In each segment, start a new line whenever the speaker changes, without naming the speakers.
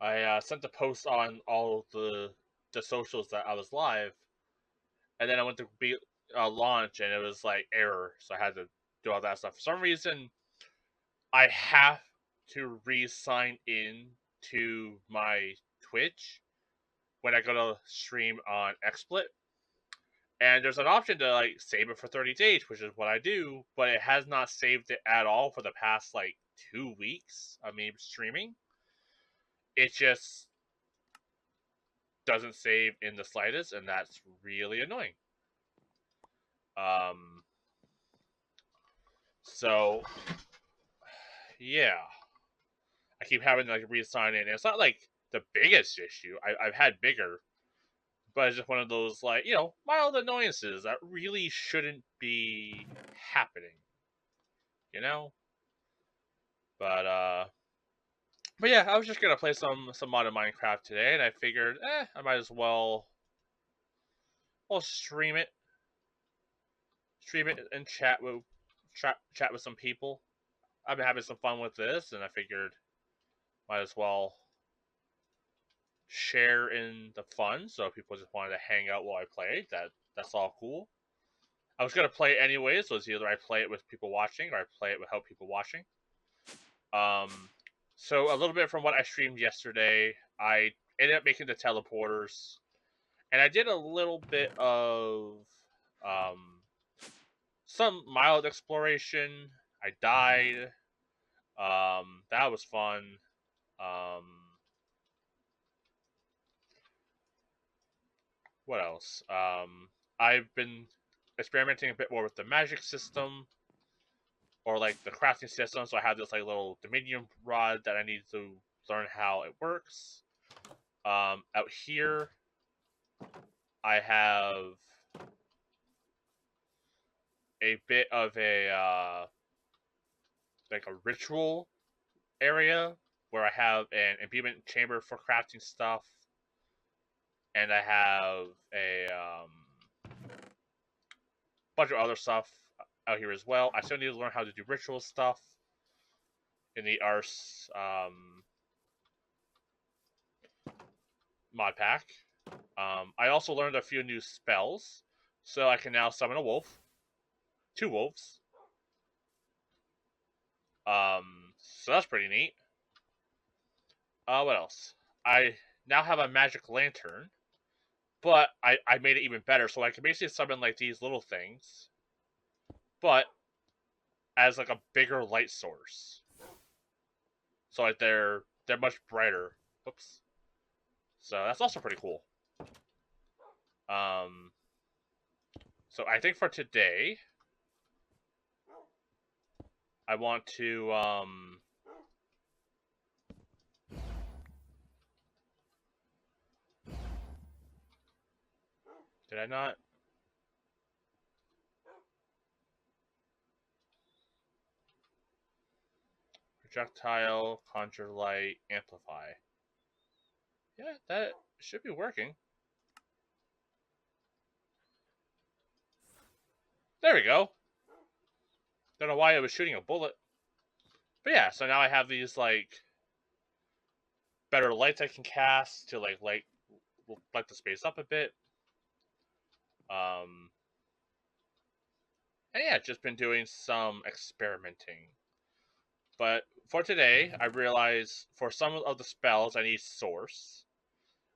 I sent the post on all the socials that I was live, and then I went to be launch, and it was like error, so I had to do all that stuff. For some reason, I have to re-sign in to my Twitch when I go to stream on XSplit. And there's an option to like save it for 30 days, which is what I do, but it has not saved it at all for the past like 2 weeks of me streaming. It just doesn't save in the slightest, and that's really annoying. Um, so yeah, I keep having to like re-sign in. And it's not like the biggest issue. I've had bigger, but it's just one of those like mild annoyances that really shouldn't be happening. You know, but yeah, I was just gonna play some modern Minecraft today, and I figured, I might as well stream it, and chat with some people. I've been having some fun with this, and I figured might as well share in the fun. So if people just wanted to hang out while I played, that's all cool. I was gonna play it anyway, so it's either I play it with people watching or I play it without people watching. So a little bit from what I streamed yesterday, I ended up making the teleporters, and I did a little bit of um, some mild exploration. I died. That was fun. Um, what else? I've been experimenting a bit more with the magic system or like the crafting system. So I have this like little Dominion rod that I need to learn how it works. Out here, I have a bit of a like a ritual area where I have an imbuement chamber for crafting stuff, and I have a bunch of other stuff out here as well. I still need to learn how to do ritual stuff in the Ars mod pack. I also learned a few new spells, so I can now summon a wolf, 2 wolves. So that's pretty neat. What else? I now have a magic lantern, but I made it even better, so I can basically summon like these little things, but as like a bigger light source. So like they're much brighter. Whoops. So that's also pretty cool. Um, so I think for today, I want to did I not? Projectile, conjure light, amplify. Yeah, that should be working. There we go. Don't know why I was shooting a bullet. But yeah, so now I have these like better lights I can cast to like light the space up a bit. And yeah, just been doing some experimenting. But for today, I realized for some of the spells I need source,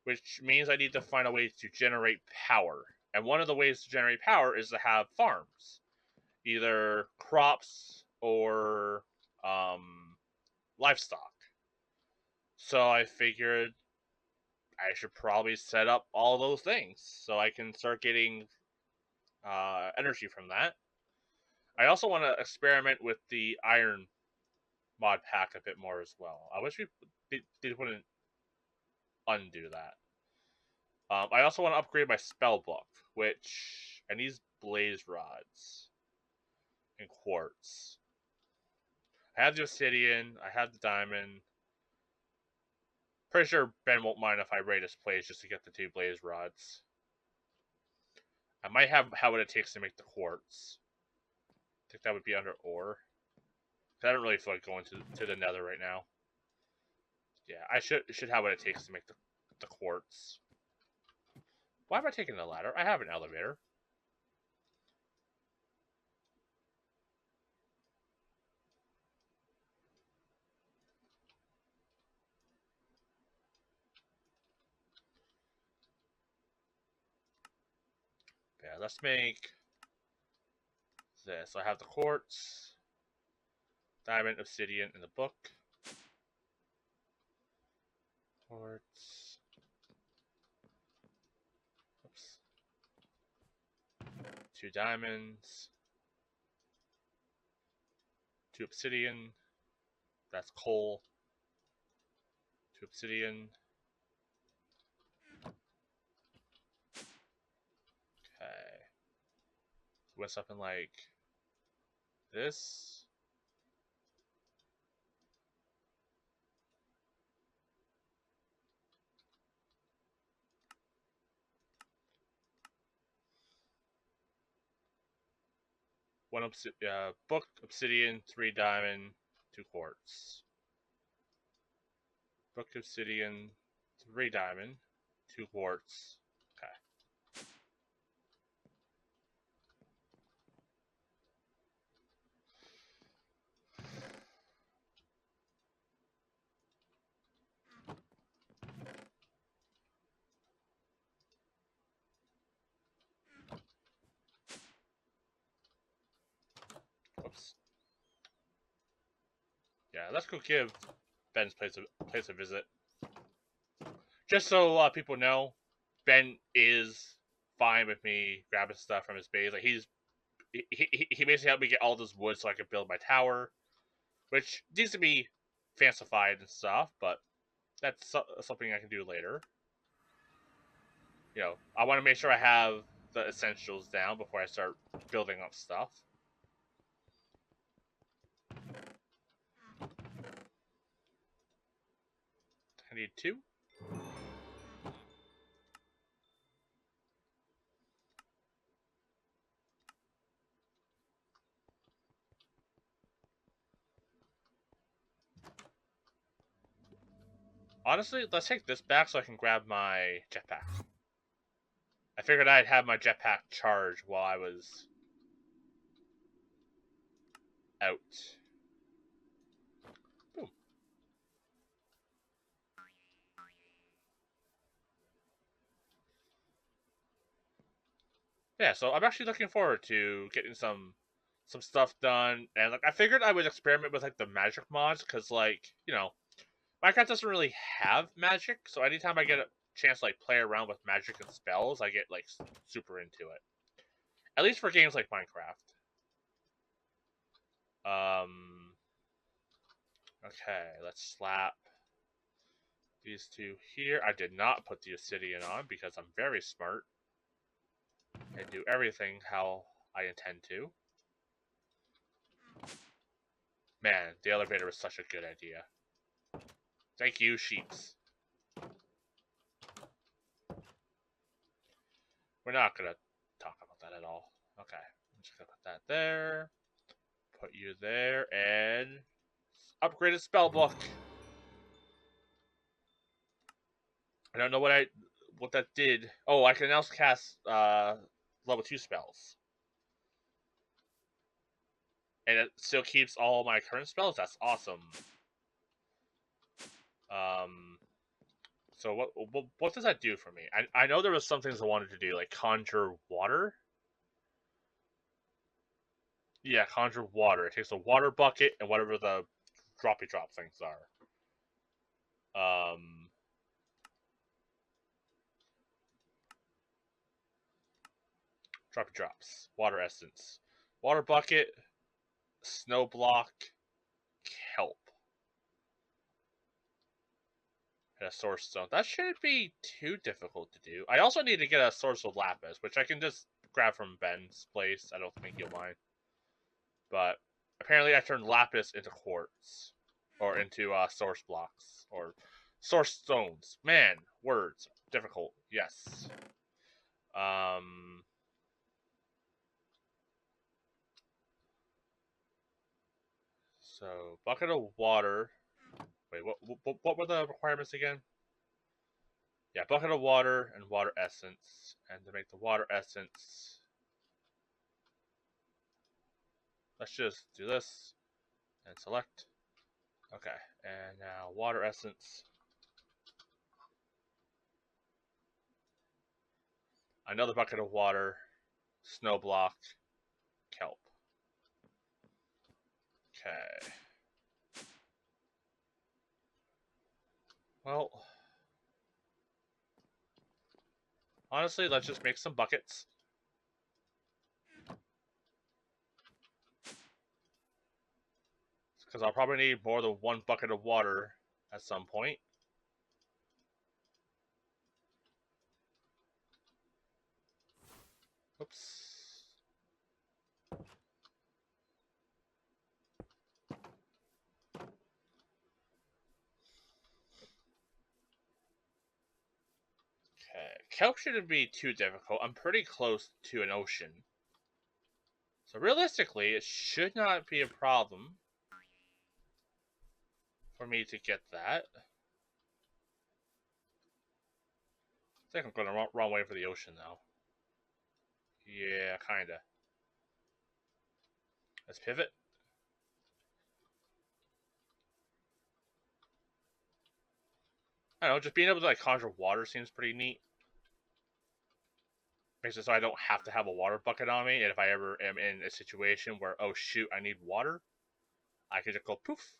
which means I need to find a way to generate power. And one of the ways to generate power is to have farms, either crops or livestock. So I figured I should probably set up all those things so I can start getting energy from that. I also want to experiment with the iron mod pack a bit more as well. I wish they wouldn't undo that. I also want to upgrade my spell book, which I need blaze rods and quartz. I have the obsidian, I have the diamond. Pretty sure Ben won't mind if I raid his place just to get the 2 blaze rods. I might have what it takes to make the quartz. I think that would be under ore. I don't really feel like going to the nether right now. Yeah, I should have what it takes to make the quartz. Why am I taking the ladder? I have an elevator. Yeah, let's make this. I have the quartz, diamond, obsidian in the book. Quartz. Oops. 2 diamonds. 2 obsidian. That's coal. 2 obsidian. Okay. Went something like this. One book, obsidian, 3 diamond, 2 quartz. Book, obsidian, 3 diamond, 2 quartz. Okay. Whoops. Yeah, let's go give Ben's place a visit. Just so people know, Ben is fine with me grabbing stuff from his base. Like he basically helped me get all this wood so I could build my tower, which needs to be fancified and stuff, but that's something I can do later. You know, I want to make sure I have the essentials down before I start building up stuff. I need 2. Honestly, let's take this back so I can grab my jetpack. I figured I'd have my jetpack charged while I was out. Boom. Yeah, so I'm actually looking forward to getting some stuff done, and like I figured I would experiment with like the magic mods because like Minecraft doesn't really have magic, so anytime I get a chance to like play around with magic and spells, I get like super into it. At least for games like Minecraft. Okay, let's slap these 2 here. I did not put the obsidian on because I'm very smart and do everything how I intend to. Man, the elevator was such a good idea. Thank you, sheeps. We're not gonna talk about that at all. Okay, I'm just gonna put that there. Put you there, and upgraded spell book. I don't know what that did. Oh, I can now cast level 2 spells. And it still keeps all my current spells. That's awesome. So what does that do for me? I know there was some things I wanted to do, like conjure water. Yeah, conjure water. It takes a water bucket and whatever the droppy drop things are. Droppy drops. Water essence. Water bucket. Snow block. Kelp. And a source stone. That shouldn't be too difficult to do. I also need to get a source of lapis, which I can just grab from Ben's place. I don't think he'll mind. But apparently I turned lapis into quartz. Or into source blocks. Or source stones. Man, words. Difficult. Yes. So, bucket of water Wait, what were the requirements again? Yeah, bucket of water and water essence. And to make the water essence, let's just do this and select. Okay, and now water essence. Another bucket of water, snow block, kelp. Okay. Well, honestly, let's just make some buckets. Because I'll probably need more than one bucket of water at some point. Oops. Okay, kelp shouldn't be too difficult. I'm pretty close to an ocean. So realistically, it should not be a problem for me to get that. I think I'm going the wrong way for the ocean now. Yeah, kinda. Let's pivot. I don't know, just being able to like conjure water seems pretty neat. Makes it so I don't have to have a water bucket on me, and if I ever am in a situation where, oh shoot, I need water, I can just go poof.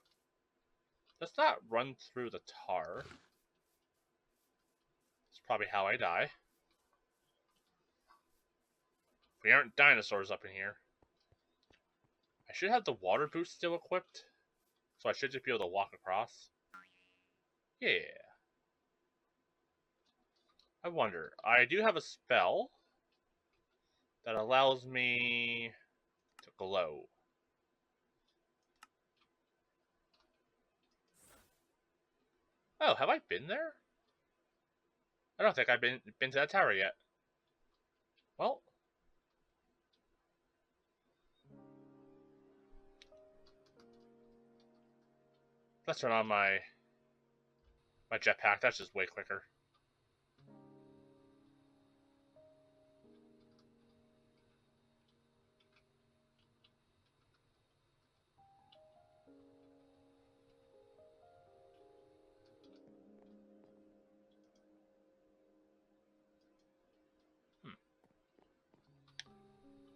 Let's not run through the tar. That's probably how I die. We aren't dinosaurs up in here. I should have the water boost still equipped, so I should just be able to walk across. Yeah. I wonder. I do have a spell that allows me to glow. Oh, have I been there? I don't think I've been to that tower yet. Well, let's turn on my jetpack. That's just way quicker.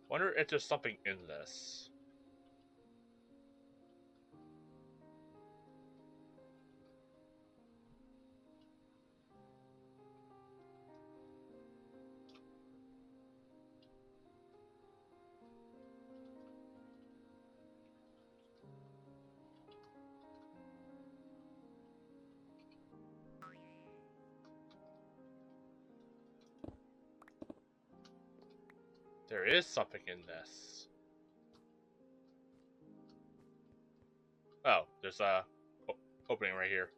Wonder if there's something in this. There is something in this. Oh, there's a opening right here.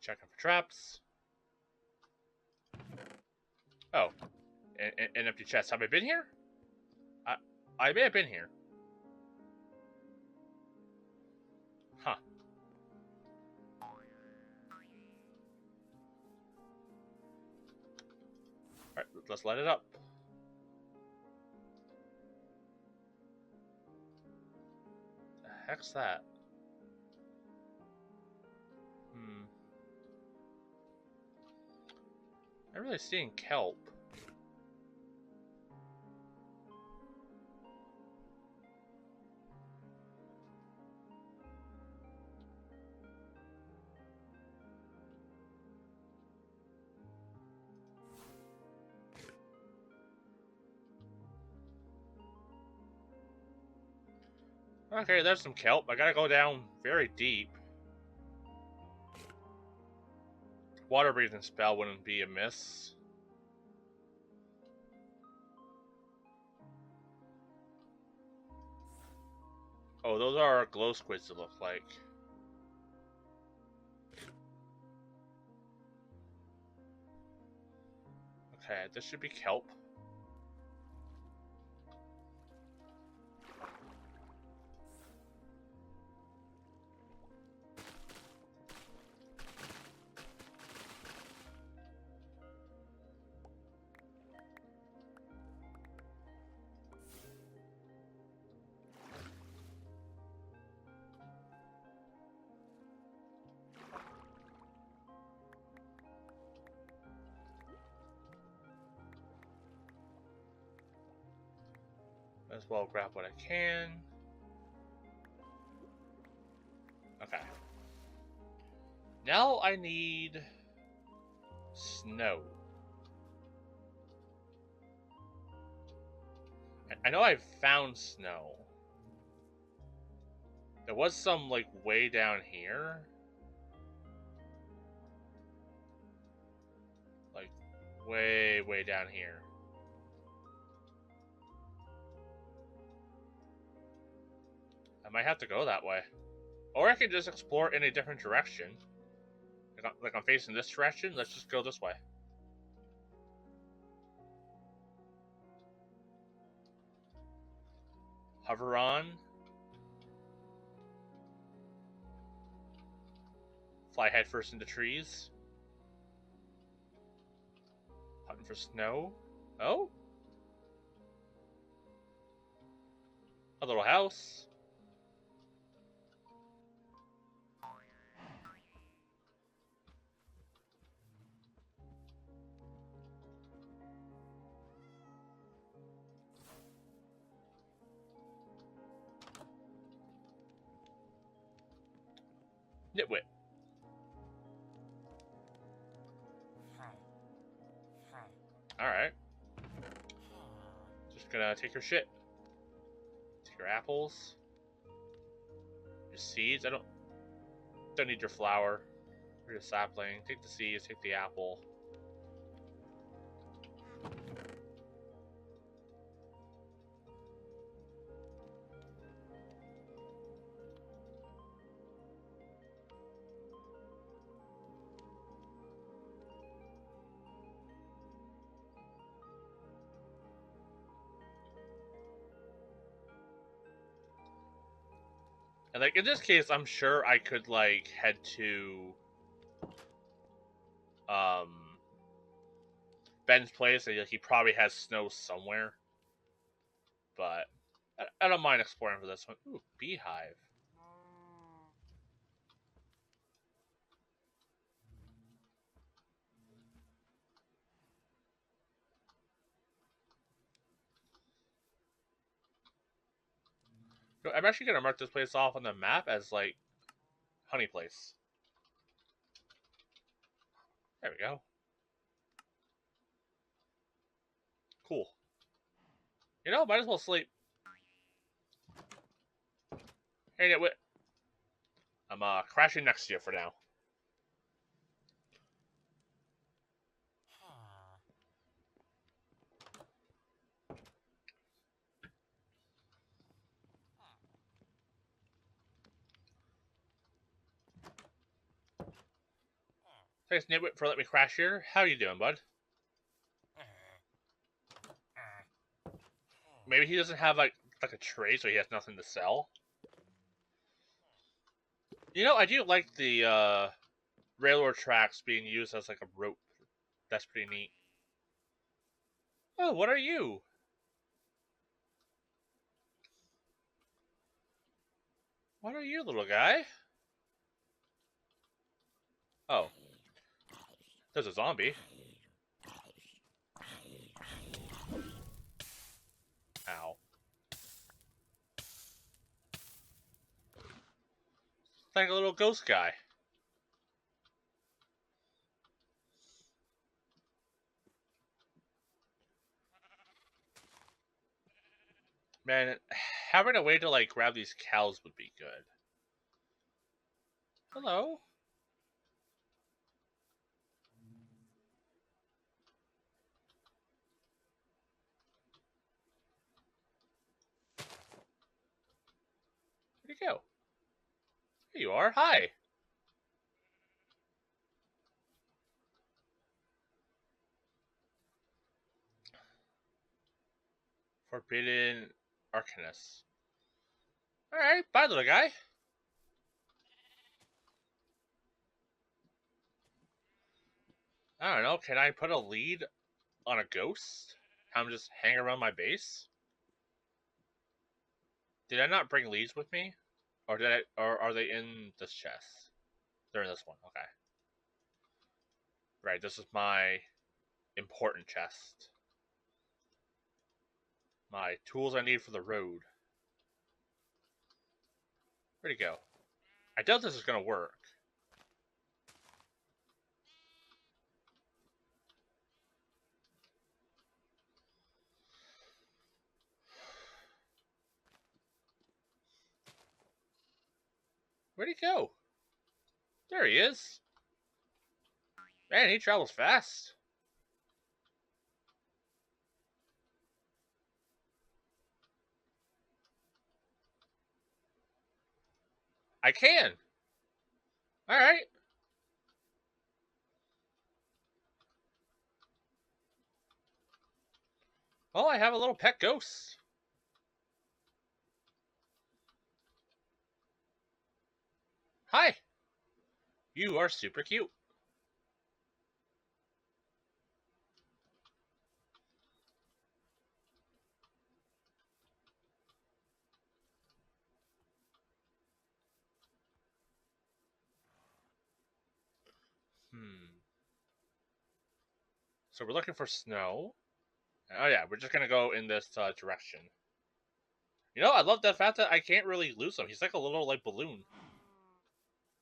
Checking for traps. Oh, an empty chest. Have I been here? I may have been here. Huh. Alright, let's light it up. The heck's that? I'm really seeing kelp. Okay, there's some kelp. I gotta go down very deep. Water breathing spell wouldn't be amiss. Oh, those are glow squids to look like. Okay, this should be kelp. as well grab what I can. Okay. Now I need snow. I know I found snow. There was some, like, way down here. Like, way down here. I might have to go that way. Or I can just explore in a different direction. Like I'm facing this direction, let's just go this way. Hover on. Fly headfirst into trees. Hunting for snow. Oh? A little house. Nitwit. Alright. Just gonna take your shit. Take your apples. Your seeds. I don't need your flower. Or your sapling. Take the seeds, take the apple. And, like, in this case, I'm sure I could, like, head to Ben's place, and he probably has snow somewhere. But I don't mind exploring for this one. Ooh, beehive. I'm actually gonna mark this place off on the map as, like, honey place. There we go. Cool. You know, might as well sleep. Hey, Nitwit. I'm crashing next to you for now. Thanks, Nitwit, for letting me crash here. How you doing, bud? Maybe he doesn't have like a trade, so he has nothing to sell. You know, I do like the railroad tracks being used as like a rope. That's pretty neat. Oh, what are you? What are you, little guy? Oh. There's a zombie. Ow. It's like a little ghost guy. Man, having a way to like grab these cows would be good. Hello. Where'd you go? Here you are. Hi. Forbidden Arcanist. Alright, bye, little guy. I don't know, can I put a lead on a ghost? Have him just hang around my base? Did I not bring leads with me? Or are they in this chest? They're in this one, okay. Right, this is my important chest. My tools I need for the road. Where'd he go? I doubt this is gonna work. Where'd he go? There he is. Man, he travels fast. I can. Alright. Oh, I have a little pet ghost. Hi. You are super cute. So we're looking for snow. Oh yeah, we're just gonna go in this direction. You know, I love the fact that I can't really lose him. He's like a little like balloon,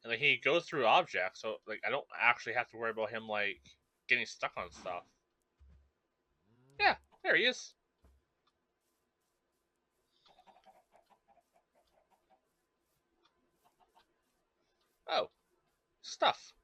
and like he goes through objects, so like I don't actually have to worry about him like getting stuck on stuff. Yeah, there he is. Oh, stuff.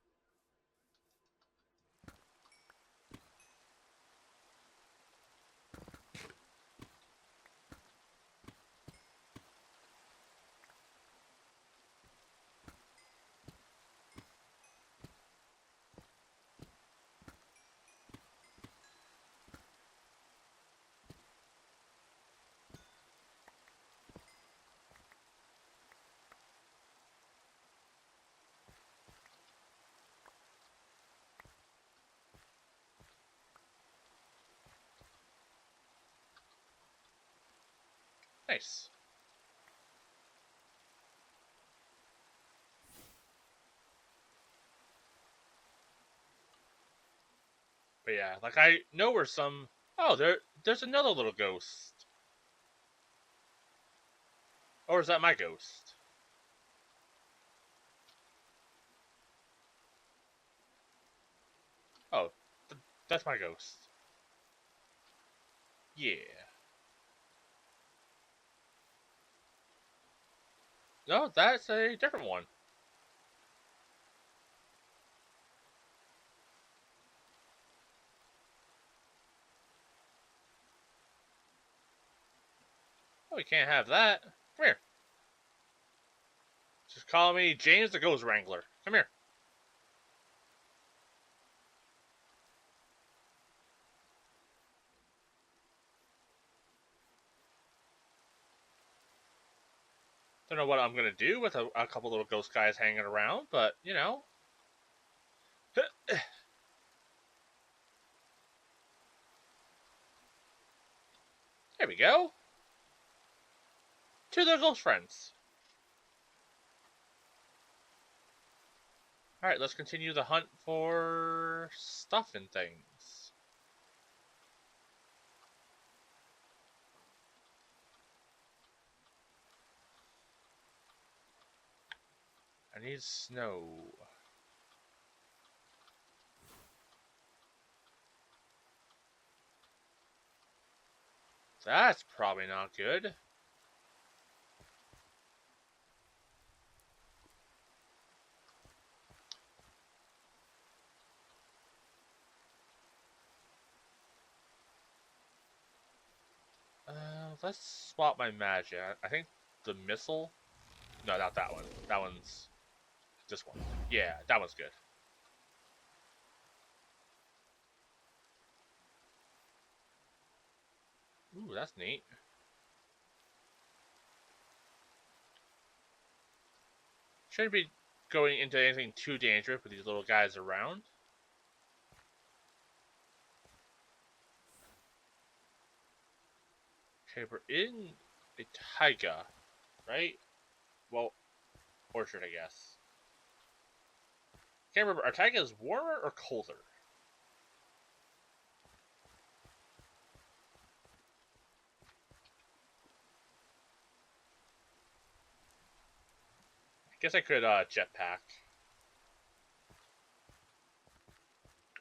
Nice. But yeah, like I know where some. Oh, there's another little ghost. Or is that my ghost? Oh, that's my ghost. Yeah. No, that's a different one. Oh, we can't have that. Come here. Just call me James the Ghost Wrangler. Come here. Don't know what I'm gonna do with a couple little ghost guys hanging around, but you know. There we go. Two little ghost friends. Alright, let's continue the hunt for stuff and things. I need snow. That's probably not good. Let's swap my magic. I think the missile. No, not that one. That one's this one. Yeah, that one's good. Ooh, that's neat. Shouldn't be going into anything too dangerous with these little guys around. Okay, we're in a taiga, right? Well, orchard, I guess. Can't remember. Are taigas warmer or colder? Guess I could jetpack.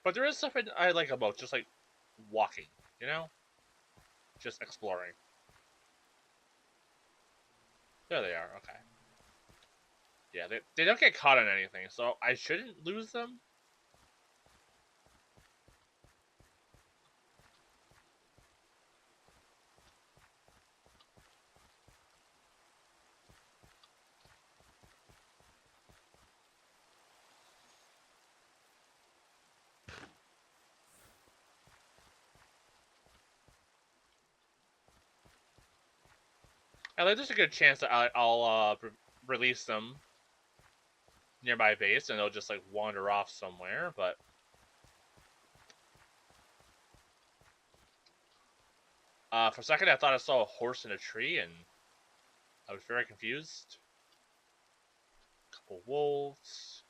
But there is something I like about just like walking, you know? Just exploring. There they are, okay. Yeah, they don't get caught on anything, so I shouldn't lose them. And there's a good chance that I'll release them nearby base and they'll just like wander off somewhere, but for a second I thought I saw a horse in a tree and I was very confused. A couple wolves.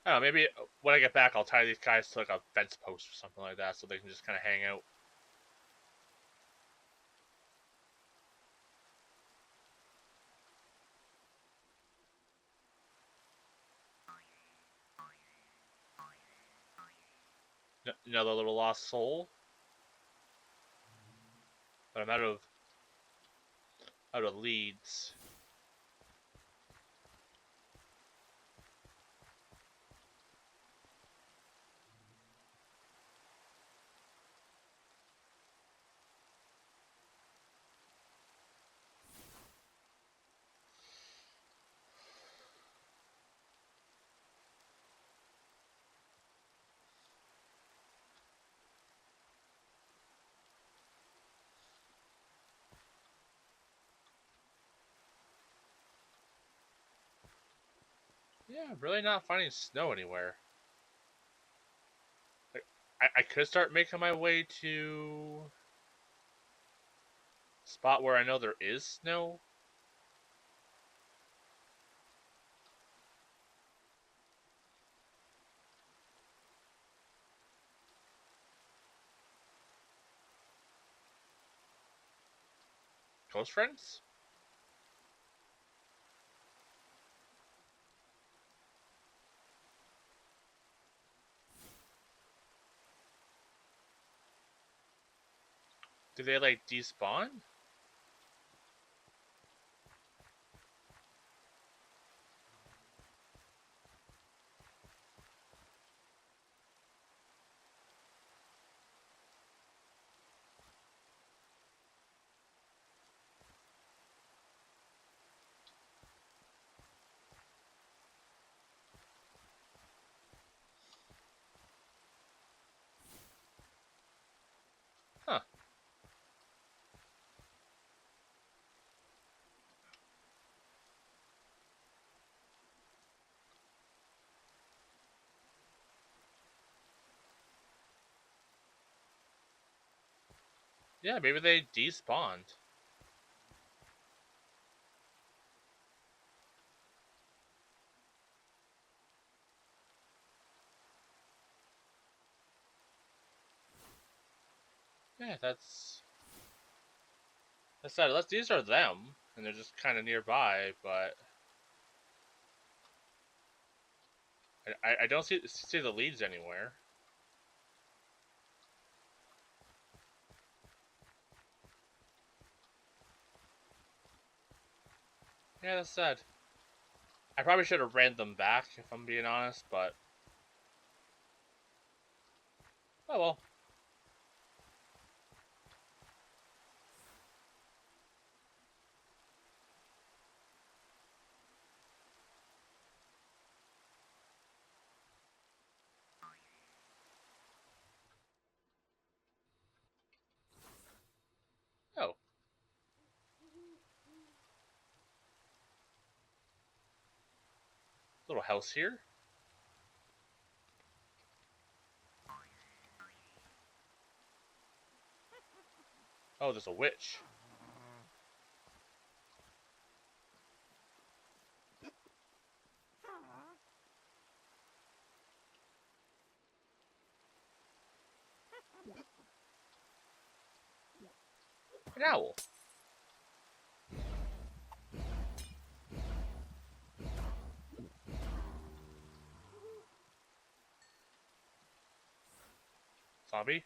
I don't know, maybe when I get back I'll tie these guys to like a fence post or something like that so they can just kind of hang out. Another little lost soul. But I'm out of leads. Yeah, I'm really not finding snow anywhere. Like, I could start making my way to a spot where I know there is snow. Close friends? Do they like despawn? Huh. Yeah, maybe they despawned. Yeah, that's sad. Unless these are them, and they're just kind of nearby, but I don't see the leads anywhere. Yeah, that's sad. I probably should have ran them back if I'm being honest, but oh well. Oh, little house here. Oh, there's a witch. An owl. Zombie.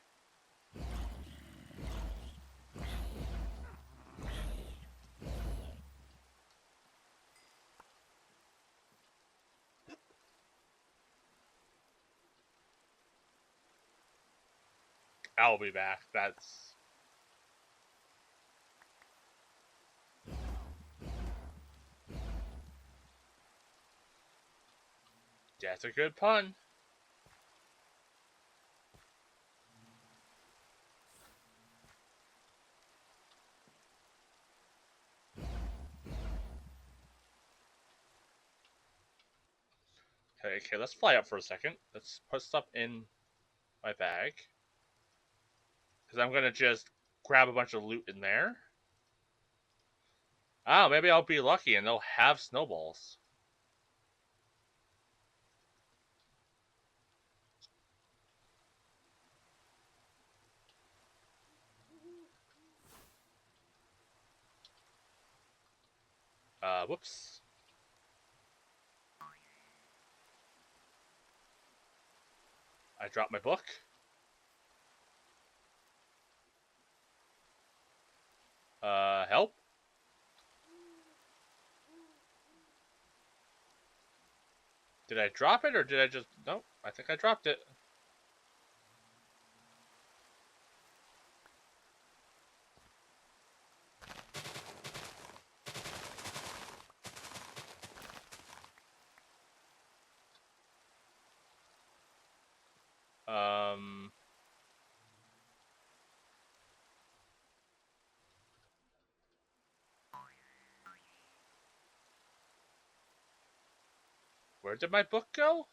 I'll be back. That's a good pun. Okay, let's fly up for a second. Let's put stuff in my bag. Because I'm going to just grab a bunch of loot in there. Oh, maybe I'll be lucky and they'll have snowballs. Whoops. I dropped my book. Help? Did I drop it or did I just... Nope, I think I dropped it. Where did my book go?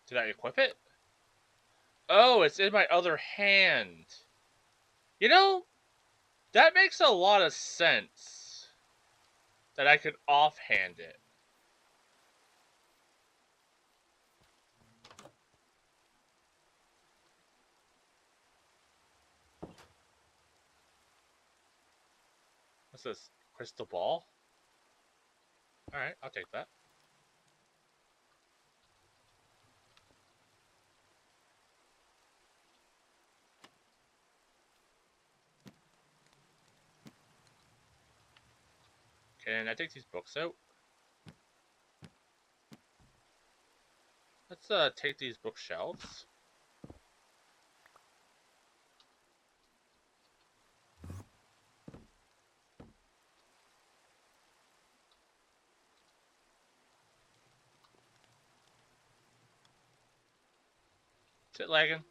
Did I equip it? Oh, it's in my other hand. You know, that makes a lot of sense. That I could offhand it. What's this? Crystal ball? Alright, I'll take that. Can I take these books out? Let's take these bookshelves. Is it lagging?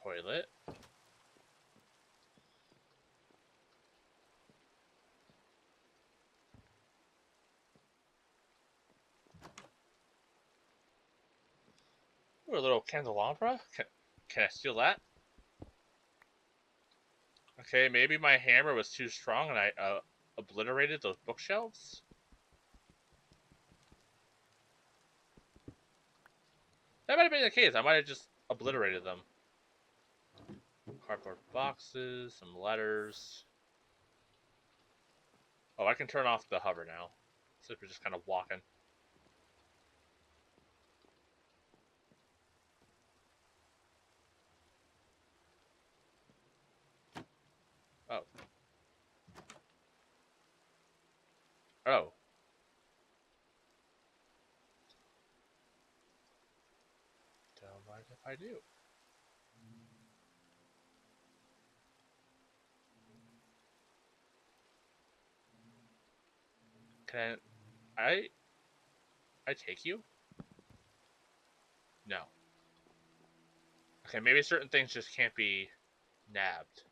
Toilet. Ooh, a little candelabra. Can I steal that? Okay, maybe my hammer was too strong and I obliterated those bookshelves. That might have been the case. I might have just obliterated them. Cardboard boxes, some letters. Oh, I can turn off the hover now. So we're just kind of walking. Oh. Oh. Don't mind if I do. Can I take you? No. Okay, maybe certain things just can't be nabbed.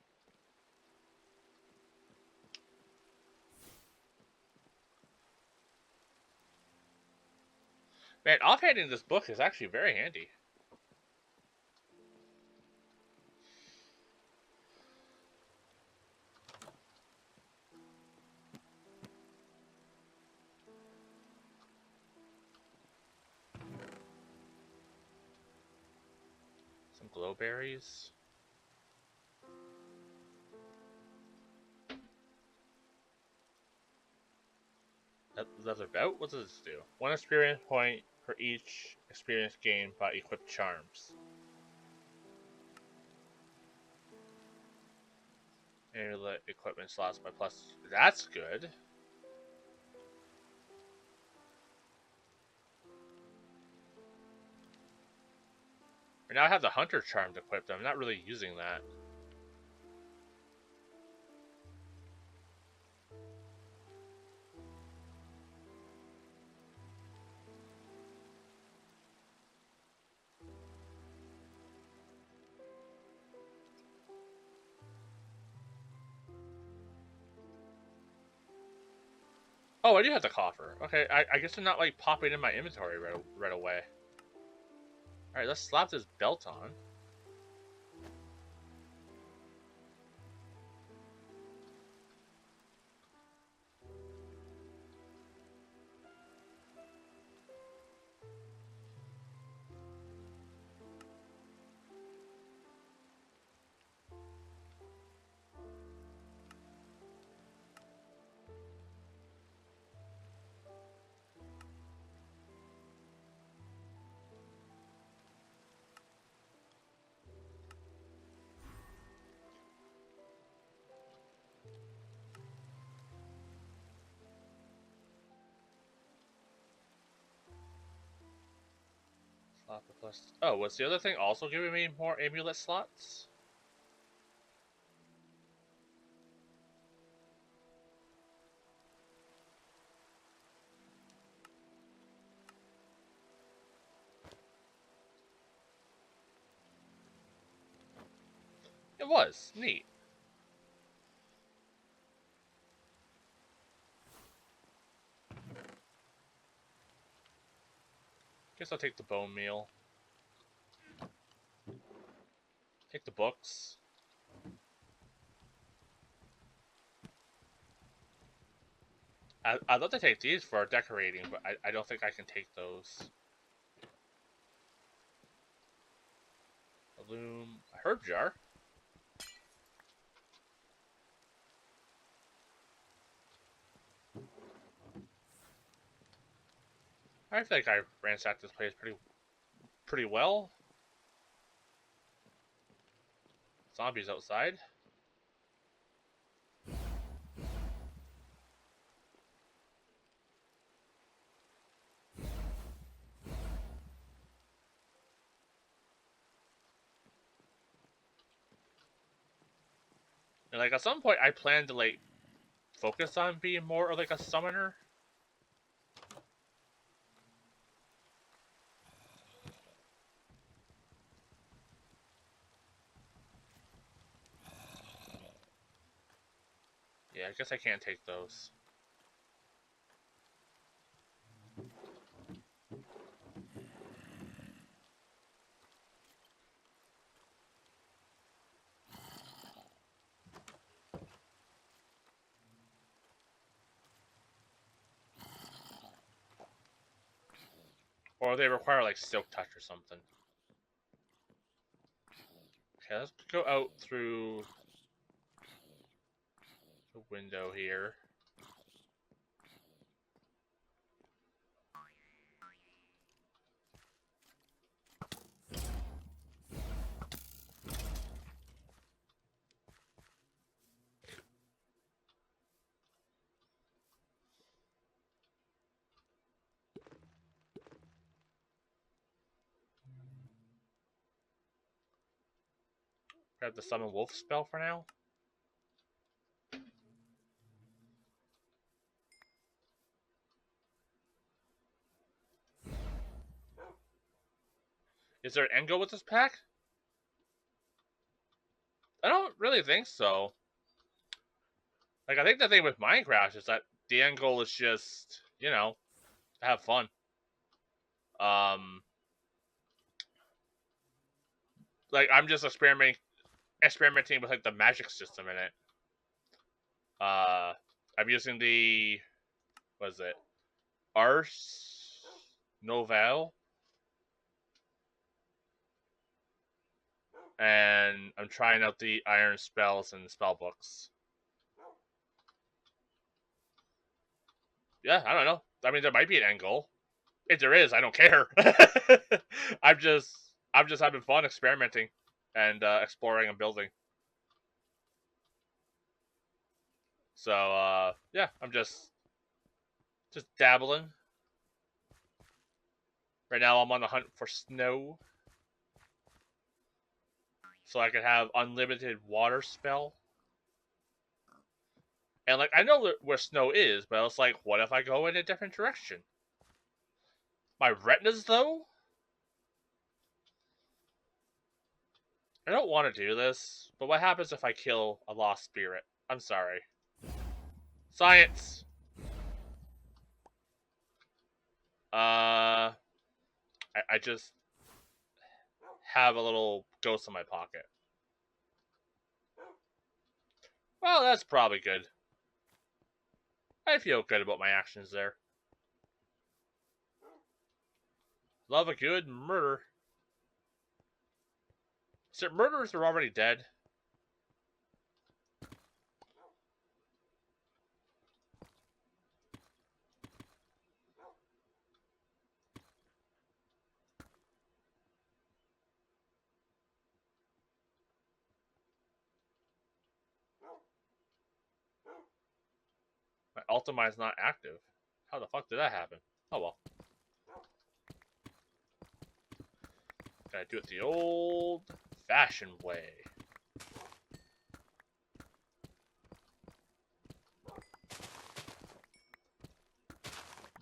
Man, offhanding this book is actually very handy. Some glowberries. Leather belt? What does this do? 1 experience point for each experience gained by equipped charms. Amulet equipment slots by plus. That's good. And now I have the hunter charm equipped. I'm not really using that. Oh, I do have the coffer. Okay, I guess they're not like popping in my inventory right away. Alright, let's slap this belt on. Slap the plus. Oh, was the other thing also giving me more amulet slots? It was. Neat. Guess I'll take the bone meal. Take the books. I'd love to take these for decorating, but I don't think I can take those. A loom. A herb jar. I feel like I ransacked this place pretty well. Zombies outside. And like at some point I plan to like focus on being more of like a summoner. Yeah, I guess I can't take those. Or they require like silk touch or something. Okay, let's go out through the window here. Grab the summon wolf spell for now. Is there an end goal with this pack? I don't really think so. Like, I think the thing with Minecraft is that the end goal is just, you know, have fun. Like, I'm just experimenting with, like, the magic system in it. I'm using the, what is it? Ars Nouveas. And I'm trying out the Iron Spells and Spellbooks. Yeah, I don't know. I mean, there might be an end goal. If there is, I don't care. I'm just having fun experimenting and exploring and building. So yeah, I'm just dabbling. Right now, I'm on the hunt for snow, so I can have unlimited water spell. And like, I know where snow is, but it's like, what if I go in a different direction? My retinas, though? I don't want to do this, but what happens if I kill a lost spirit? I'm sorry. Science! I just have a little ghost in my pocket. Well, that's probably good. I feel good about my actions there. Love a good murder. So murderers are already dead. My Ultima is not active. How the fuck did that happen? Oh well. Gotta do it the old-fashioned way.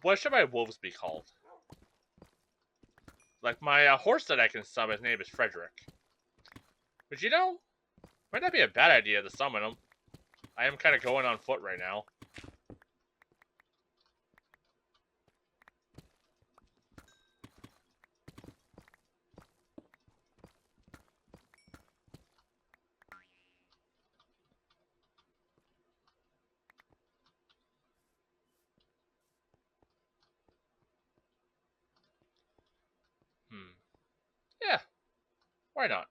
What should my wolves be called? Like my horse that I can summon, his name is Frederick. But you know, might not be a bad idea to summon him. I am kind of going on foot right now. Yeah, why not?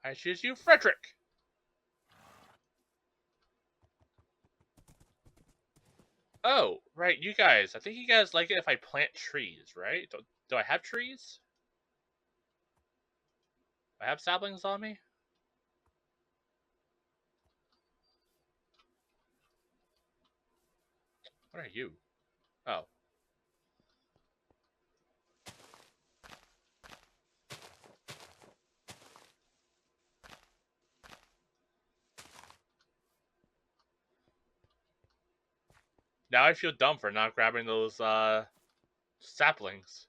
I choose you, Frederick. Oh, right, you guys. I think you guys like it if I plant trees, right? Do I have trees? Do I have saplings on me? What are you? Oh. Now I feel dumb for not grabbing those saplings.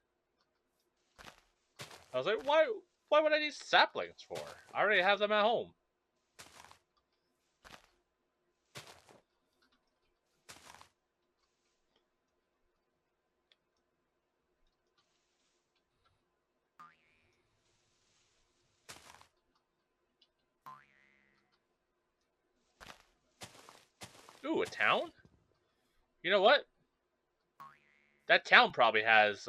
I was like, why would I need saplings for? I already have them at home. Ooh, a town? You know what? That town probably has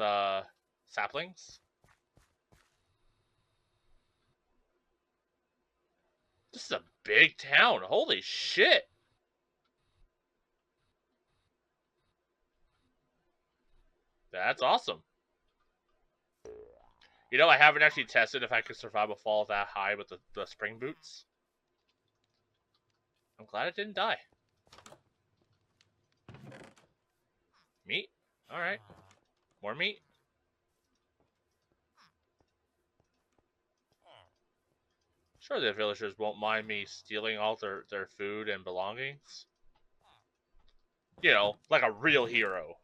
saplings. This is a big town. Holy shit. That's awesome. You know, I haven't actually tested if I could survive a fall that high with the spring boots. I'm glad it didn't die. Meat? Alright. More meat? Sure, the villagers won't mind me stealing all their food and belongings. You know, like a real hero.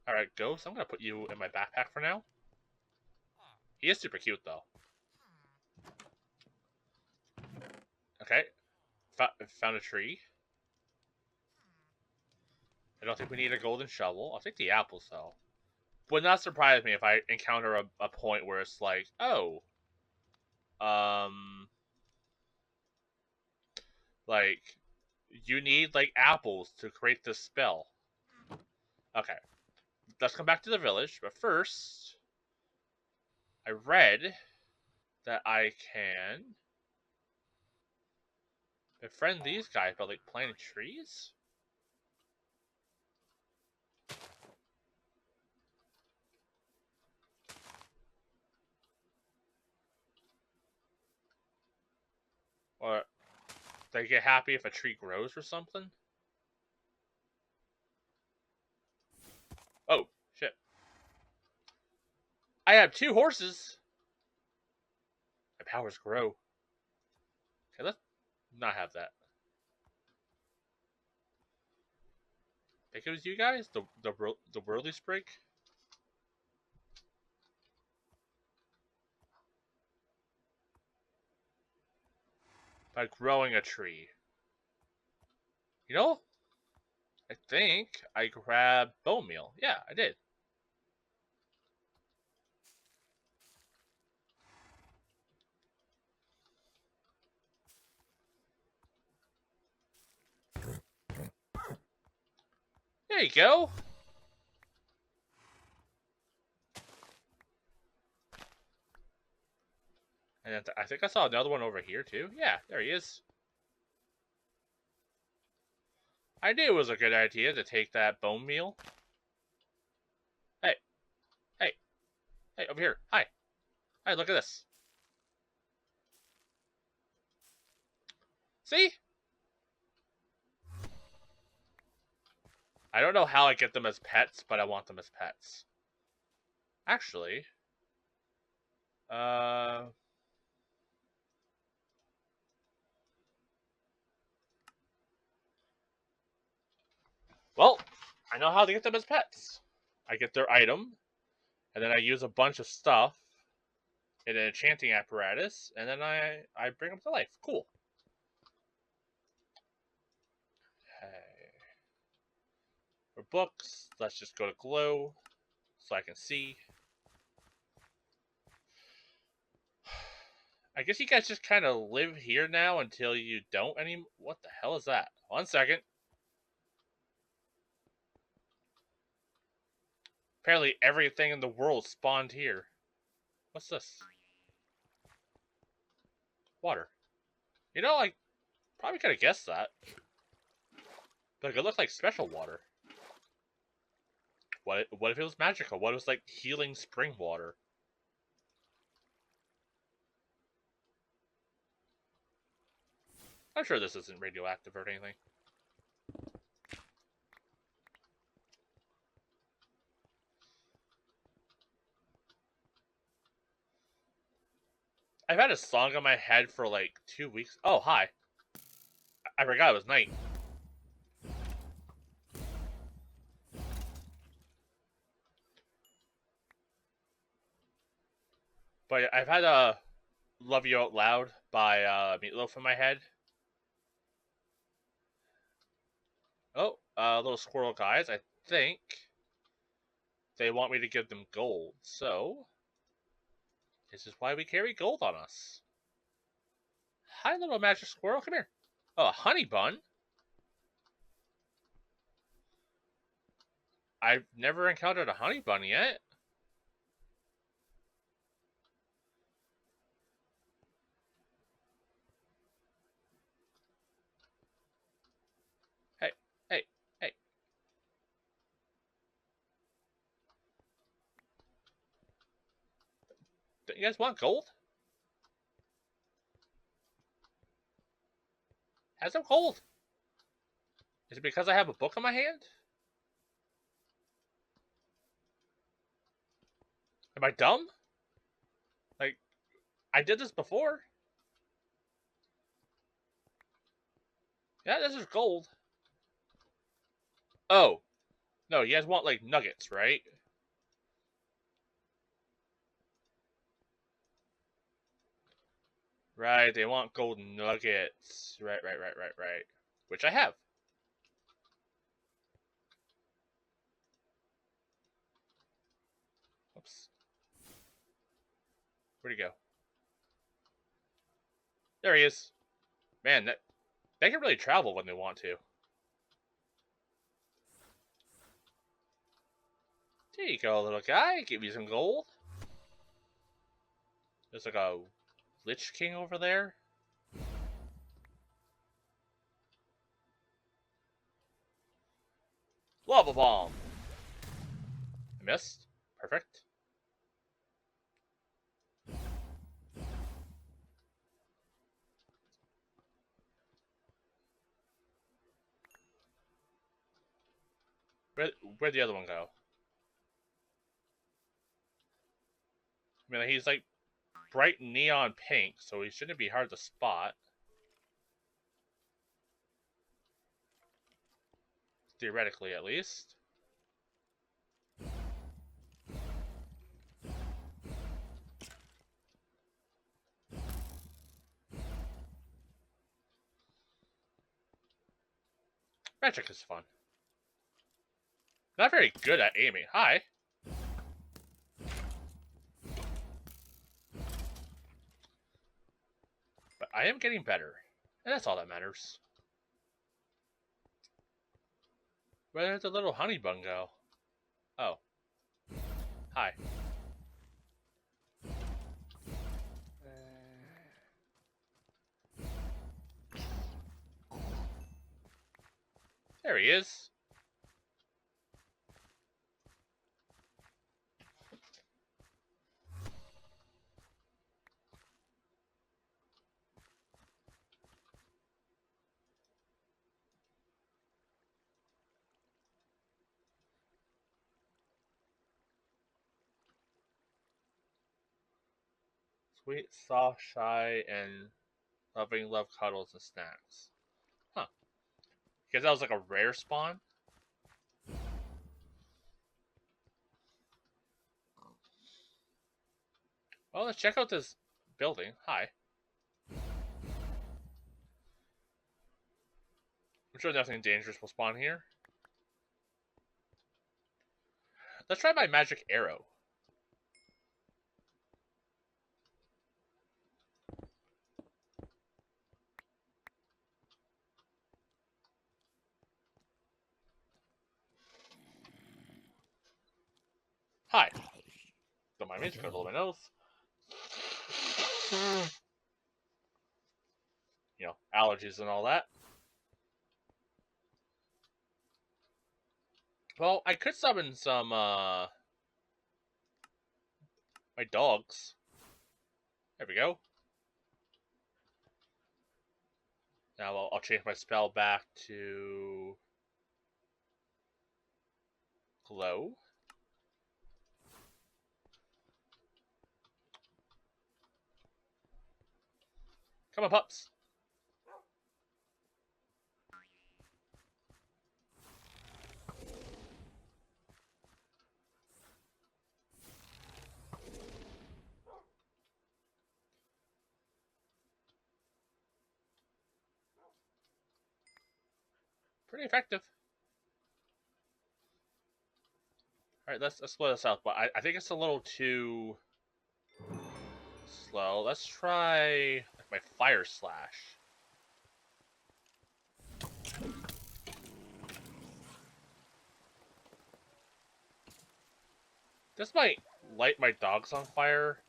Alright, Ghost, I'm gonna put you in my backpack for now. He is super cute, though. Okay. Found a tree. I don't think we need a golden shovel. I'll take the apples, though. Would not surprise me if I encounter a point where it's like, oh, like, you need, like, apples to create this spell. Okay. Let's come back to the village, but first, I read that I can befriend these guys by, like, planting trees? Or they get happy if a tree grows or something? Oh, shit. I have 2 horses! My powers grow. Okay, let's not have that. I think it was you guys? The worldly sprig? By growing a tree. You know, I think I grabbed bone meal. Yeah, I did. There you go. And I think I saw another one over here too. Yeah, there he is. I knew it was a good idea to take that bone meal. Hey, hey, hey, over here. Hi. Hi, look at this. See? I don't know how I get them as pets, but I want them as pets. Actually, well, I know how to get them as pets. I get their item, and then I use a bunch of stuff in an enchanting apparatus, and then I bring them to life. Cool. Okay. For books, let's just go to glow so I can see. I guess you guys just kind of live here now until you don't anymore. What the hell is that? 1 second. Apparently everything in the world spawned here. What's this? Water. You know, I probably could have guessed that. But it looked like special water. What if it was magical? What if it was like healing spring water? I'm sure this isn't radioactive or anything. I've had a song in my head for like 2 weeks. Oh, hi. I forgot it was night. But I've had a Love You Out Loud by Meatloaf in my head. Oh, little squirrel guys. I think they want me to give them gold. So, this is why we carry gold on us. Hi, little magic squirrel. Come here. Oh, a honey bun? I've never encountered a honey bun yet. Hey, hey, hey. You guys want gold? Have some gold. Is it because I have a book in my hand? Am I dumb? Like, I did this before. Yeah, this is gold. Oh. No, you guys want, like, nuggets, right? Right, they want gold nuggets. Right. Which I have. Oops. Where'd he go? There he is. Man, they can really travel when they want to. There you go, little guy. Give you some gold. There's like a Lich King over there. Lava Bomb. I missed. Perfect. Where'd the other one go? I mean, he's like bright neon pink, so he shouldn't be hard to spot. Theoretically, at least. Magic is fun. Not very good at aiming. Hi. But I am getting better. And that's all that matters. Where did the little honey bun go? Oh. Hi. There he is. Sweet, soft, shy, and loving love cuddles and snacks. Huh. Because that was like a rare spawn? Well, let's check out this building. Hi. I'm sure nothing dangerous will spawn here. Let's try my magic arrow. Hi. Don't mind me, just gonna hold my nose. You know, allergies and all that. Well, I could summon some, my dogs. There we go. Now I'll change my spell back to glow. Come on, pups. Pretty effective. Alright, let's split this out, but I think it's a little too slow. Let's try my Fire Slash. This might light my dogs on fire.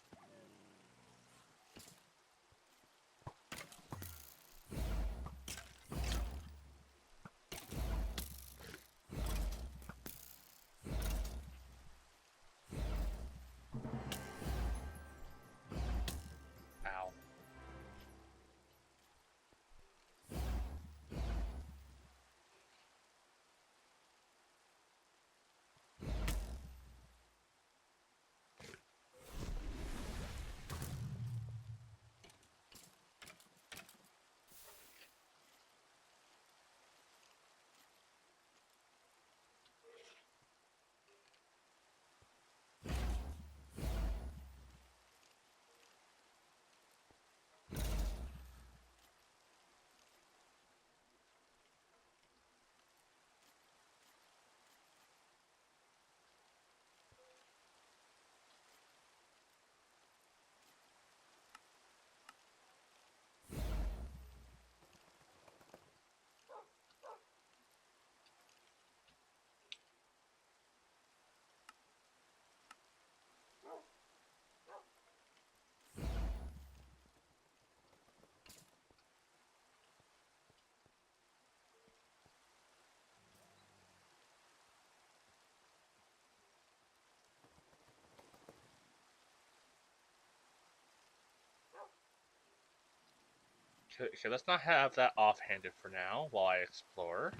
Okay, let's not have that offhanded for now while I explore.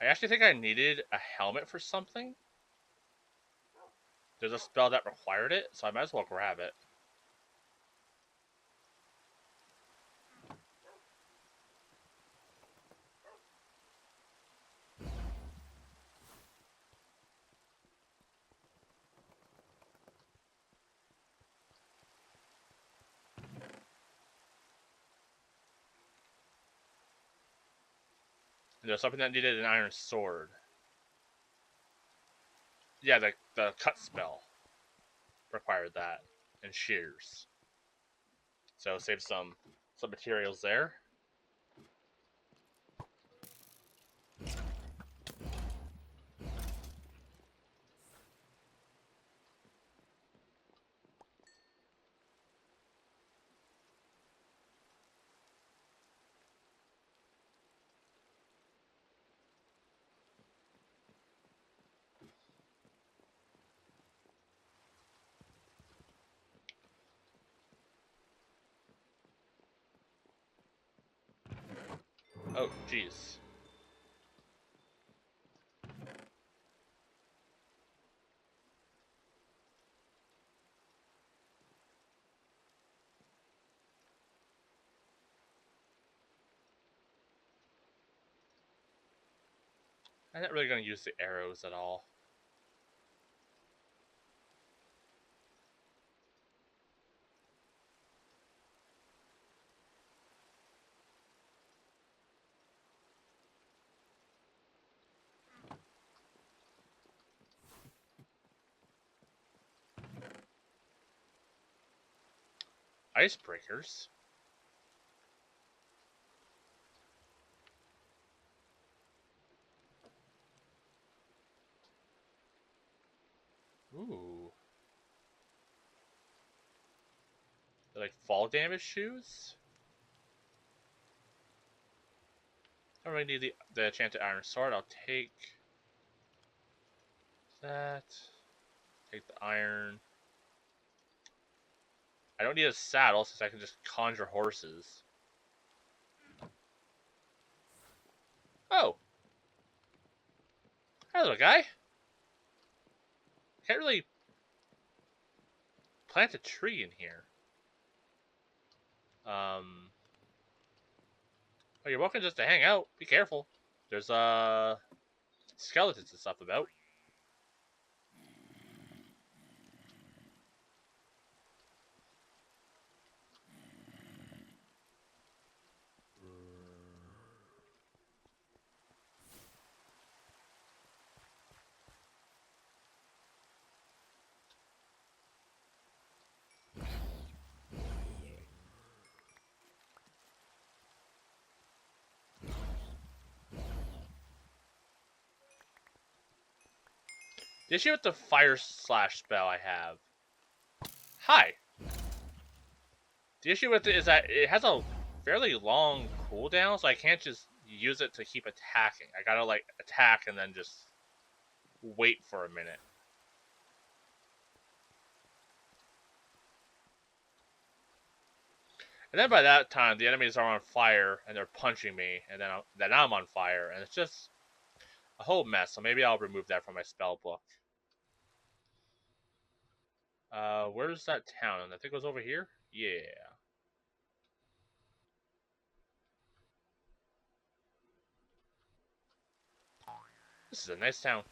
I actually think I needed a helmet for something. There's a spell that required it, so I might as well grab it. And there's something that needed an iron sword. Yeah, the cut spell required that, and shears. So save some materials there. Oh, jeez. I'm not really going to use the arrows at all. Icebreakers? Ooh. They're like fall damage shoes? I don't really need the enchanted iron sword. I'll take that. Take the iron. I don't need a saddle since I can just conjure horses. Oh. Hi, little guy. Can't really plant a tree in here. Oh, you're welcome just to hang out. Be careful. There's skeletons and stuff about. The issue with the fire slash spell I have. Hi. The issue with it is that it has a fairly long cooldown, so I can't just use it to keep attacking. I gotta like attack and then just wait for a minute. And then by that time, the enemies are on fire and they're punching me, and then I'm on fire, and it's just a whole mess. So maybe I'll remove that from my spell book. Where's that town? I think it was over here. Yeah. This is a nice town.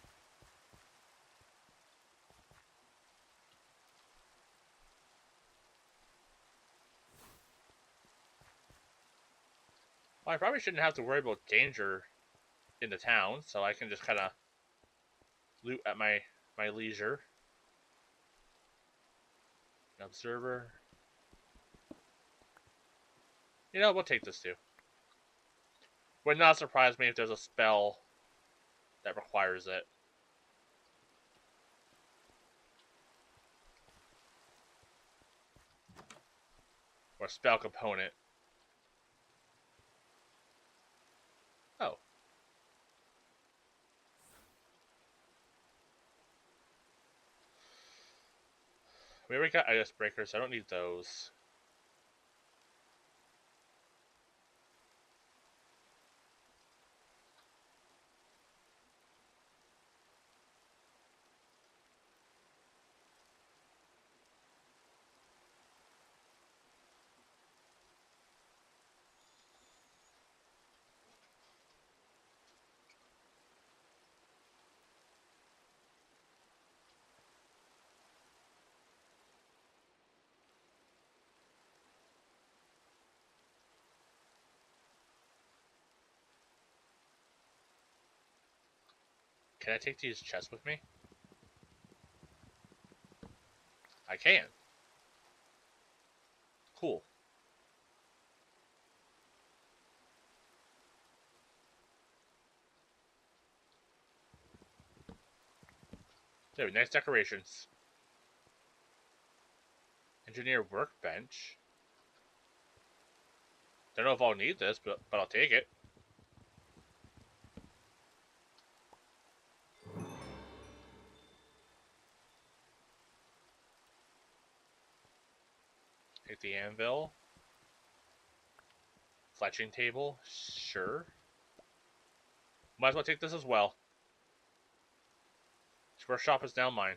Well, I probably shouldn't have to worry about danger in the town, so I can just kind of loot at my leisure. An observer. You know, we'll take this too. Would not surprise me if there's a spell that requires it. Or a spell component. Oh. We already got icebreakers. I don't need those. Can I take these chests with me? I can. Cool. There, nice decorations. Engineer workbench. Don't know if I'll need this, but I'll take it. Take the anvil. Fletching table. Sure. Might as well take this as well. This workshop is now mine.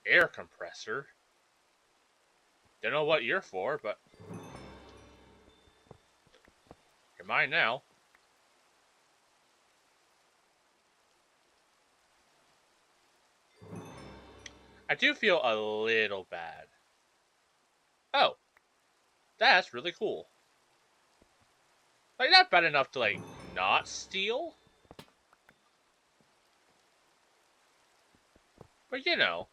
Air compressor. Don't know what you're for, but you're mine now. I do feel a little bad. Oh, that's really cool. Like, not bad enough to, like, not steal. But, you know,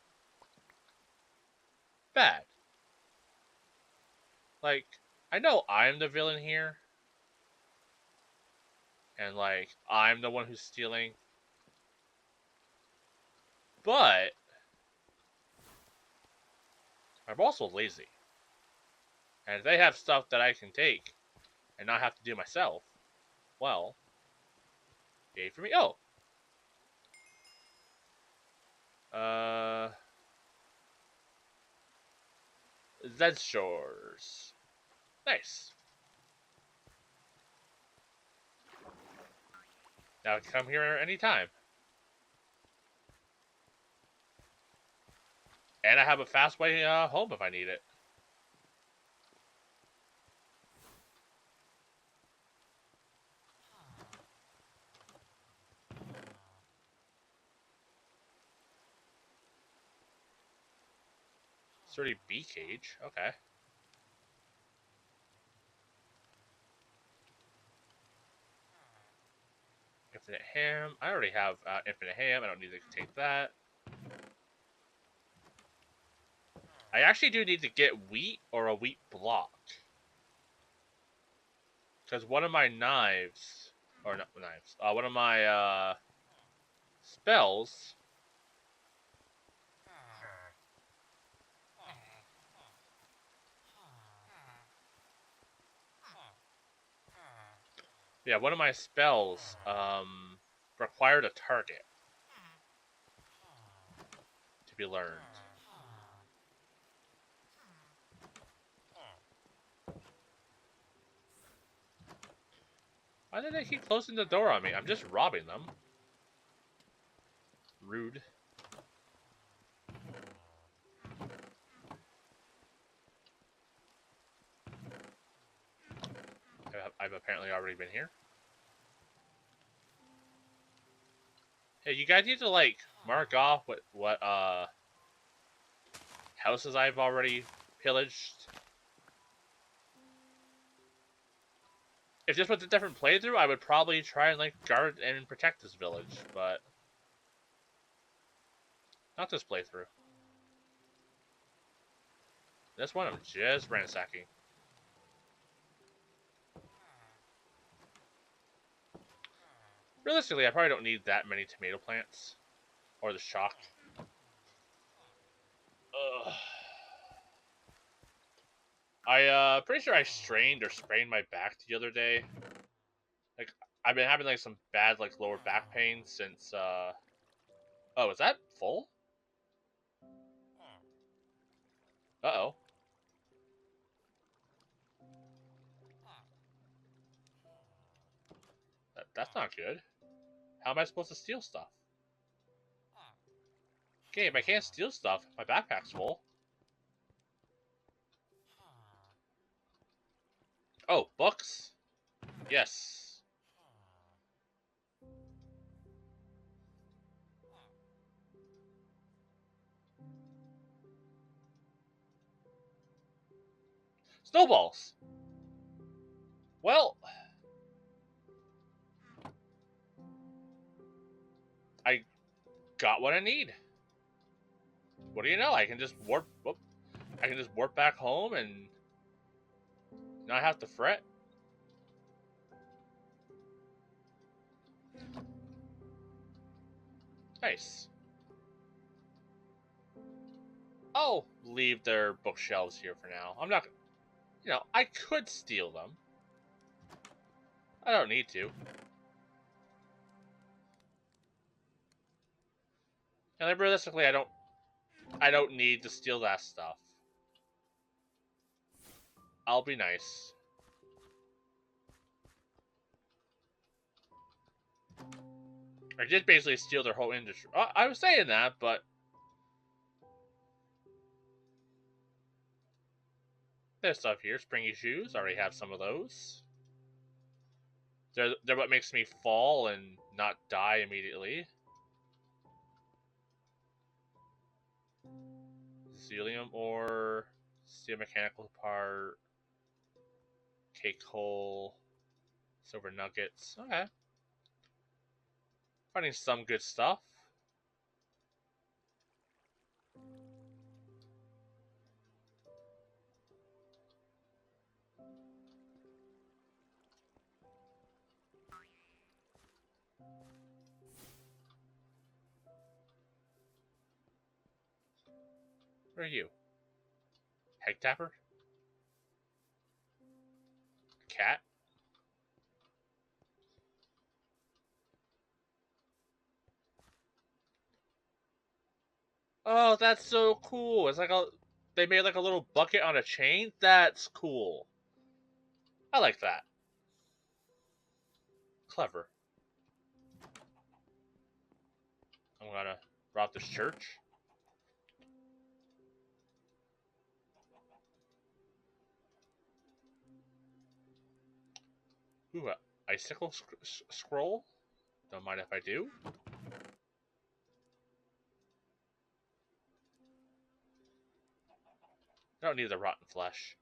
bad. Like, I know I'm the villain here. And, like, I'm the one who's stealing. But I'm also lazy. And if they have stuff that I can take and not have to do myself, well, yay for me. Oh! Zed Shores. Nice. Now I can come here anytime. And I have a fast way home if I need it. Sturdy bee cage. Okay. Infinite ham. I already have infinite ham. I don't need to take that. I actually do need to get wheat or a wheat block. Because one of my knives, or not knives, one of my spells. Yeah, one of my spells required a target to be learned. Why did they keep closing the door on me? I'm just robbing them. Rude. I've apparently already been here. Hey, you guys need to, like, mark off what houses I've already pillaged. If this was a different playthrough, I would probably try and, like, guard and protect this village, but not this playthrough. This one I'm just ransacking. Realistically, I probably don't need that many tomato plants. Or the shock. Ugh. Pretty sure I strained or sprained my back the other day. Like, I've been having, like, some bad, like, lower back pain since, Oh, is that full? Uh-oh. That's not good. How am I supposed to steal stuff? Game, I can't steal stuff. My backpack's full. Oh, books? Yes. Snowballs! Well, I got what I need. What do you know? I can just warp. Whoop, I can just warp back home and not have to fret. Nice. I'll leave their bookshelves here for now. I'm not. You know, I could steal them. I don't need to. And realistically, I don't need to steal that stuff. I'll be nice. I did basically steal their whole industry. I was saying that, but there's stuff here. Springy shoes. I already have some of those. They're what makes me fall and not die immediately. Zelium ore, steel mechanical part, cake hole, silver nuggets. Okay. Finding some good stuff. Where are you? Heck Tapper? Cat? Oh, that's so cool. It's like they made like a little bucket on a chain. That's cool. I like that. Clever. I'm gonna rob this church. Ooh, icicle scroll? Don't mind if I do. I don't need the rotten flesh.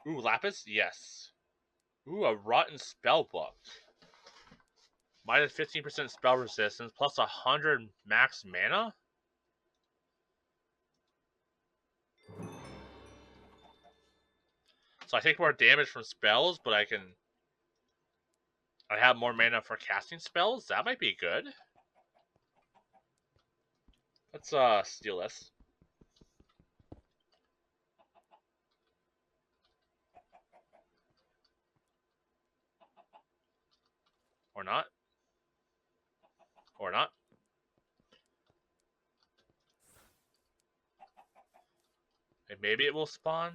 Ooh, lapis? Yes. Ooh, a rotten spell book. Minus 15% spell resistance, plus 100 max mana? So I take more damage from spells, but I have more mana for casting spells? That might be good. Let's steal this. Or not. Or not. And maybe it will spawn.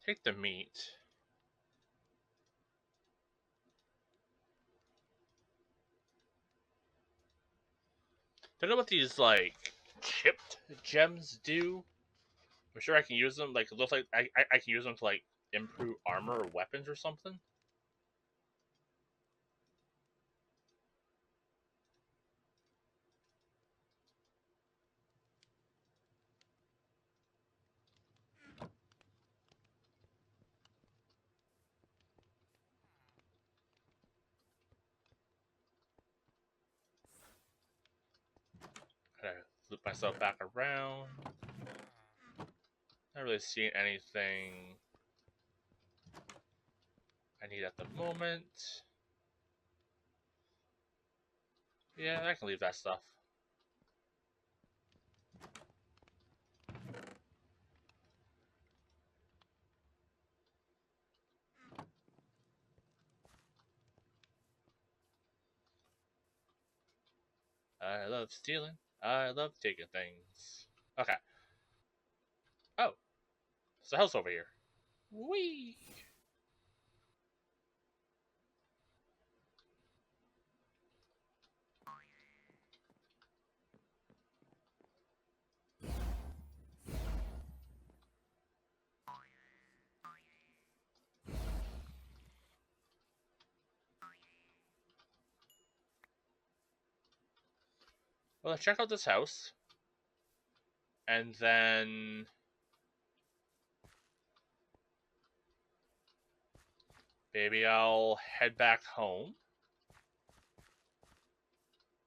Take the meat. Don't know what these like chipped gems do. I'm sure I can use them. Like it looks like I can use them to like improve armor or weapons or something. Gotta loop myself back around. Not really seeing anything I need at the moment. Yeah, I can leave that stuff. I love stealing. I love taking things. Okay. Oh, there's a house over here. Whee! Well, let's check out this house. And then maybe I'll head back home.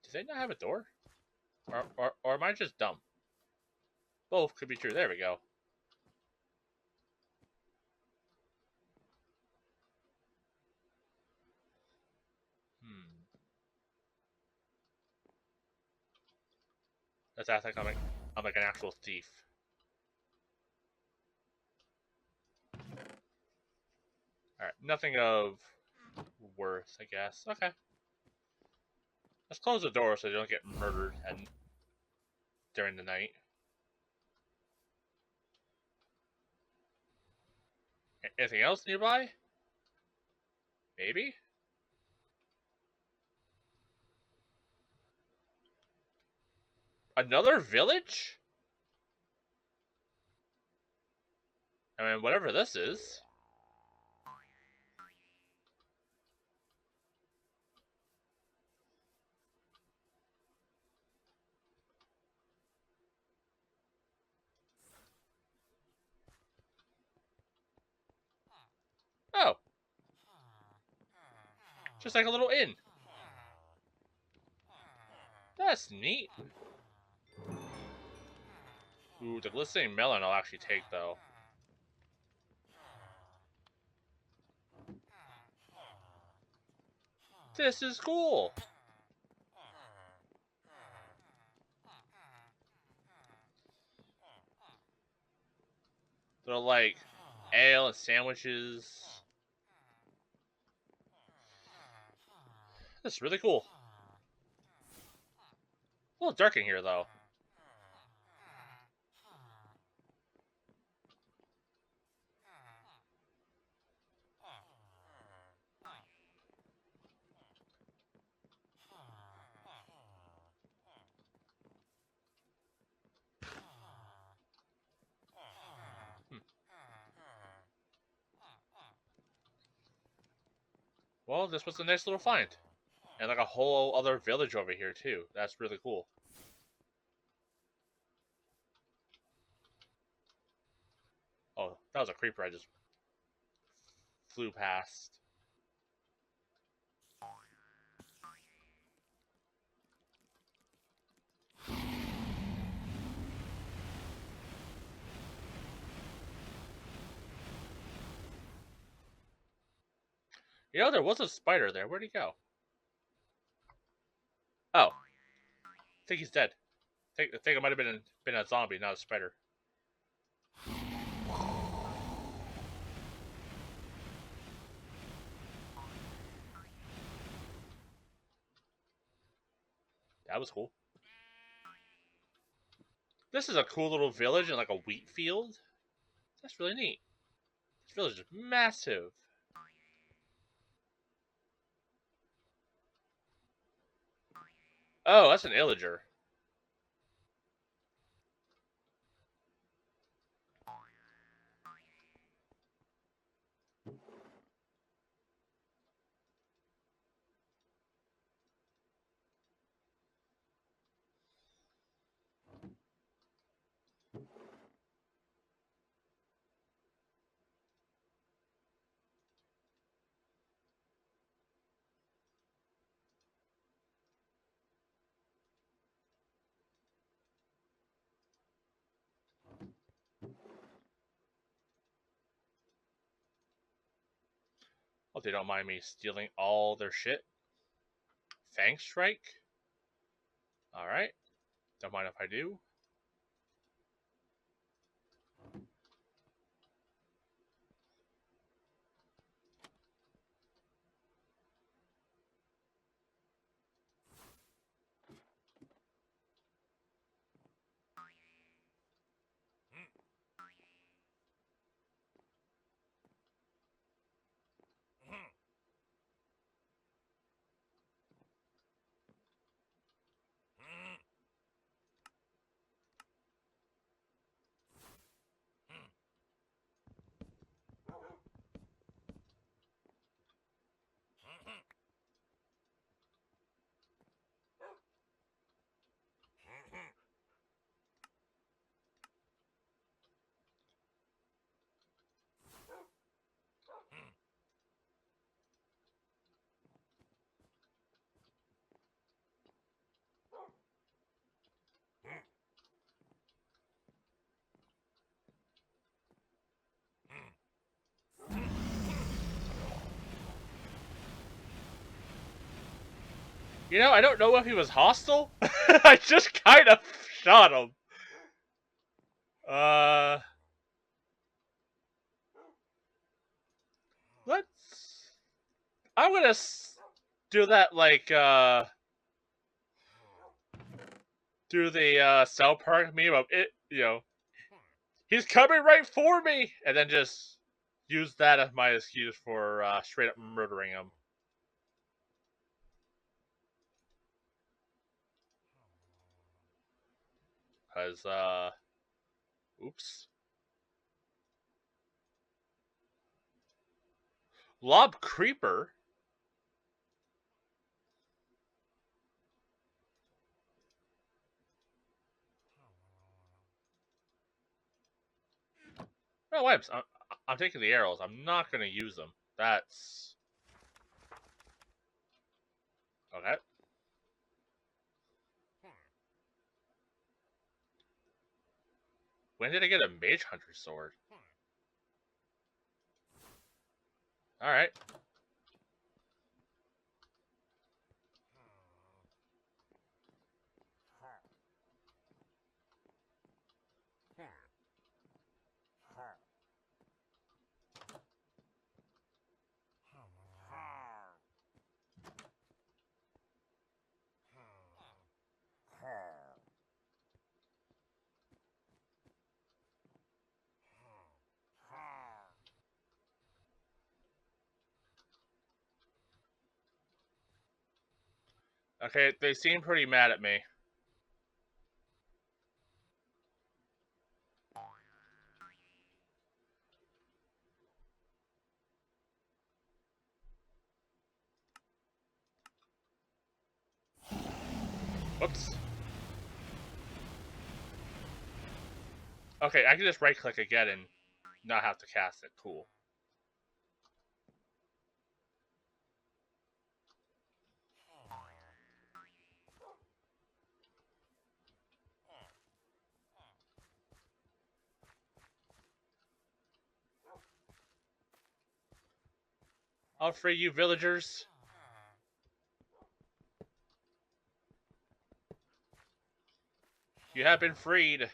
Do they not have a door? Or am I just dumb? Both could be true. There we go. Let's act like I'm like an actual thief. Alright, nothing of worth, I guess. Okay. Let's close the door so they don't get murdered during the night. Anything else nearby? Maybe? Another village? I mean, whatever this is. Oh. Just like a little inn. That's neat. Ooh, the glistening melon I'll actually take, though. This is cool. They're like ale and sandwiches. This is really cool. A little dark in here, though. Well, this was a nice little find. And like a whole other village over here, too. That's really cool. Oh, that was a creeper I just flew past. You know, there was a spider there. Where'd he go? Oh. I think he's dead. I think it might have been a zombie, not a spider. That was cool. This is a cool little village in like a wheat field. That's really neat. This village is massive. Oh, that's an illager. Hope they don't mind me stealing all their shit. Fang Strike? Alright. Don't mind if I do. You know, I don't know if he was hostile. I just kind of shot him. Let's... I'm gonna do that, like, do the South Park meme of it, you know, he's coming right for me! And then just use that as my excuse for straight up murdering him. Because, oops. Lob Creeper? No, wait, I'm taking the arrows. I'm not going to use them. That's... Okay. When did I get a Mage Hunter sword? Alright. Okay, they seem pretty mad at me. Whoops. Okay, I can just right-click again and not have to cast it. Cool. I'll free you, villagers. You have been freed.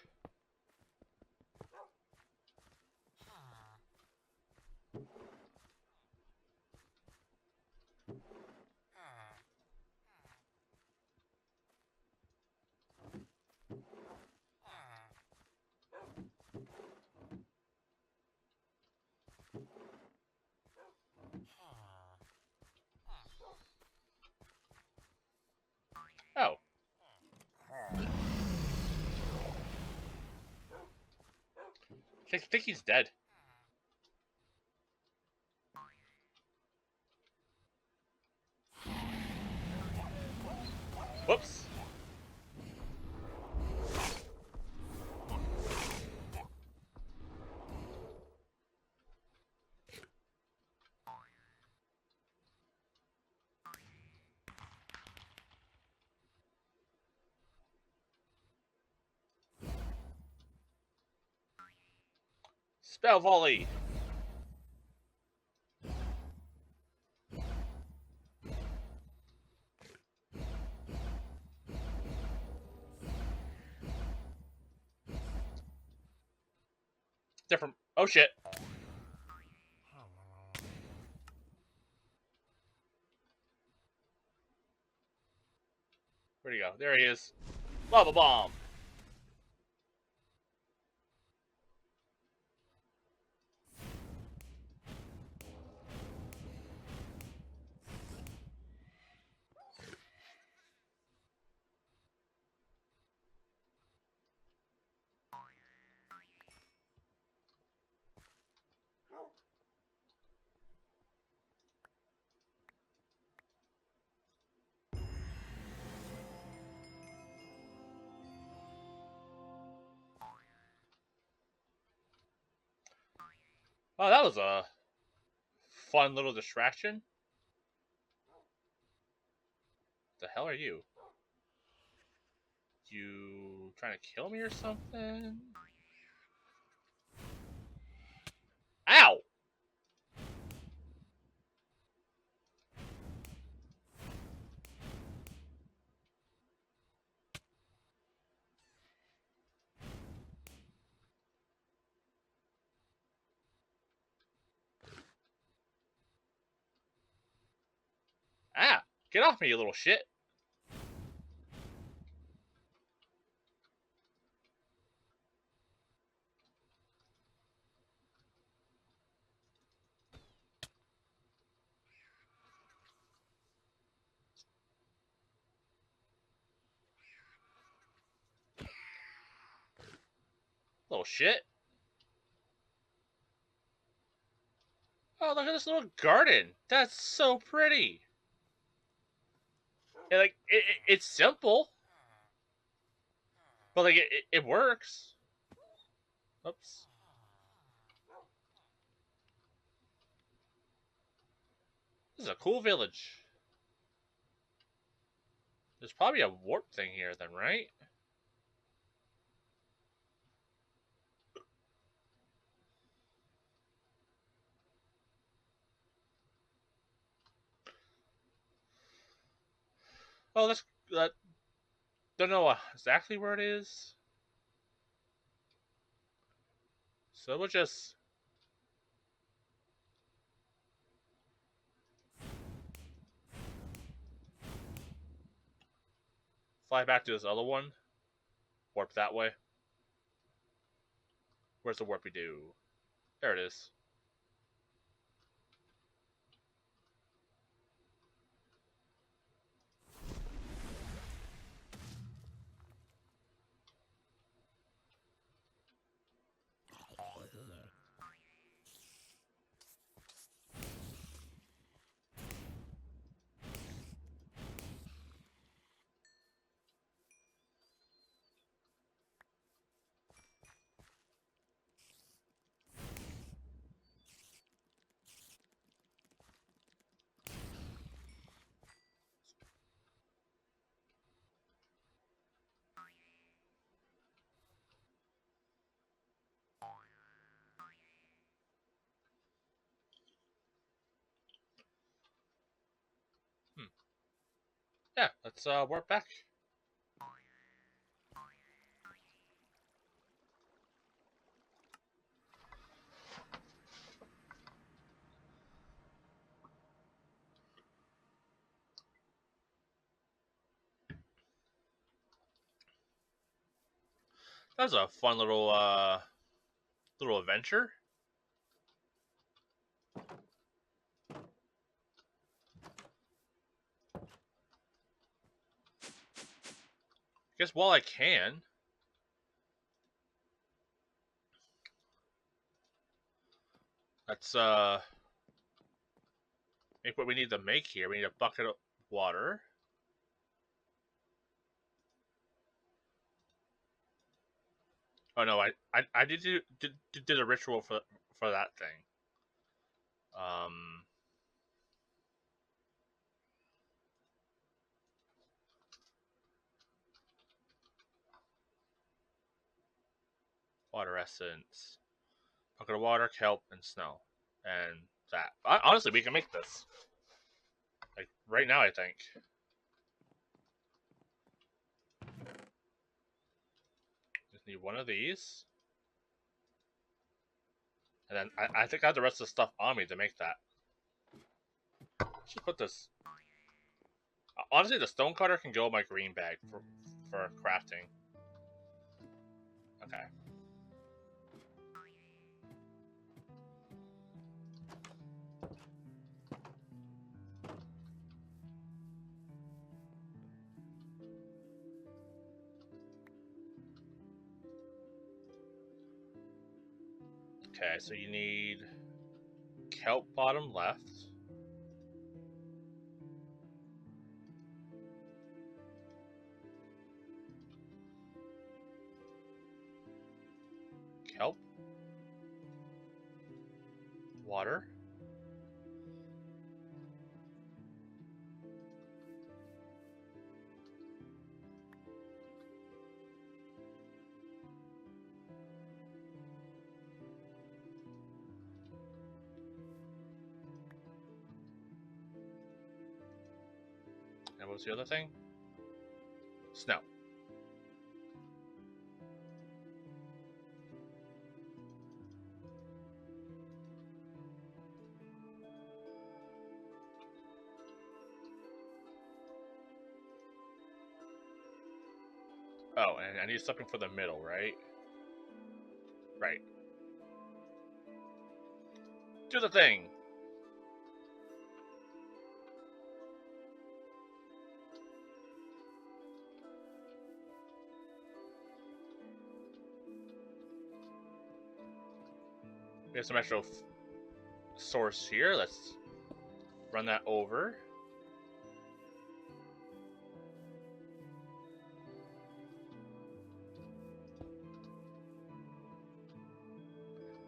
Oh. I think he's dead. Whoops. Spell volley. Different. Oh shit. Where'd he go? There he is. Lava bomb. Oh, that was a fun little distraction. The hell are you? You trying to kill me or something? Ow! Ah! Get off me, you little shit! Little shit. Oh, look at this little garden. That's so pretty. And, like, it's simple. But, like, it works. Oops. This is a cool village. There's probably a warp thing here then, right? Oh, that's... don't know exactly where it is. So we'll just... fly back to this other one. Warp that way. Where's the warpy do? There it is. Yeah, let's warp back. That was a fun little adventure. Guess while I can, let's make what we need to make here. We need a bucket of water. Oh no, I did a ritual for that thing. Water essence, bucket of water, kelp, and snow, and that. Honestly, we can make this like right now. I think. Just need one of these, and then I think I have the rest of the stuff on me to make that. Let's just put this. Honestly, the stone cutter can go in my green bag for crafting. Okay. Okay, so you need kelp bottom left. Kelp. Water. And what was the other thing? Snow. Oh, and I need something for the middle, right? Right. Do the thing! We have some extra source here. Let's run that over.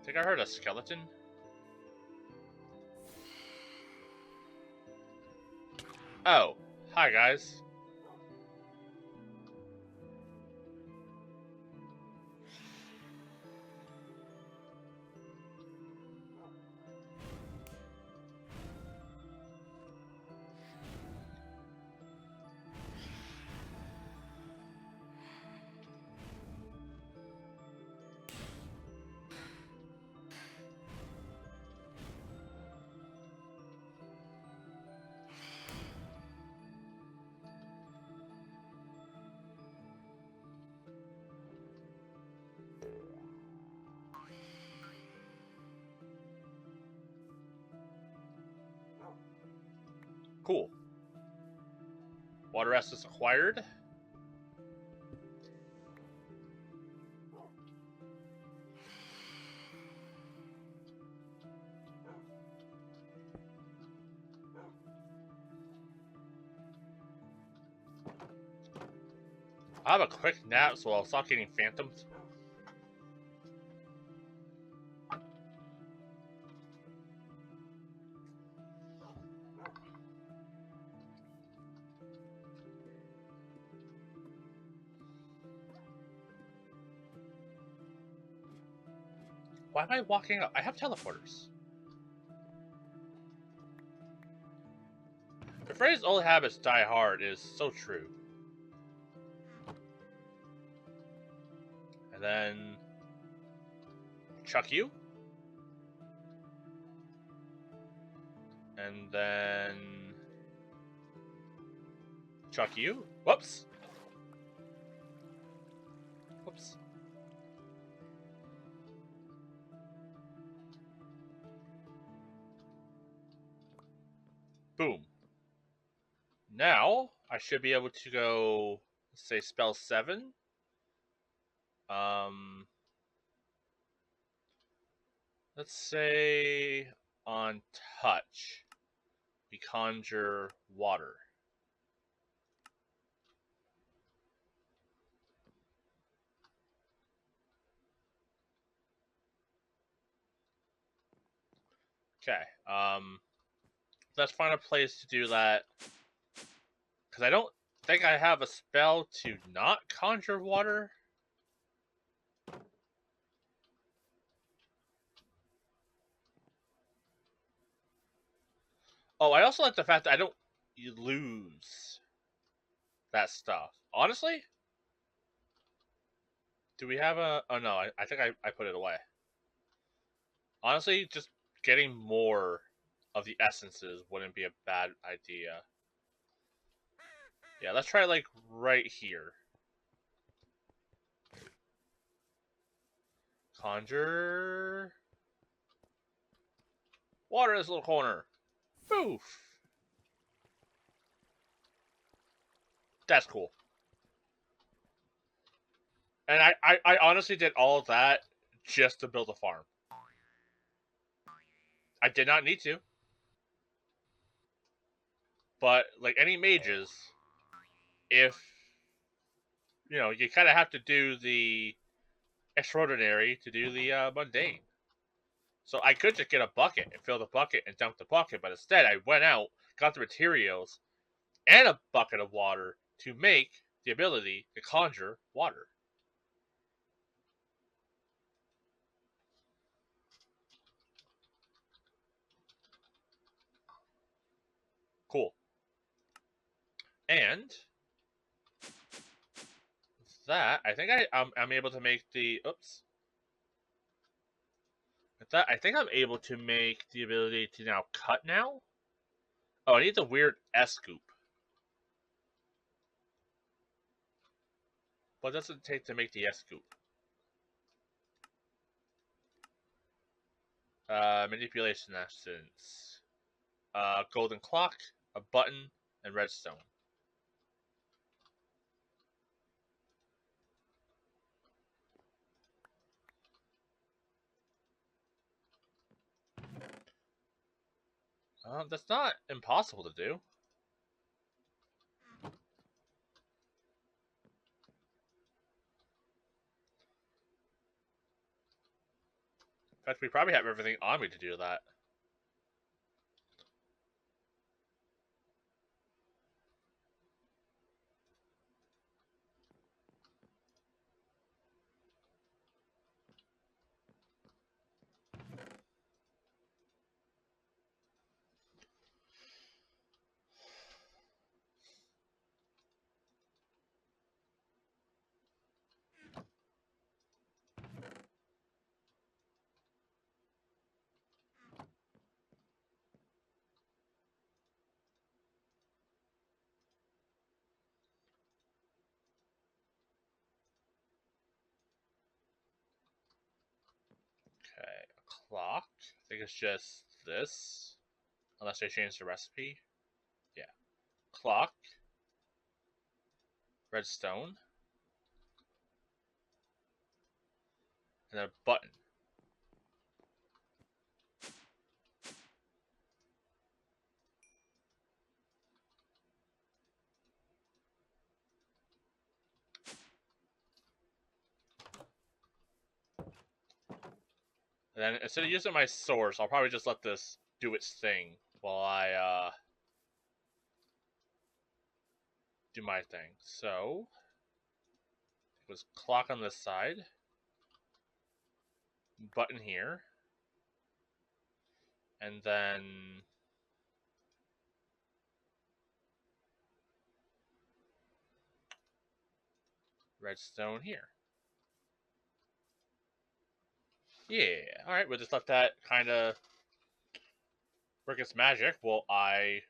I think I heard a skeleton. Oh, hi guys. Cool. Water essence acquired. I have a quick nap, so I'll stop getting phantoms. Why am I walking up? I have teleporters. They're phrase "old habits die hard" is so true. And then chuck you. And then chuck you. Whoops. Whoops. Boom. Now I should be able to go, let's say, spell 7. Let's say on touch, we conjure water. Okay. Let's find a place to do that, because I don't think I have a spell to not conjure water. Oh, I also like the fact that I don't lose that stuff. Honestly, do we have a... Oh, no, I think I put it away. Honestly, just getting more of the essences wouldn't be a bad idea. Yeah, let's try, like, right here. Conjure water in this little corner. Poof. That's cool. And I honestly did all of that just to build a farm. I did not need to. But, like any mages, if, you know, you kind of have to do the extraordinary to do the mundane. So I could just get a bucket and fill the bucket and dump the bucket, but instead I went out, got the materials, and a bucket of water to make the ability to conjure water. Cool. And that, I think I'm able to make the... Oops. With that, I think I'm able to make the ability to now cut now. Oh, I need the weird S-scoop. What does it take to make the S-scoop? Manipulation essence. Golden clock, a button, and redstone. That's not impossible to do. In fact, we probably have everything on me to do that. Okay, a clock. I think it's just this. Unless I change the recipe. Yeah. Clock. Redstone. And then a button. And then instead of using my source, I'll probably just let this do its thing while I do my thing. So it was clock on this side, button here, and then redstone here. Yeah, alright, we'll just let that kind of work its magic while I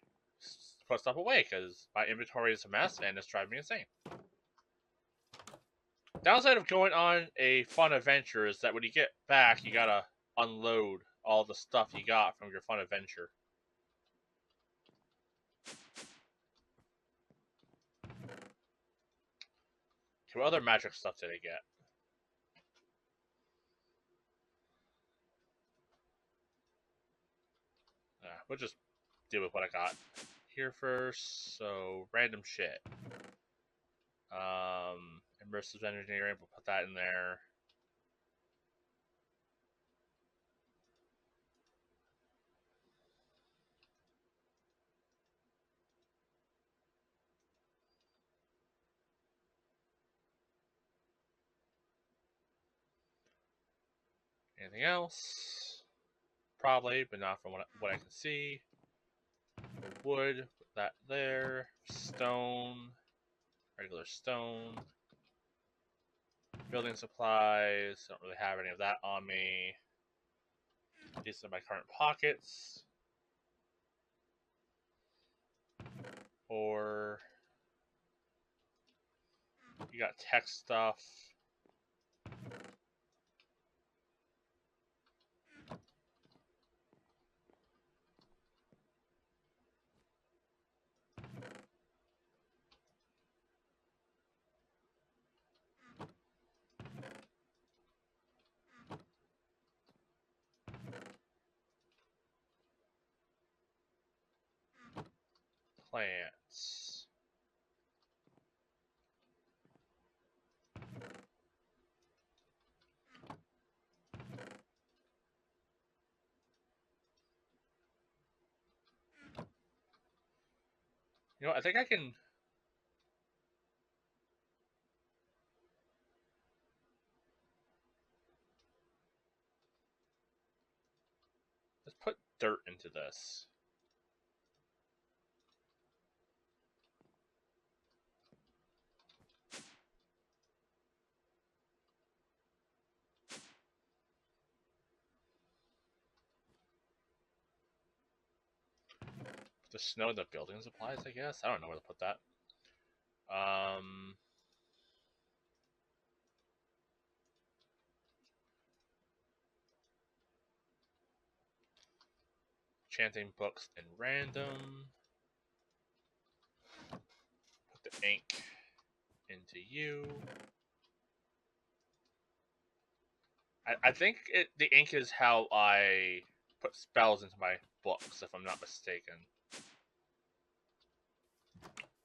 put stuff away, because my inventory is a mess and it's driving me insane. Downside of going on a fun adventure is that when you get back, you gotta unload all the stuff you got from your fun adventure. What other magic stuff did I get? We'll just deal with what I got here first. So, random shit. Immersive engineering, we'll put that in there. Anything else? Probably, but not from what I can see. Wood, put that there. Stone, regular stone. Building supplies, don't really have any of that on me. These are my current pockets. Or you got tech stuff. Plants. You know, I think I can... Let's put dirt into this. The snow in the building supplies, I guess? I don't know where to put that. Chanting books in random. Put the ink into you. I think the ink is how I put spells into my books, if I'm not mistaken.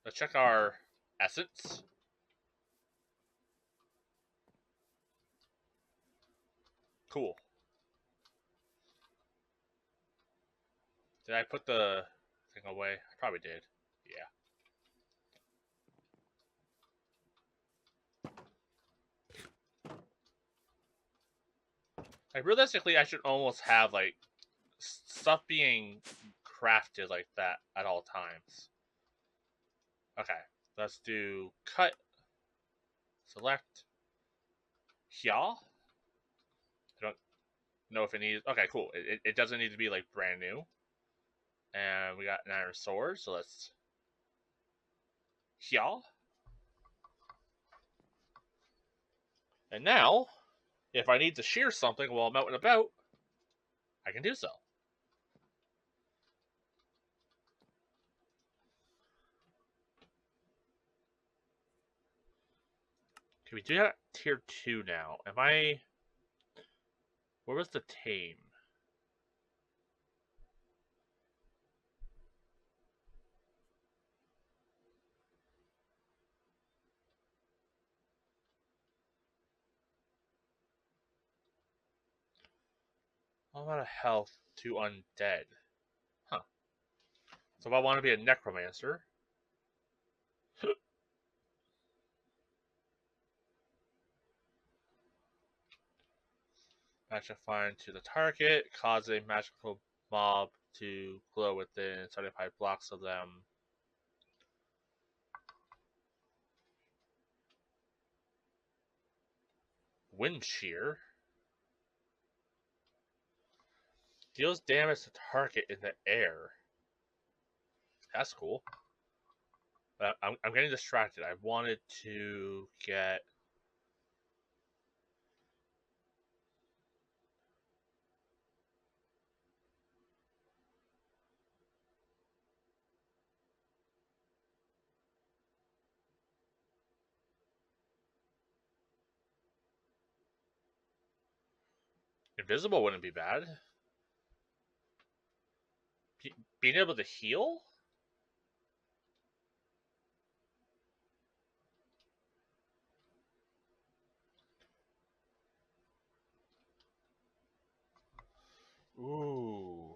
Let's check our essence. Cool. Did I put the thing away? I probably did. Yeah. Like, realistically, I should almost have, like, stuff being crafted like that at all times. Okay, let's do cut, select, here. I don't know if it needs, okay, cool. It doesn't need to be, like, brand new. And we got an iron sword, so let's, here. And now, if I need to shear something while I'm out and about, I can do so. Can we do that tier 2 now? Where was the tame? A lot of health to undead. Huh. So if I want to be a necromancer, magic find to the target, cause a magical mob to glow within 75 blocks of them. Wind Shear. Deals damage to target in the air. That's cool. I'm getting distracted. I wanted to get... Invisible wouldn't be bad. Being able to heal? Ooh.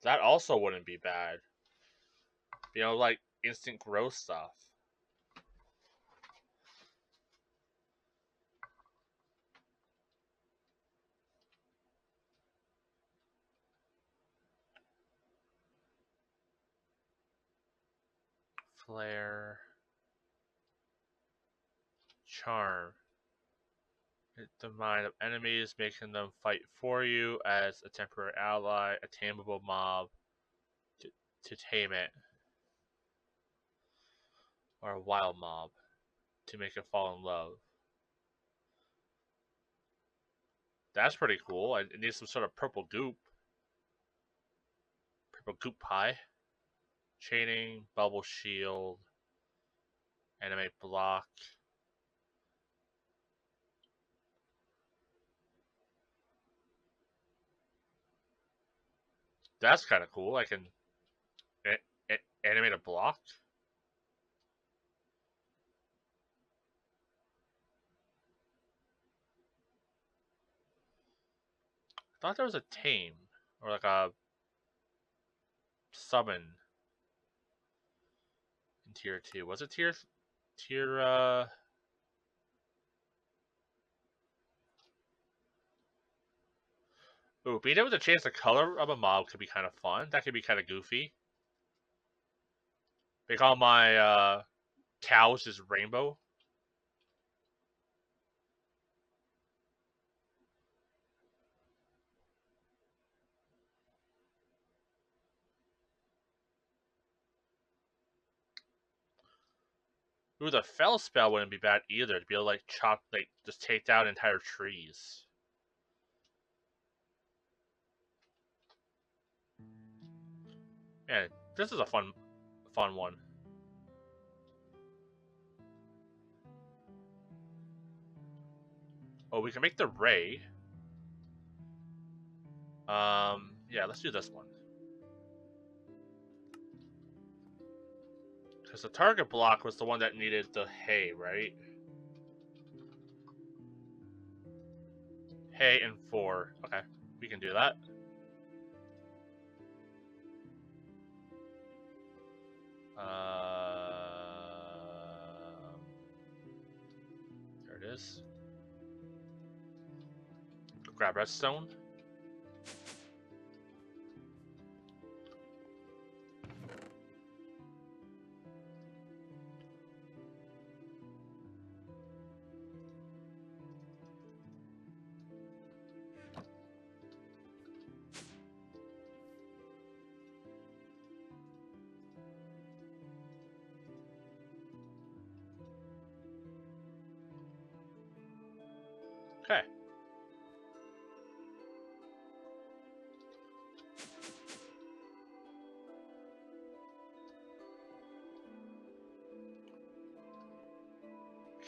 That also wouldn't be bad. You know, like instant growth stuff. Flare. Charm. Hit the mind of enemies, making them fight for you as a temporary ally, a tameable mob to tame it. Or a wild mob to make it fall in love. That's pretty cool. It needs some sort of purple goop. Purple goop pie. Chaining, bubble shield, animate block. That's kind of cool. I can animate a block. I thought there was a tame or like a summon in tier 2. Was it tier Ooh, being able to change the color of a mob could be kind of fun. That could be kind of goofy. Make all my cows just rainbow. Ooh, the fell spell wouldn't be bad either. To be able to like chop, like just take down entire trees. Man, this is a fun one. Oh, we can make the ray. Yeah, let's do this one. Because the target block was the one that needed the hay, right? Hay and 4. Okay, we can do that. There it is. Grab redstone. Okay.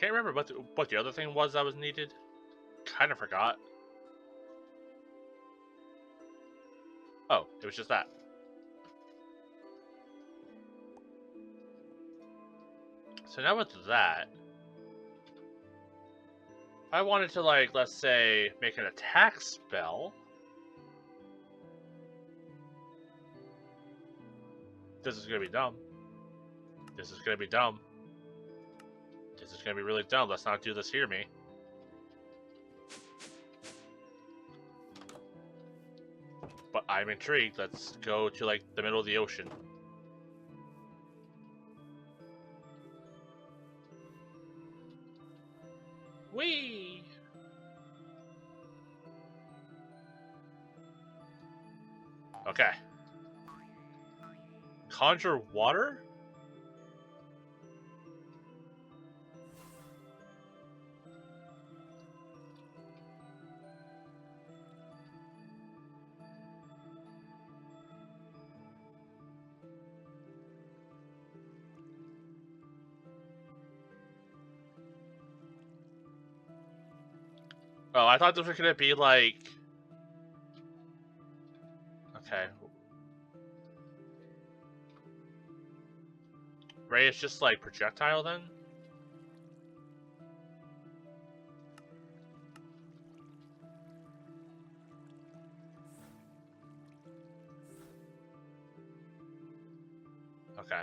Can't remember what the other thing was that was needed. Kind of forgot. Oh, it was just that. So now with that, I wanted to, like, let's say, make an attack spell. This is gonna be dumb. This is gonna be dumb. This is gonna be really dumb. Let's not do this here, me. But I'm intrigued. Let's go to, like, the middle of the ocean. Whee! Okay. Conjure water? Oh, I thought this was gonna be like... Okay. Ray is just like projectile then? Okay.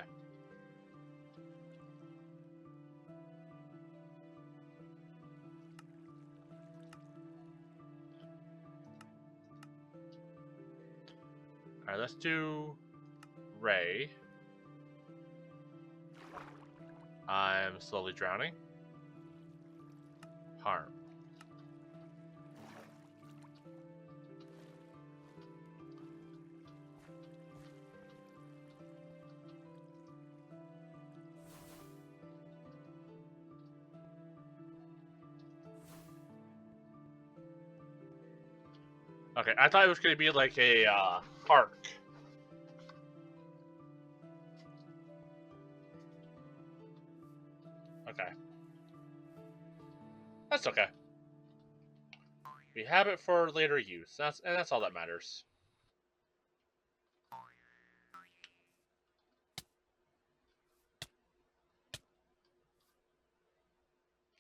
Alright, let's do Ray. I'm slowly drowning. Harm. Okay, I thought it was gonna be like a arc. Okay. That's okay. We have it for later use. That's all that matters.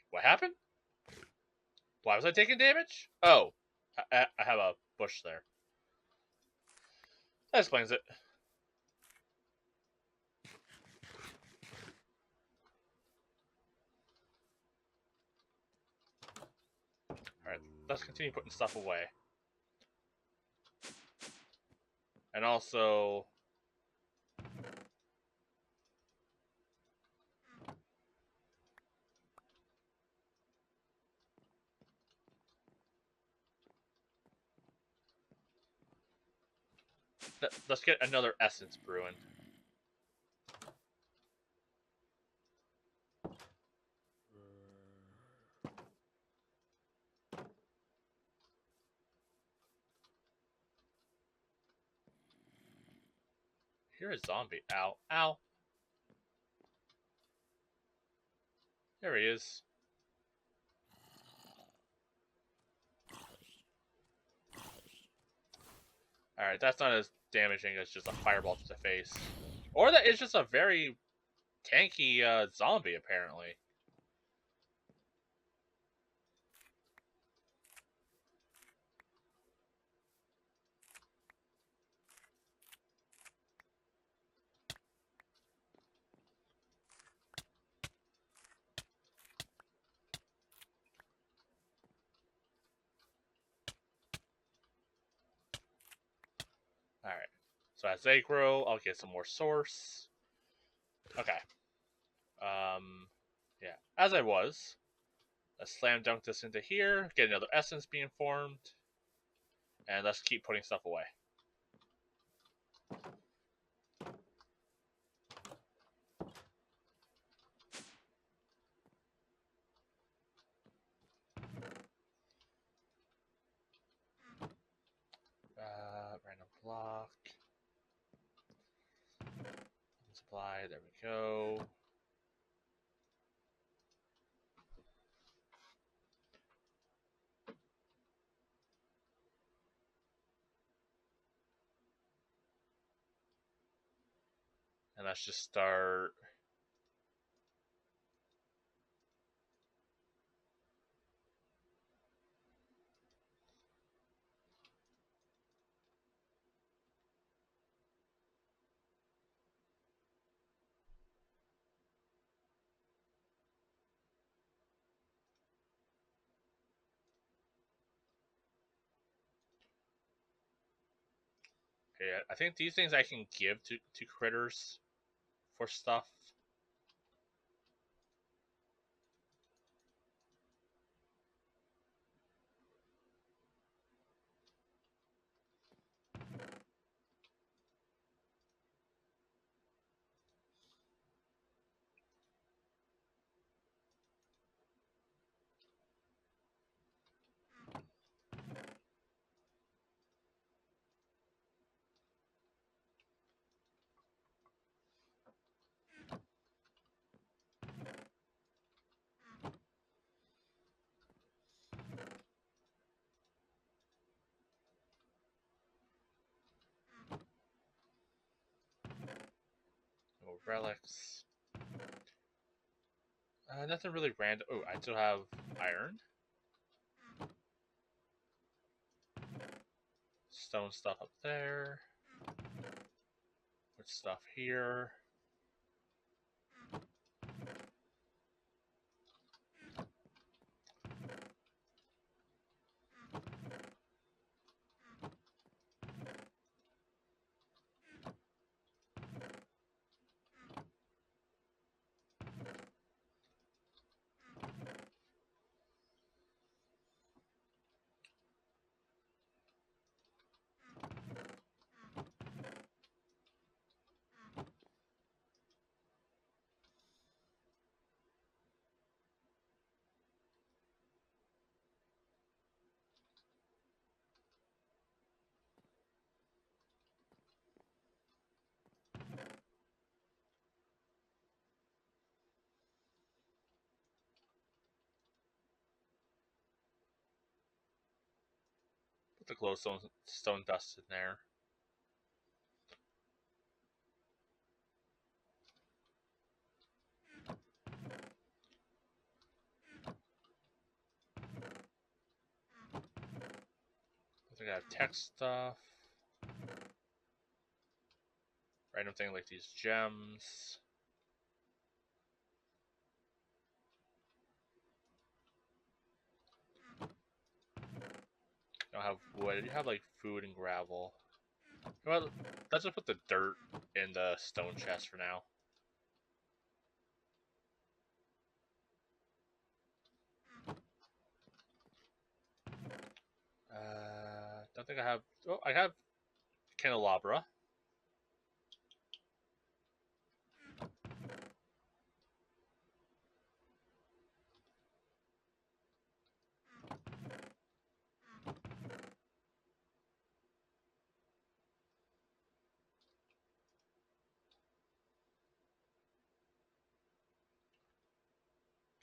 What happened? Why was I taking damage? Oh, I have a bush there. That explains it. Alright, let's continue putting stuff away. And also... Let's get another essence brewing. Here is zombie. Ow. Ow. There he is. Alright, that's not as damaging as just a fireball to the face. Or that is just a very tanky zombie, apparently. Alright. So as they grow, I'll get some more source. Okay. Yeah. As I was. Let's slam dunk this into here. Get another essence being formed. And let's keep putting stuff away. Random block. Supply, there we go. And let's just start. Okay, I think these things I can give to critters for stuff. relics. Nothing really random. Oh, I still have iron. Stone stuff up there. Wood stuff here. Put the glowstone stone dust in there. I think I have text stuff. Random thing like these gems. I don't have wood. I do have like food and gravel. Well, let's just put the dirt in the stone chest for now. Don't think I have. Oh, I have candelabra.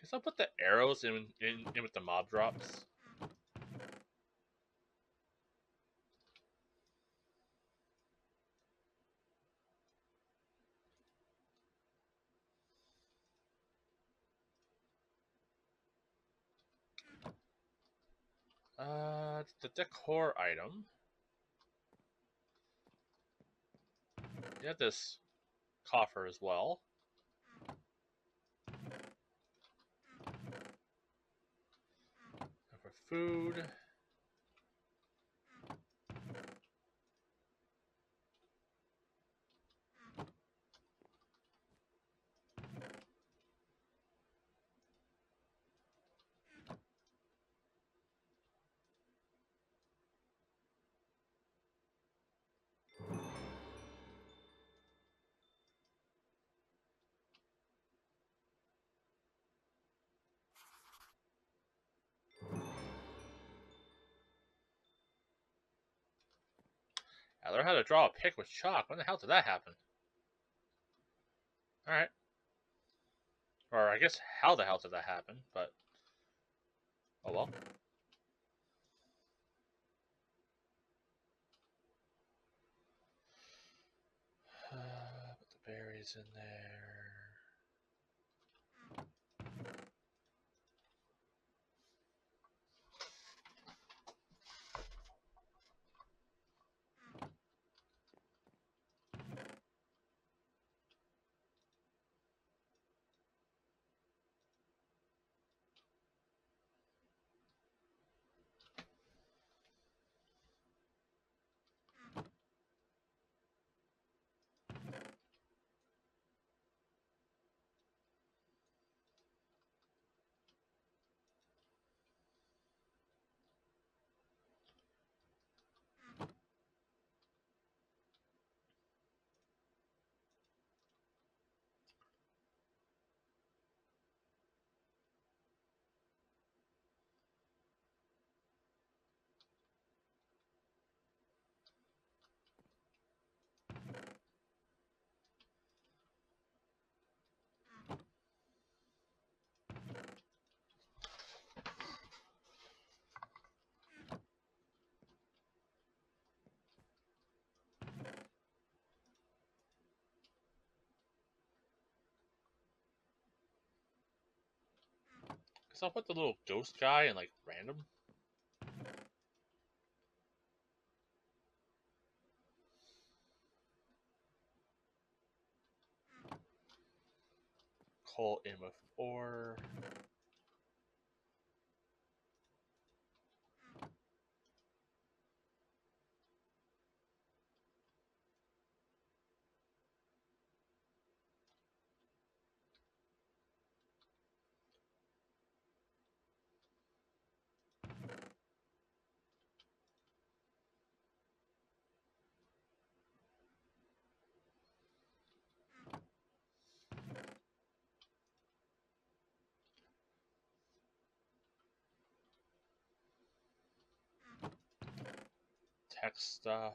Guess I'll put the arrows in with the mob drops. The decor item. You have this coffer as well. And for food. I learned how to draw a pic with chalk. When the hell did that happen? Alright. Or I guess how the hell did that happen, but oh well. Put the berries in there. guess I'll put the little ghost guy in like random. Call in with 4. Text stuff.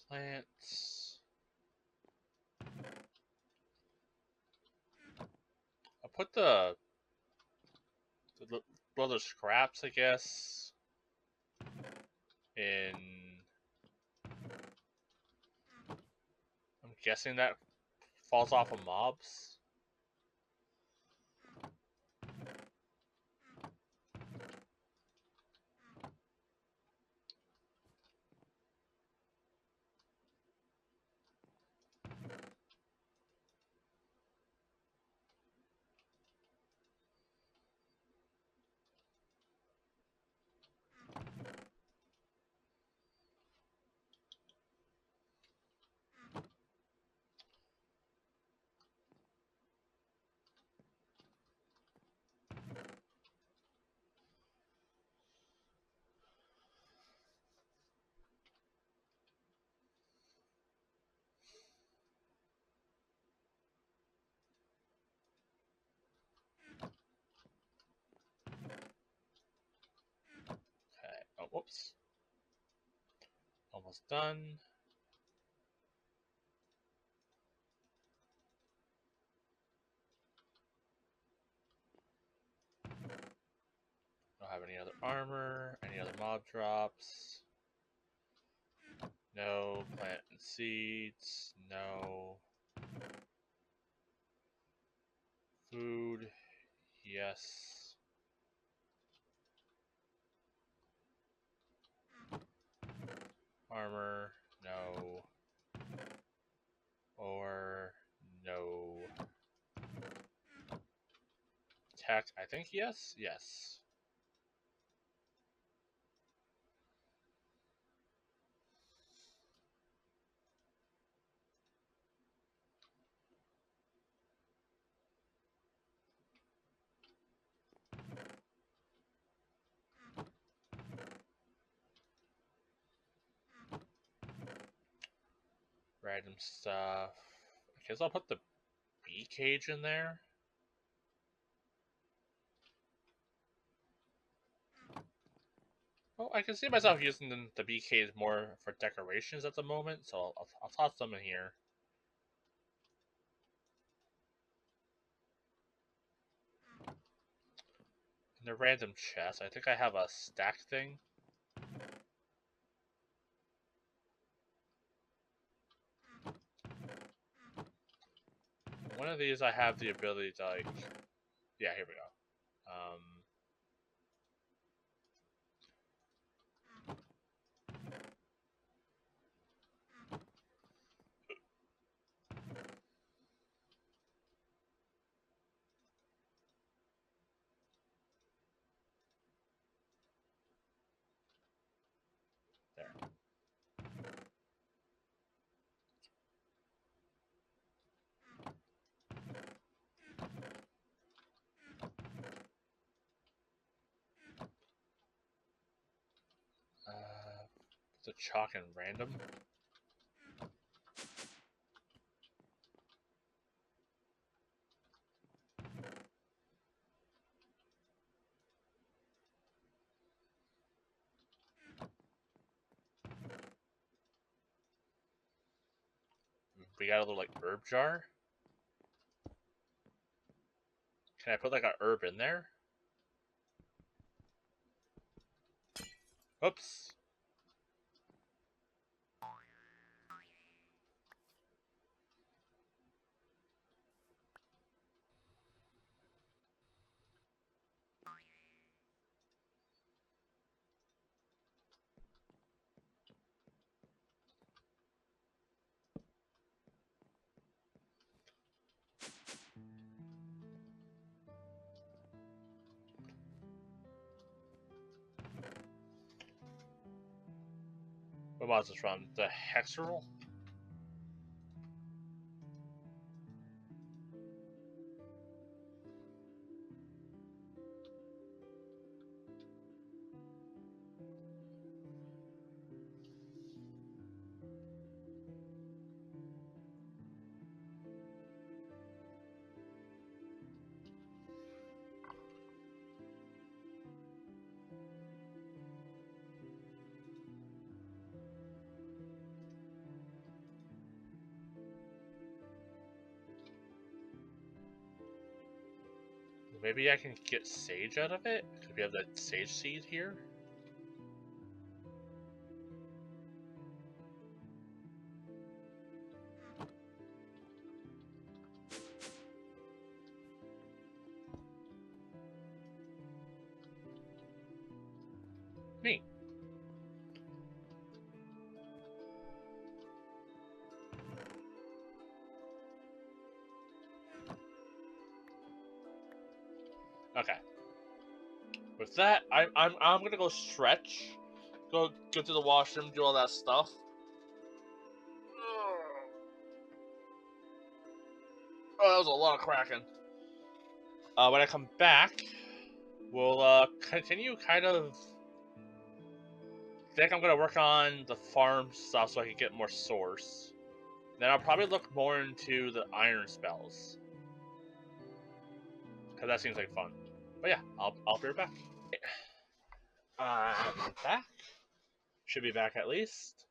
Plants. I'll put the other scraps, I guess, in. I'm guessing that falls off of mobs. Okay. Oh, whoops. Almost done. Don't have any other armor, any other mob drops. No. Plant and seeds. No. Food. Yes. Armor. No. Or no. Tech. I think yes. Yes. Random stuff. I guess I'll put the bee cage in there. Well, I can see myself using the bee cage more for decorations at the moment, so I'll toss them in here. In the random chest, I think I have a stack thing. One of these I have the ability to, like... Yeah, here we go. The chalk and random. We got a little like herb jar. Can I put like a herb in there? Oops. What was this from? The Hexerol? Maybe I can get sage out of it? Because we have that sage seed here. Neat. Okay. With that, I'm gonna go stretch, go to the washroom, do all that stuff. Oh, that was a lot of cracking. When I come back, we'll continue kind of. I think I'm gonna work on the farm stuff so I can get more source. Then I'll probably look more into the iron spells, because that seems like fun. But yeah, I'll be right back. I'm back. Should be back at least.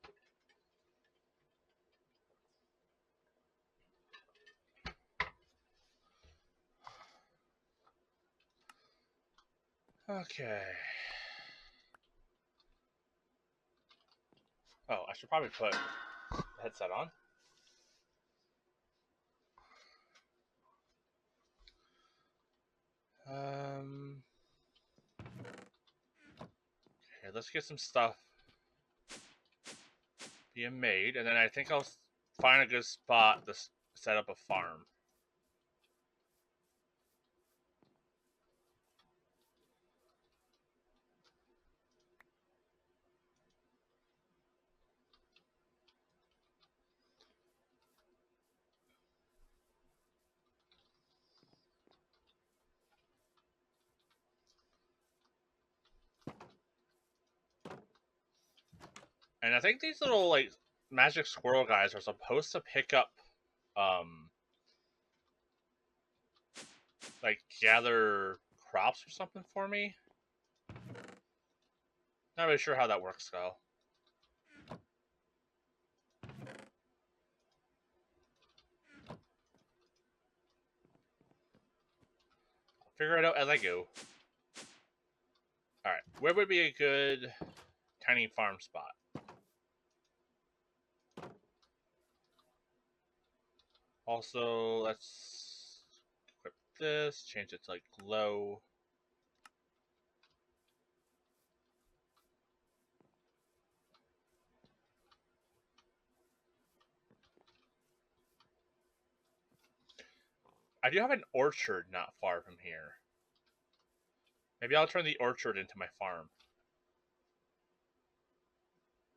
Okay. Oh, I should probably put the headset on. Okay, let's get some stuff being made, and then I think I'll find a good spot to set up a farm. And I think these little like magic squirrel guys are supposed to pick up like gather crops or something for me. Not really sure how that works though. I'll figure it out as I go. Alright, where would be a good tiny farm spot? Also, let's equip this, change it to like low. I do have an orchard not far from here. Maybe I'll turn the orchard into my farm.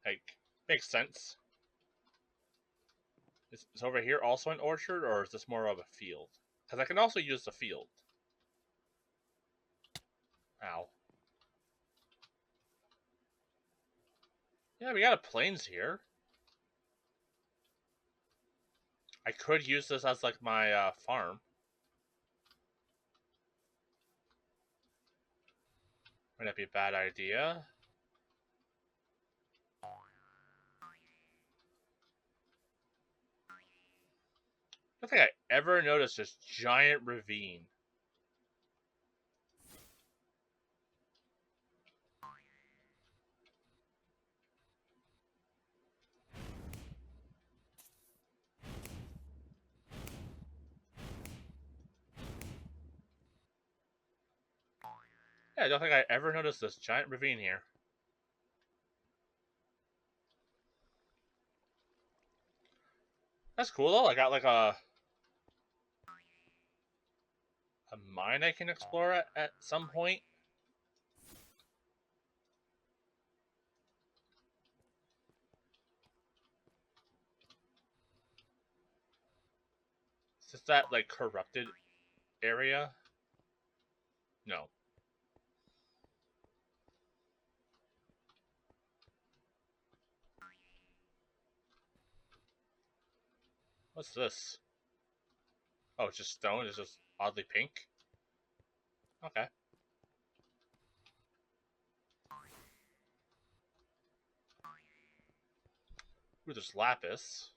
Like, makes sense. Is over here also an orchard, or is this more of a field? Because I can also use the field. Ow. Yeah, we got a plains here. I could use this as like my farm. Might not be a bad idea. I don't think I ever noticed this giant ravine. Yeah, I don't think I ever noticed this giant ravine here. That's cool though. I got like a mine I can explore at some point. Is this that like corrupted area? No. What's this? Oh, it's just stone. It's just oddly pink. Okay. Ooh, there's lapis.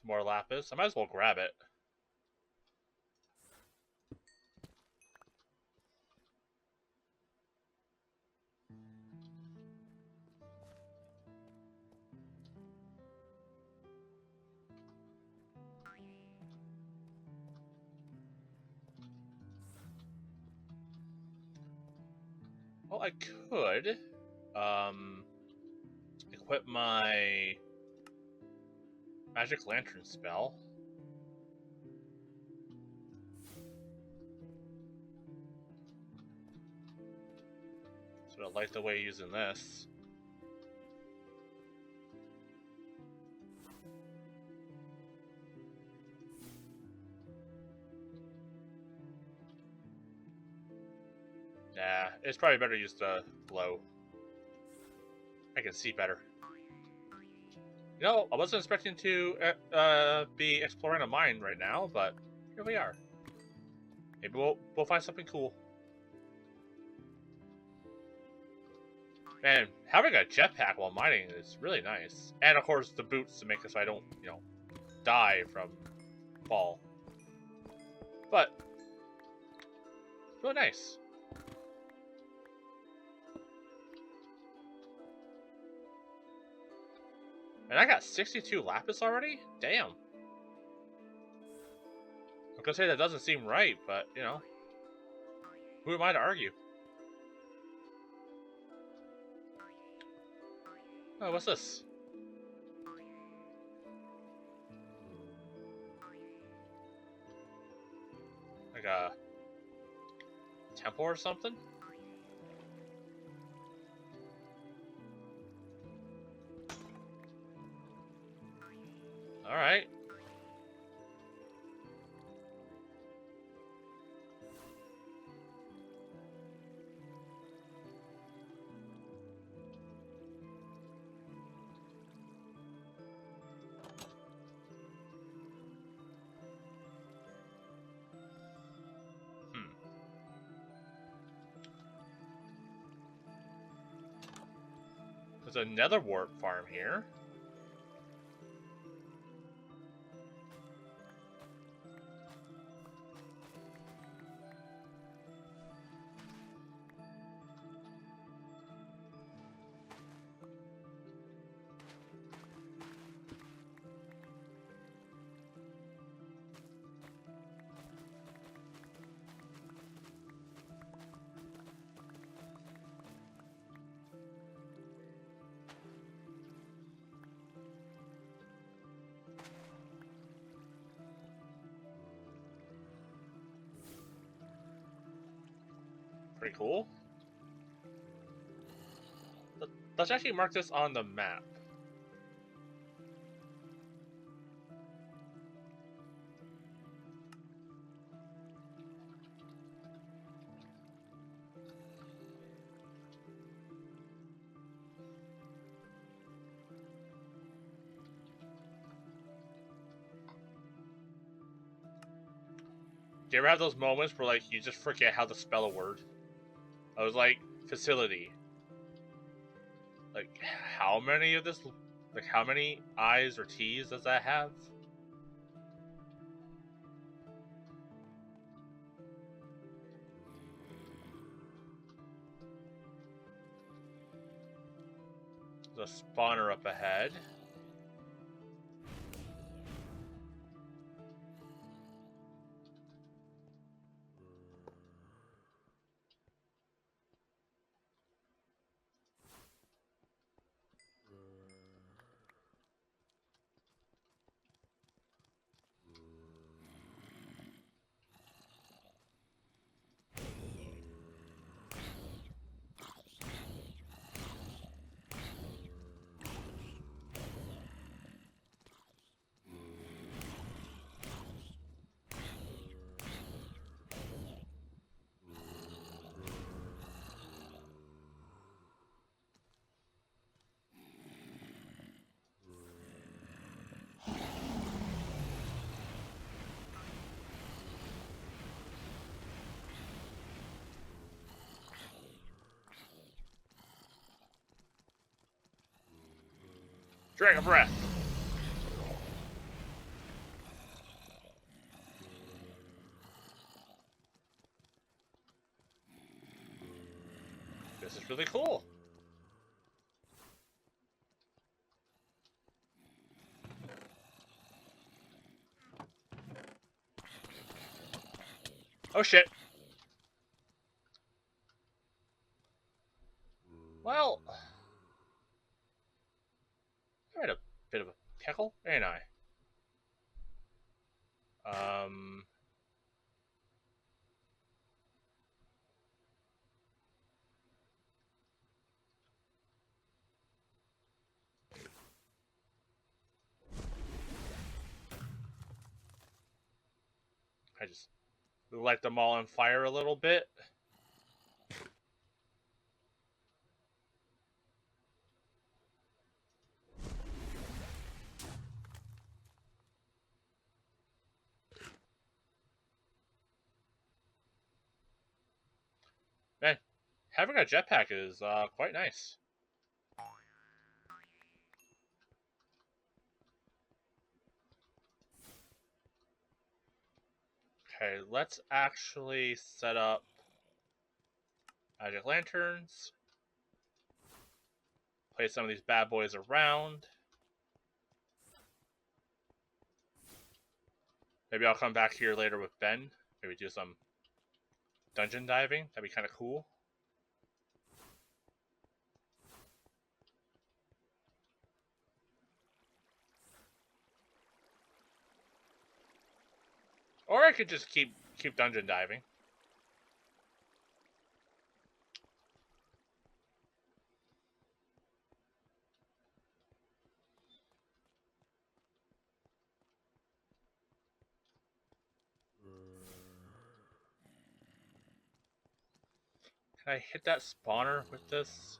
Some more lapis. I might as well grab it. Well, I could equip my magic lantern spell. So I like the way using this. Nah, it's probably better to use the glow. I can see better. You know, I wasn't expecting to be exploring a mine right now, but here we are. Maybe we'll find something cool. Man, having a jetpack while mining is really nice. And of course the boots to make it so I don't, die from fall. But really nice. And I got 62 lapis already? Damn. I'm gonna say that doesn't seem right, but, who am I to argue? Oh, what's this? Like a temple or something? Alright. There's a nether wart farm here. pretty cool. Let's actually mark this on the map. Do you ever have those moments where, like, you just forget how to spell a word? I was like, facility. Like, how many of this, like, how many I's or T's does that have? There's a spawner up ahead. Drag a breath. This is really cool. Oh shit. Well, I had a bit of a pickle, ain't I? I just light them all on fire a little bit. Man, having a jetpack is quite nice. Okay, let's actually set up magic lanterns. Place some of these bad boys around. Maybe I'll come back here later with Ben. Maybe do some dungeon diving. That'd be kind of cool. Or I could just keep dungeon diving. Can I hit that spawner with this?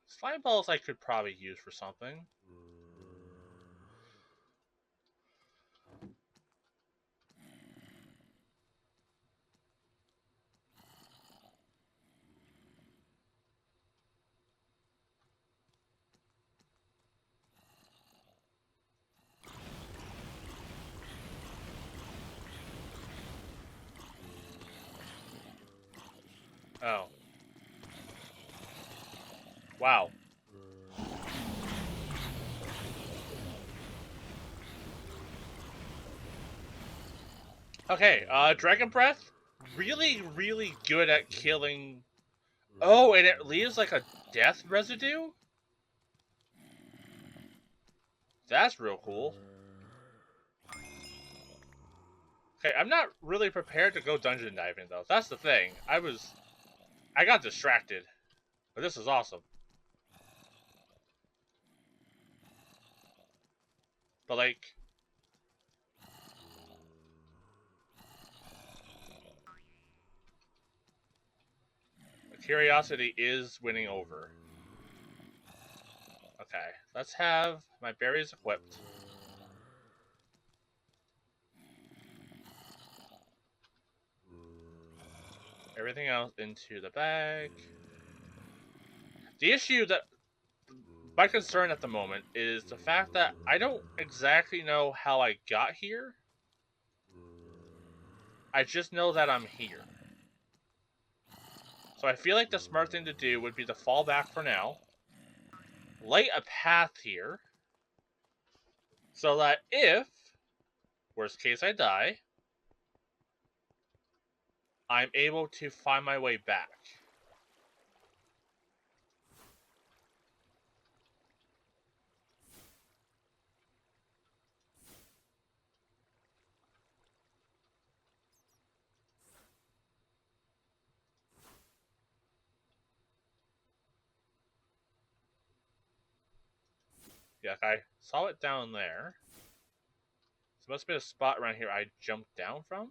Slime balls I could probably use for something. Oh. Wow. Okay, Dragon Breath, really, really good at killing. Oh, and it leaves like a death residue? That's real cool. Okay, I'm not really prepared to go dungeon diving though. That's the thing. I got distracted. But this is awesome. But like, curiosity is winning over. Okay, let's have my berries equipped. Everything else into the bag. The issue that my concern at the moment is the fact that I don't exactly know how I got here. I just know that I'm here. So I feel like the smart thing to do would be to fall back for now, light a path here, so that if, worst case, I die, I'm able to find my way back. Yeah, I saw it down there. So there must be a spot around here I jumped down from?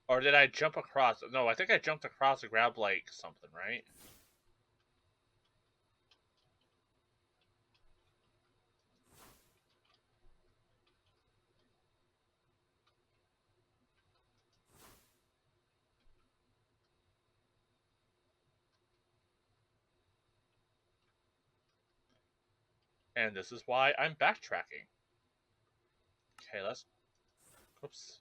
Or did I jump across? No, I think I jumped across to grab, like, something, right? And this is why I'm backtracking. Okay, let's... Oops.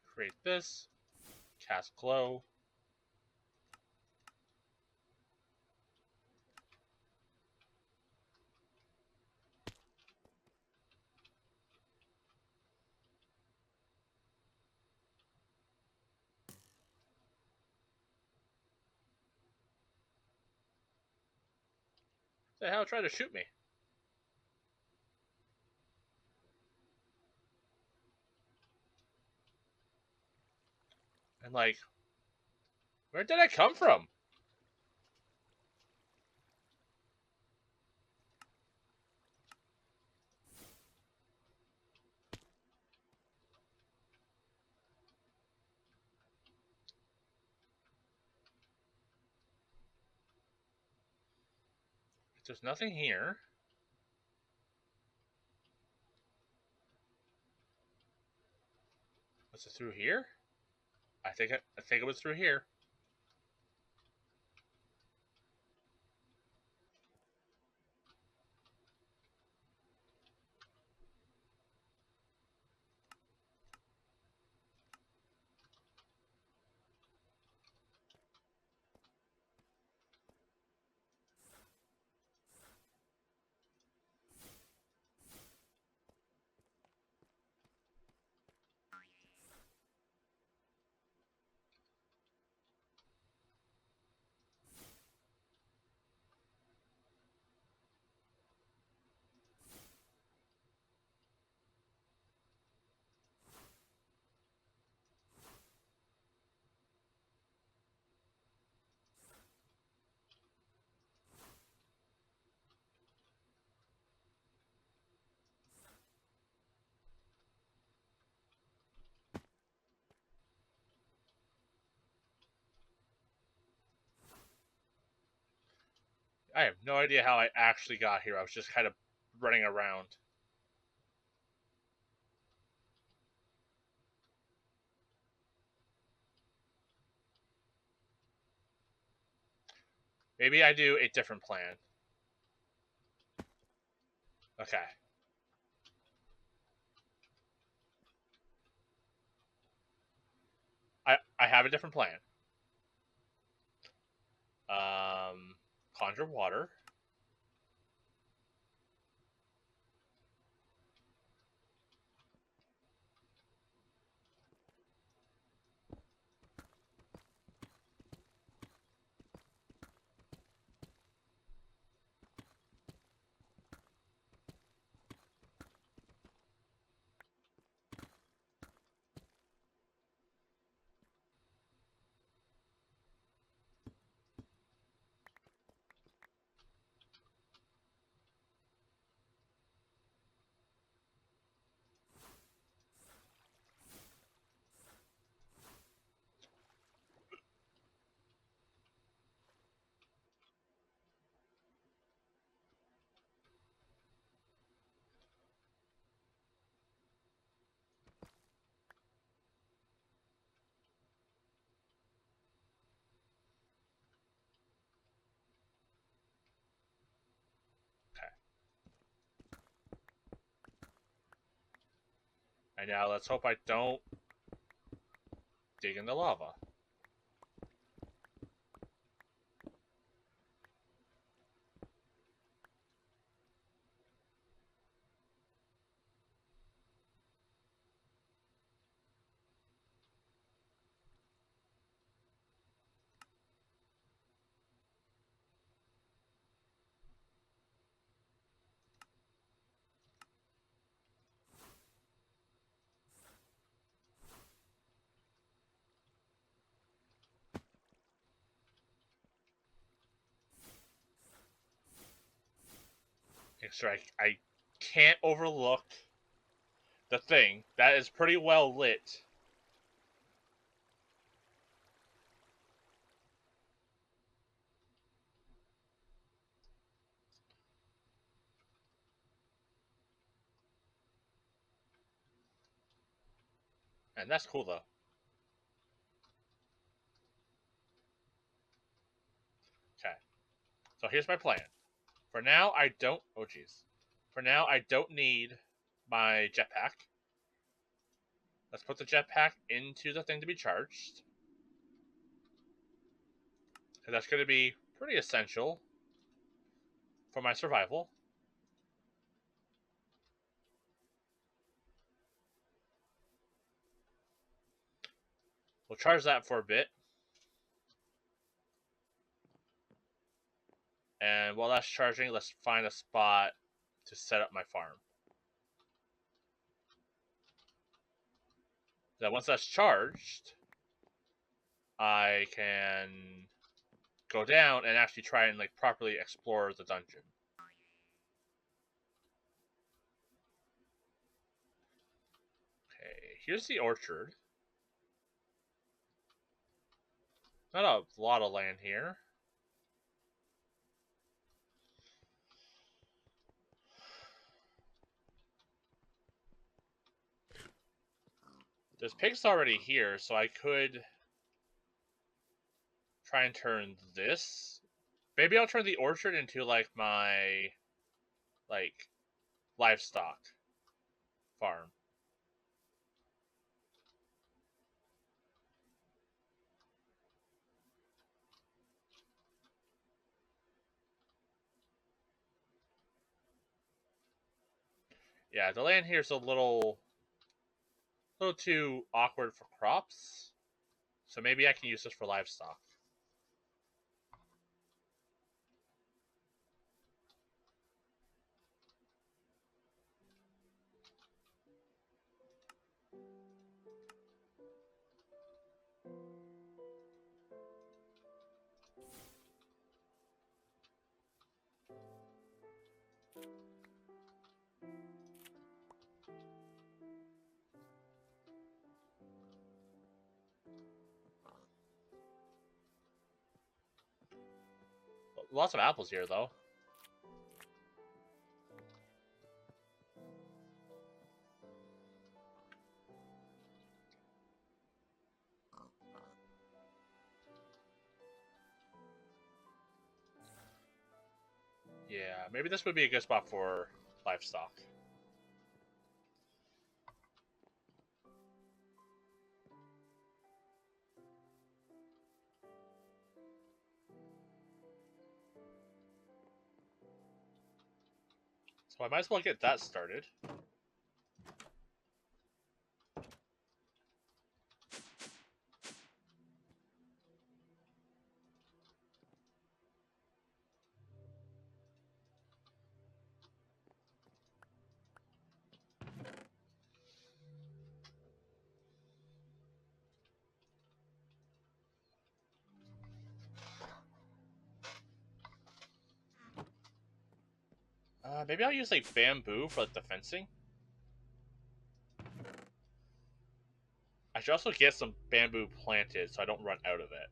Create this. Cast Glow. The hell, try to shoot me. And like, where did I come from? There's nothing here. Was it through here? I think it was through here. I have no idea how I actually got here. I was just kind of running around. Maybe I do a different plan. Okay. I have a different plan. Conjure water. Okay. And now let's hope I don't dig in the lava. Make sure I can't overlook the thing. That is pretty well lit. And that's cool though. Okay. So here's my plan. For now, I don't... Oh, jeez. For now, I don't need my jetpack. Let's put the jetpack into the thing to be charged. Because that's going to be pretty essential for my survival. We'll charge that for a bit. And while that's charging, let's find a spot to set up my farm. Then once that's charged, I can go down and actually try and properly explore the dungeon. Okay, here's the orchard. Not a lot of land here. There's pigs already here, so I could try and turn this. Maybe I'll turn the orchard into my livestock farm. Yeah, the land here is a little too awkward for crops, so maybe I can use this for livestock. lots of apples here, though. Yeah, maybe this would be a good spot for livestock. So I might as well get that started. Maybe I'll use like bamboo for like, the fencing. I should also get some bamboo planted so I don't run out of it.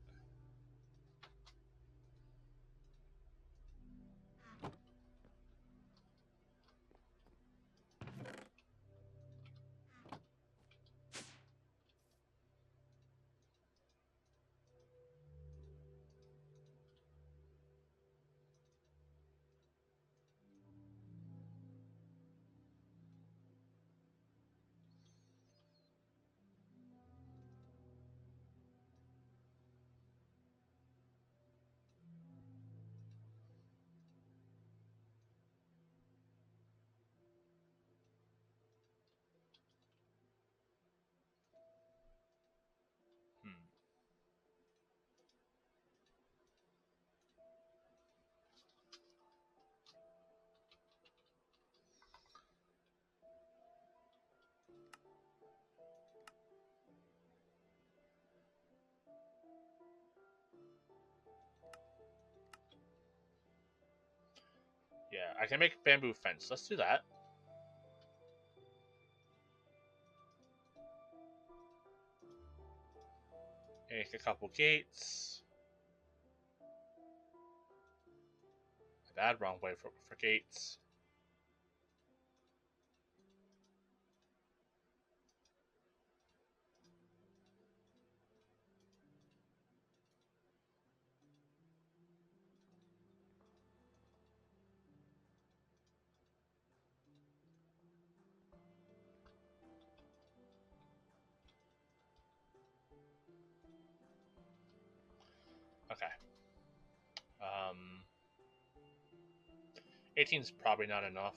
Yeah, I can make bamboo fence. Let's do that. Make a couple gates. Bad wrong way for gates. Okay. 18 is probably not enough.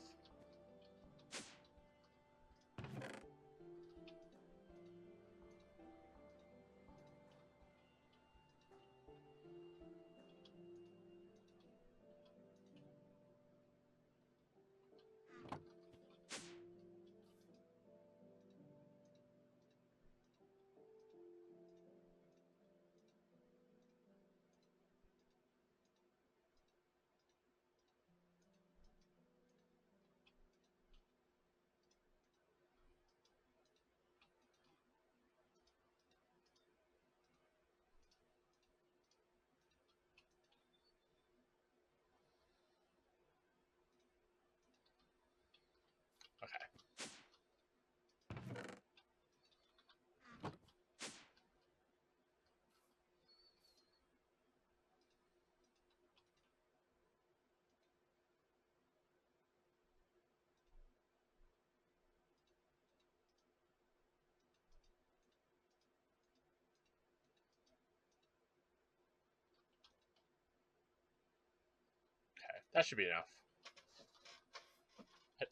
Okay. Okay, that should be enough.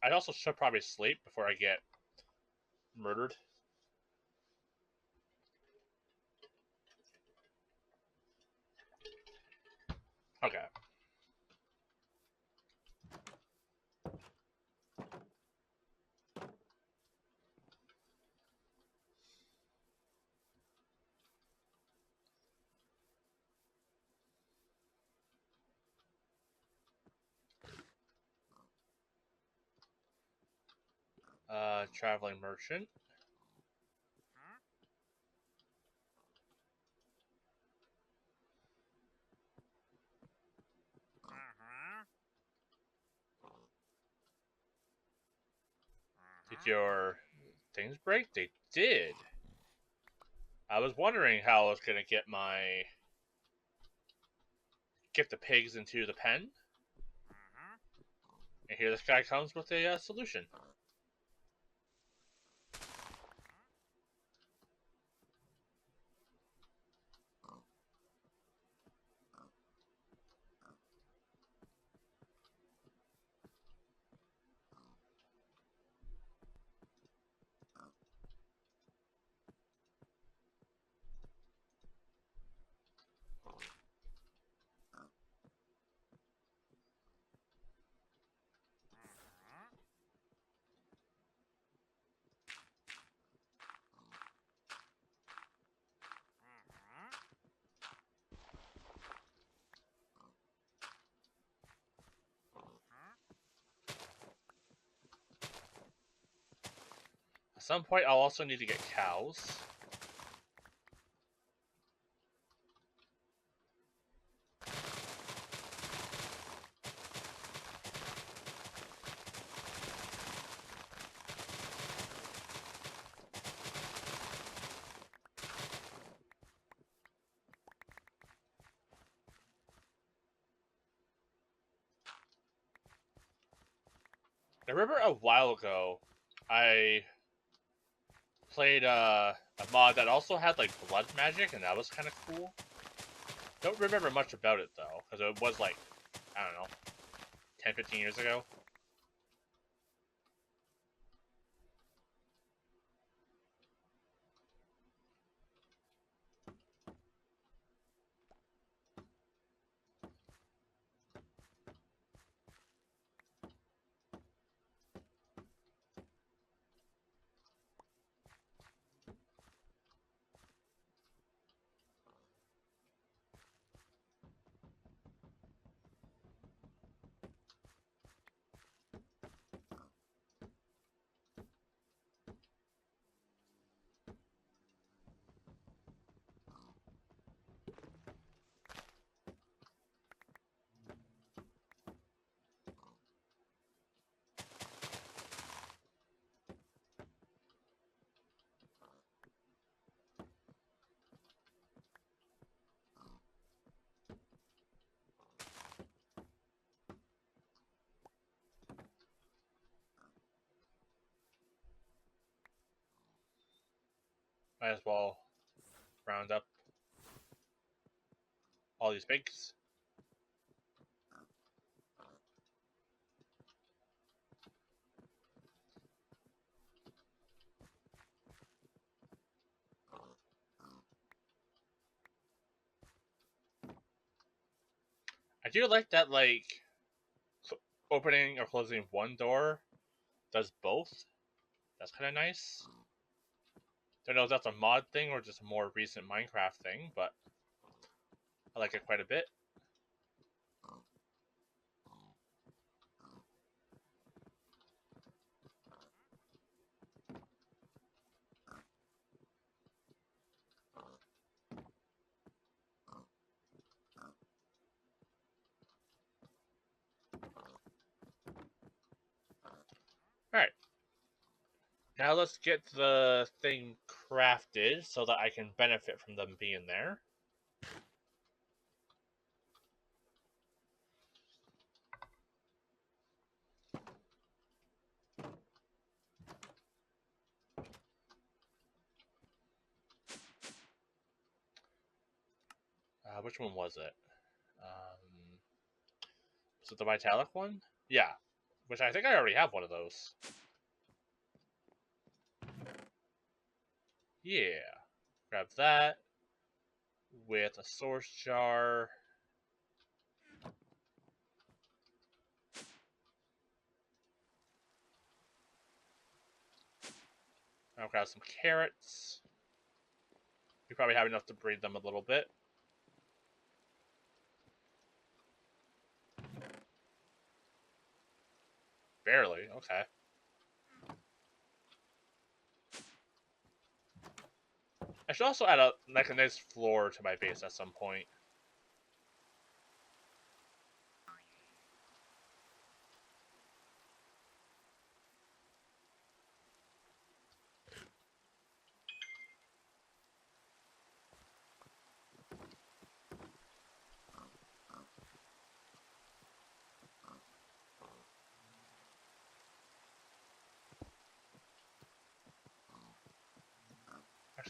I also should probably sleep before I get murdered. Okay. Traveling merchant. your things break? They did. I was wondering how I was gonna get the pigs into the pen. And here this guy comes with a solution. At some point, I'll also need to get cows. I remember a while ago, I played a mod that also had like blood magic, and that was kind of cool. Don't remember much about it though, because it was like, I don't know, 10, 15 years ago. Might as well round up all these pigs. I do like that, like, opening or closing one door does both. That's kind of nice. Don't know if that's a mod thing or just a more recent Minecraft thing, but I like it quite a bit. Alright. Now let's get the thing crafted so that I can benefit from them being there. Which one was it? Was it the Vitalic one? Yeah. Which I think I already have one of those. Yeah. Grab that. With a source jar. I'll grab some carrots. We probably have enough to breed them a little bit. Barely, okay. I should also add a nice floor to my base at some point.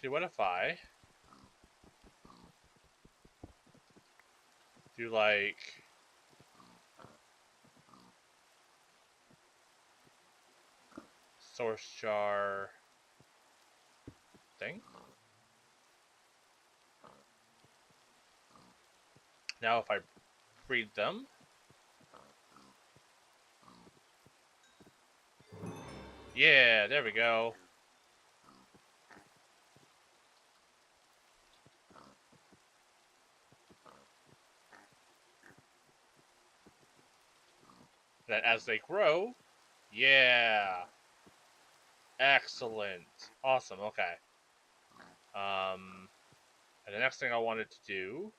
Actually, what if I do like source jar thing? Now if I breed them, yeah, there we go. Then as they grow, yeah, excellent, awesome. Okay. And the next thing I wanted to do,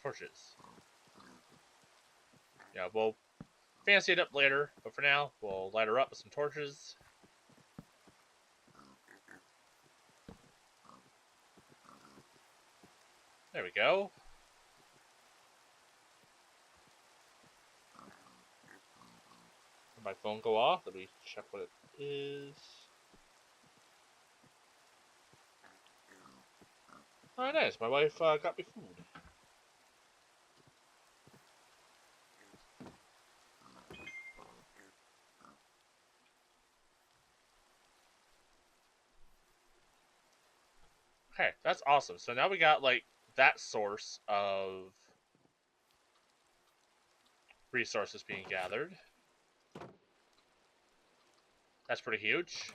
torches. Yeah, we'll fancy it up later, but for now, we'll light her up with some torches. There we go. Did my phone go off? Let me check what it is. Oh, nice. My wife got me food. Okay, that's awesome. So now we got, like, that source of resources being gathered. That's pretty huge.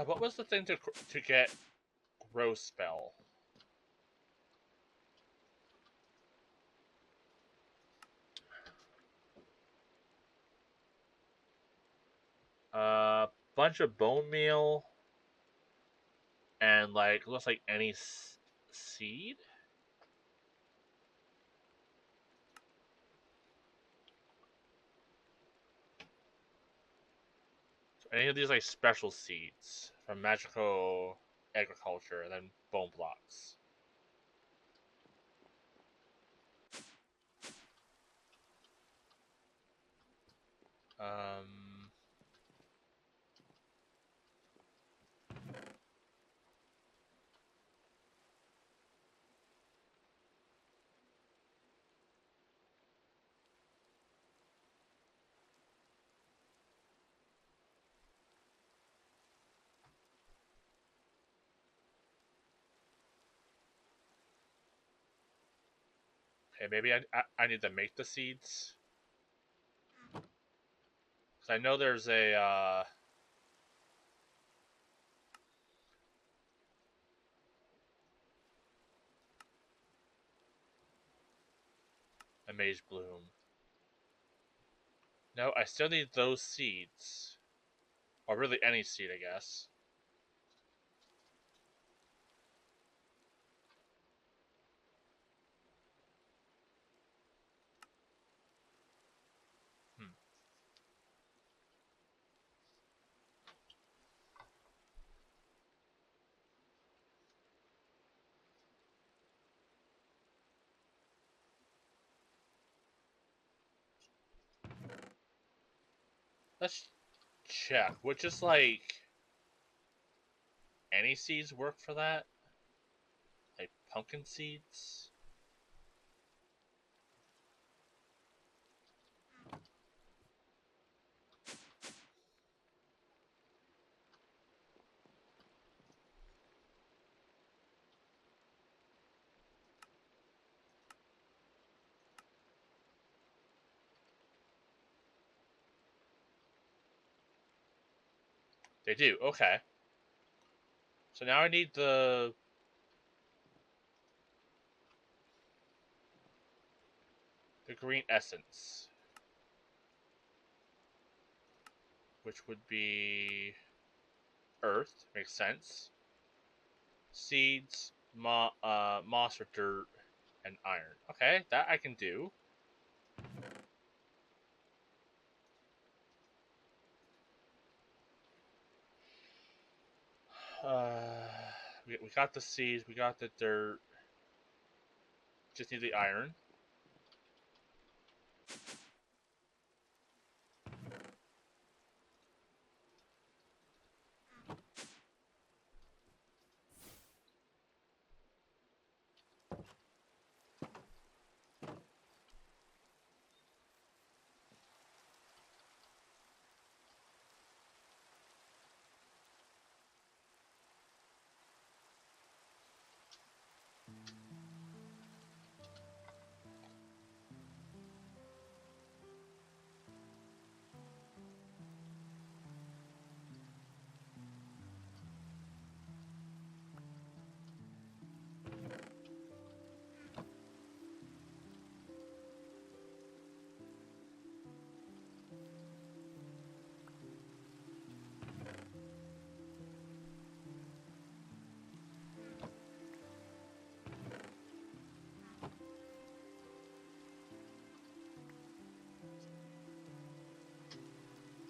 What was the thing to get grow spell? Bunch of bone meal and like looks like any seed. So any of these like special seeds from magical agriculture, and then bone blocks. Um. Okay, maybe I need to make the seeds. Because I know there's a mage bloom. No, I still need those seeds. Or really any seed, I guess. Let's check. Would just like any seeds work for that? Like pumpkin seeds? They do, okay. So now I need the green essence. Which would be earth, makes sense. Seeds, moss or dirt, and iron. Okay, that I can do. We got the seeds, we got the dirt. Just need the iron.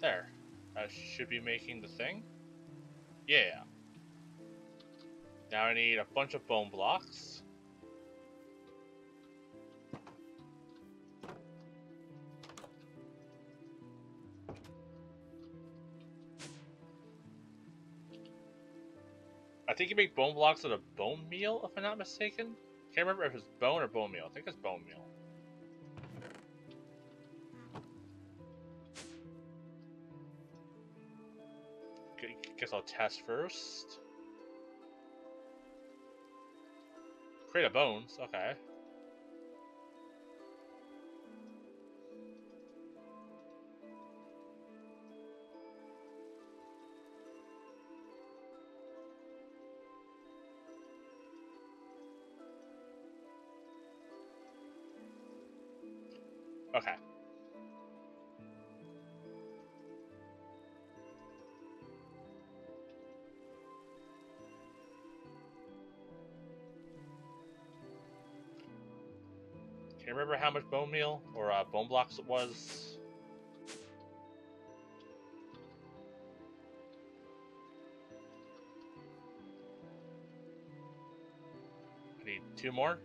There. I should be making the thing. Yeah. Now I need a bunch of bone blocks. I think you make bone blocks out of bone meal, if I'm not mistaken. Can't remember if it's bone or bone meal. I think it's bone meal. Guess I'll test first. Create a bones, okay. Okay. Can you remember how much bone meal or bone blocks it was? I need 2 more.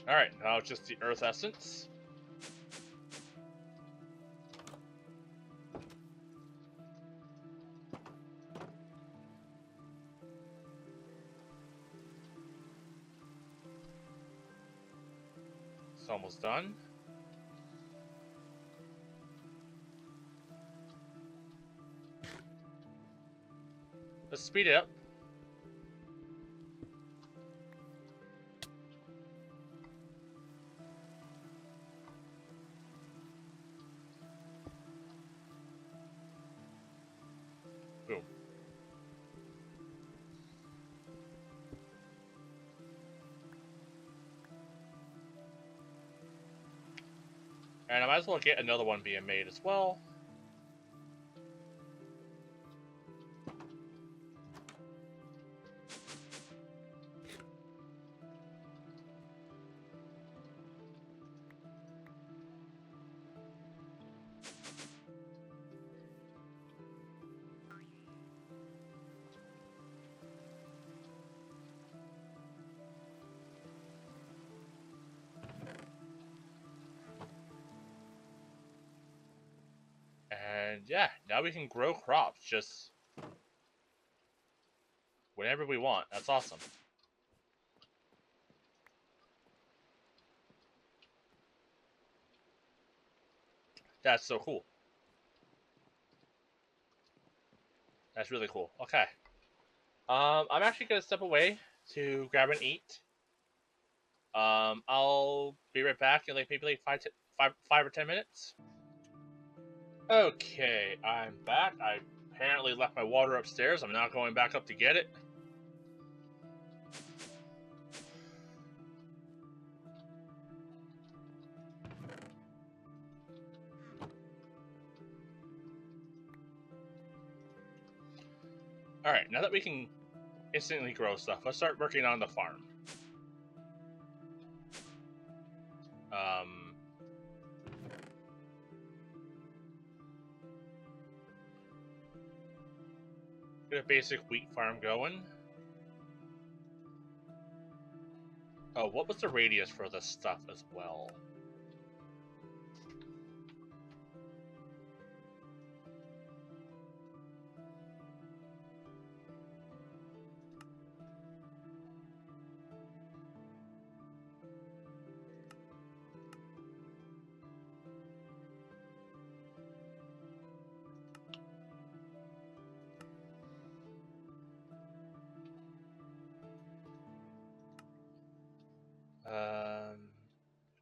Alright, now it's just the earth essence. It's almost done. Let's speed it up. Boom. And I might as well get another one being made as well. And yeah, now we can grow crops just whenever we want. That's awesome. That's so cool. That's really cool. Okay. I'm actually gonna step away to grab and eat. I'll be right back in like maybe like 5 or 10 minutes. Okay, I'm back. I apparently left my water upstairs. I'm not going back up to get it. Alright, now that we can instantly grow stuff, let's start working on the farm. Get a basic wheat farm going. Oh, what was the radius for this stuff as well?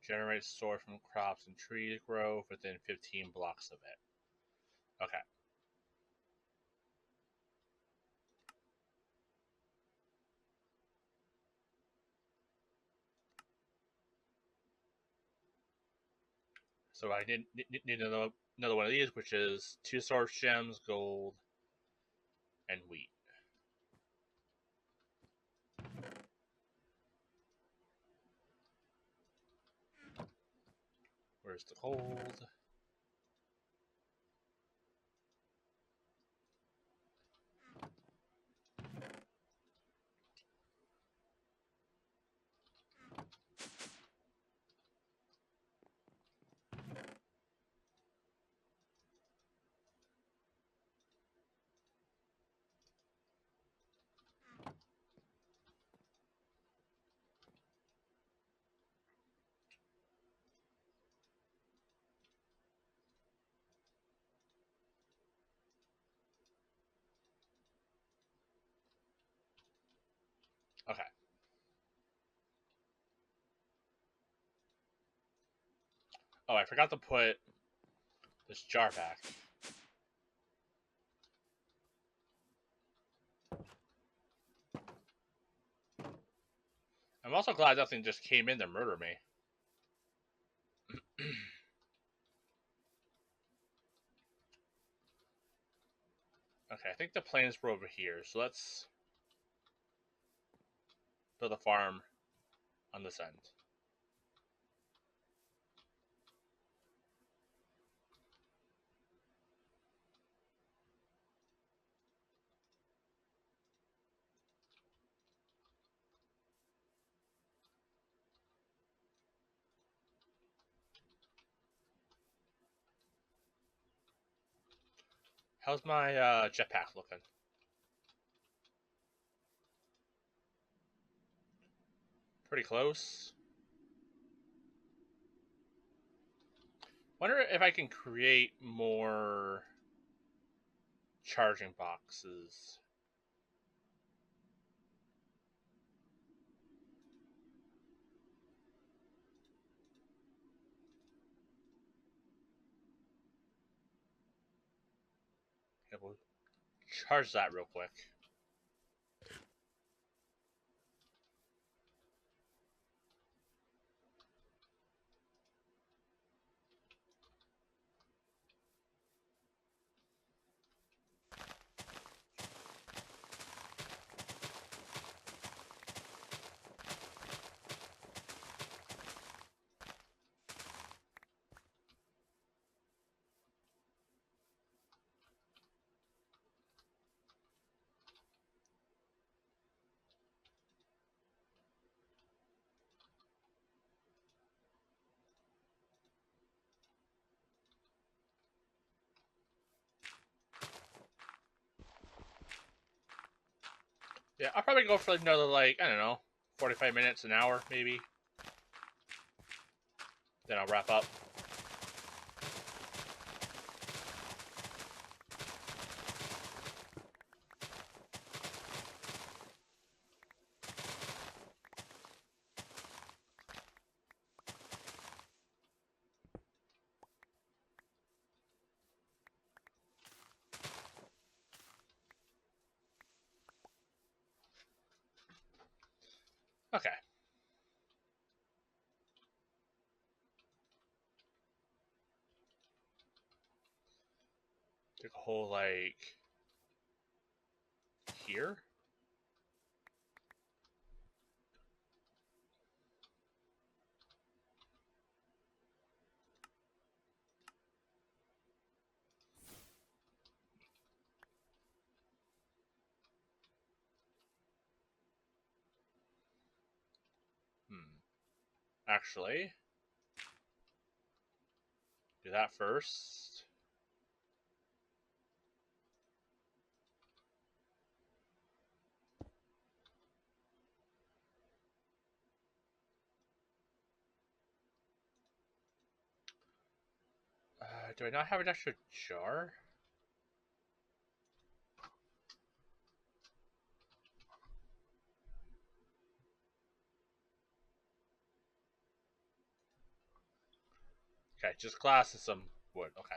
Generate source from crops and trees grow within 15 blocks of it. Okay. So I need another one of these, which is 2 source gems, gold, and wheat. Where's the gold? Okay. Oh, I forgot to put this jar back. I'm also glad nothing just came in to murder me. Okay, I think the plains were over here, so let's build a farm on this end. How's my jetpack looking? Pretty close. Wonder if I can create more charging boxes. Yeah, we'll charge that real quick. Yeah, I'll probably go for another, like, I don't know, 45 minutes, an hour, maybe. Then I'll wrap up. Okay. Take a hole like here. Actually, do that first. Do I not have an extra jar? Okay, just glass and some wood. Okay.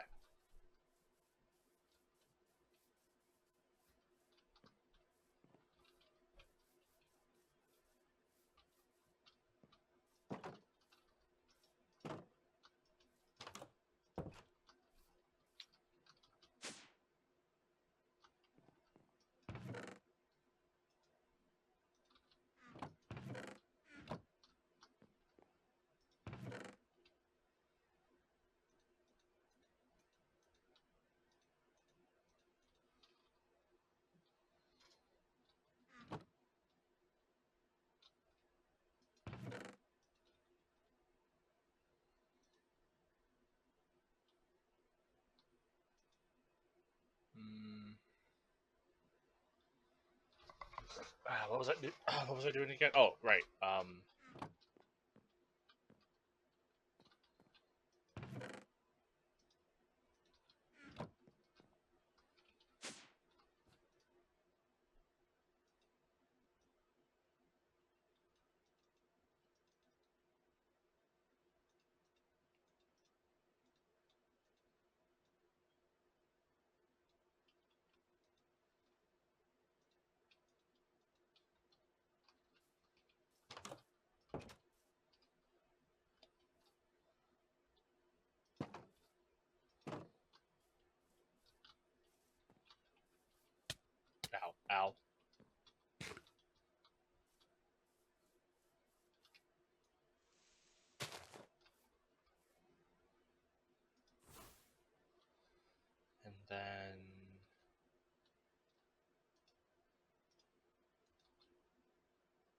What was I? What was I doing again? Oh, right. Ow, ow. And then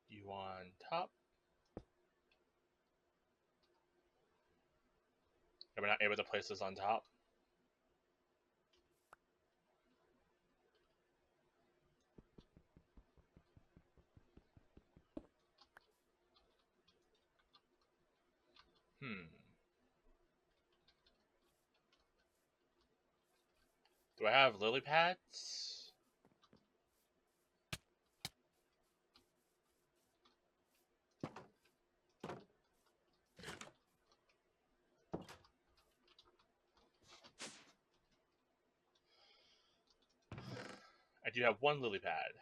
you on top. Am I not able to place this on top? Do I have lily pads? I do have one lily pad.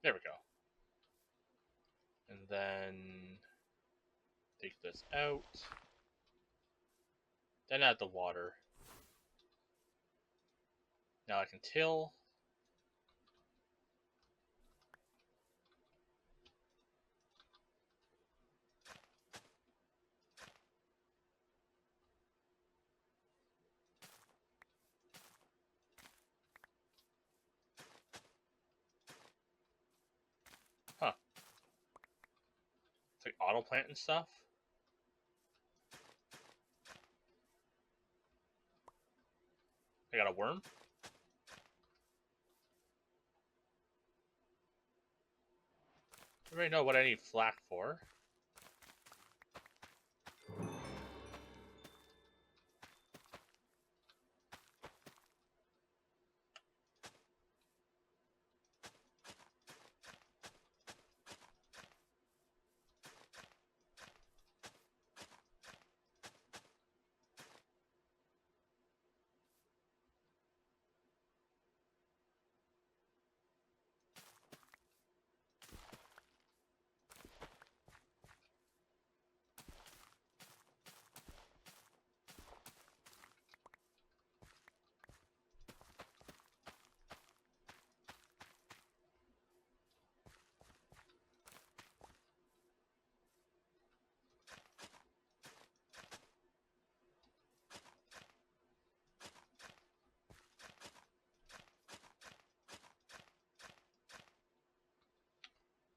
There we go. And then take this out. Then add the water. Now I can till. Huh. It's like auto plant and stuff. I got a worm. I already know what I need flak for.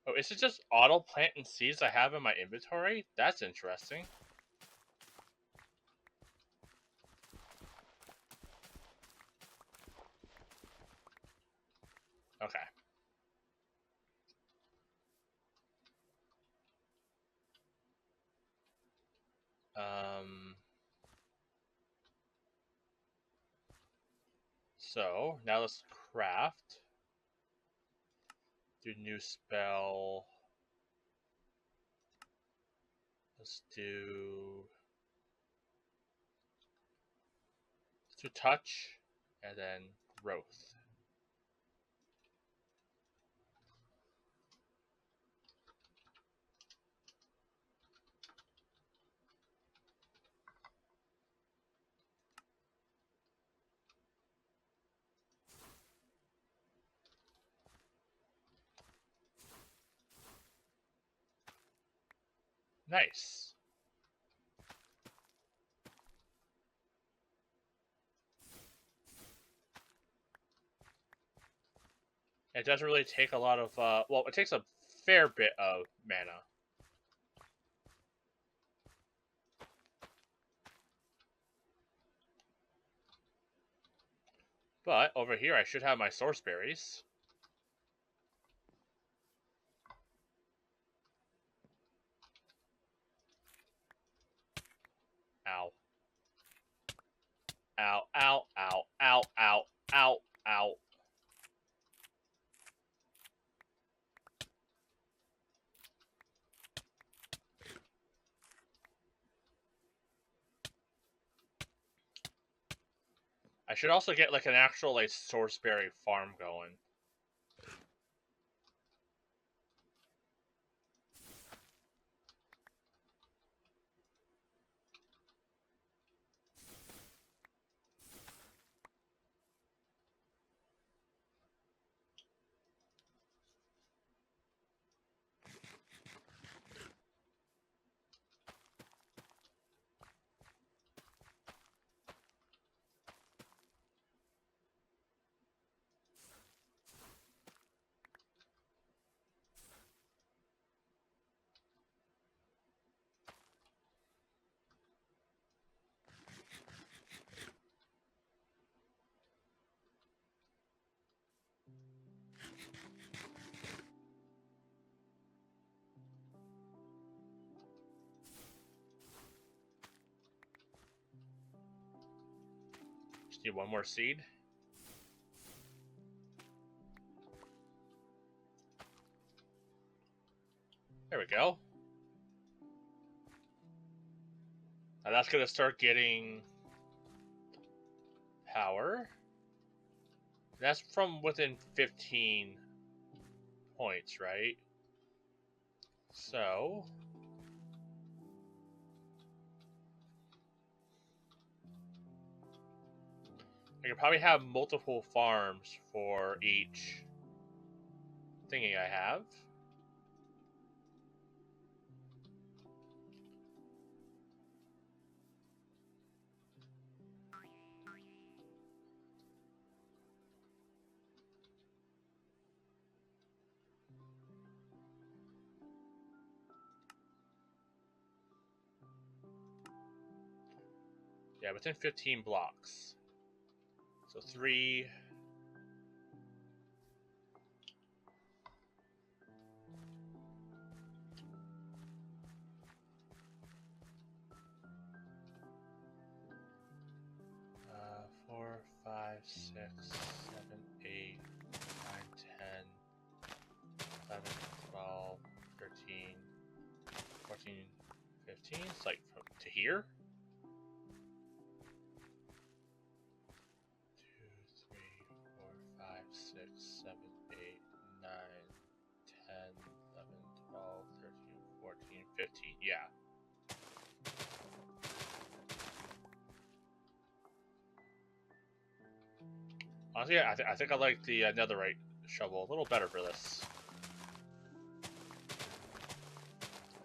Oh, is it just auto plant and seeds I have in my inventory? That's interesting. Okay. So now let's craft. Do new spell. Let's do touch and then growth. Nice. It doesn't really take a lot of, well, it takes a fair bit of mana. But over here, I should have my source berries. Ow. Ow, ow, ow, ow, ow, ow, ow. I should also get like an actual like source berry farm going. Just need one more seed. There we go. Now that's gonna start getting power. That's from within 15 points, right? So I could probably have multiple farms for each thingy I have. Yeah, within 15 blocks. So 3. Uh, 4, 5, 6, 7, 8, 9, 10, 11, 12, 13, 14, 15. It's like from to here. 2, 3, 4, 5, 6, 7, 8, 9, 10, 11, 12, 13, 14, 15. Yeah. Honestly, I think I like the netherite shovel a little better for this.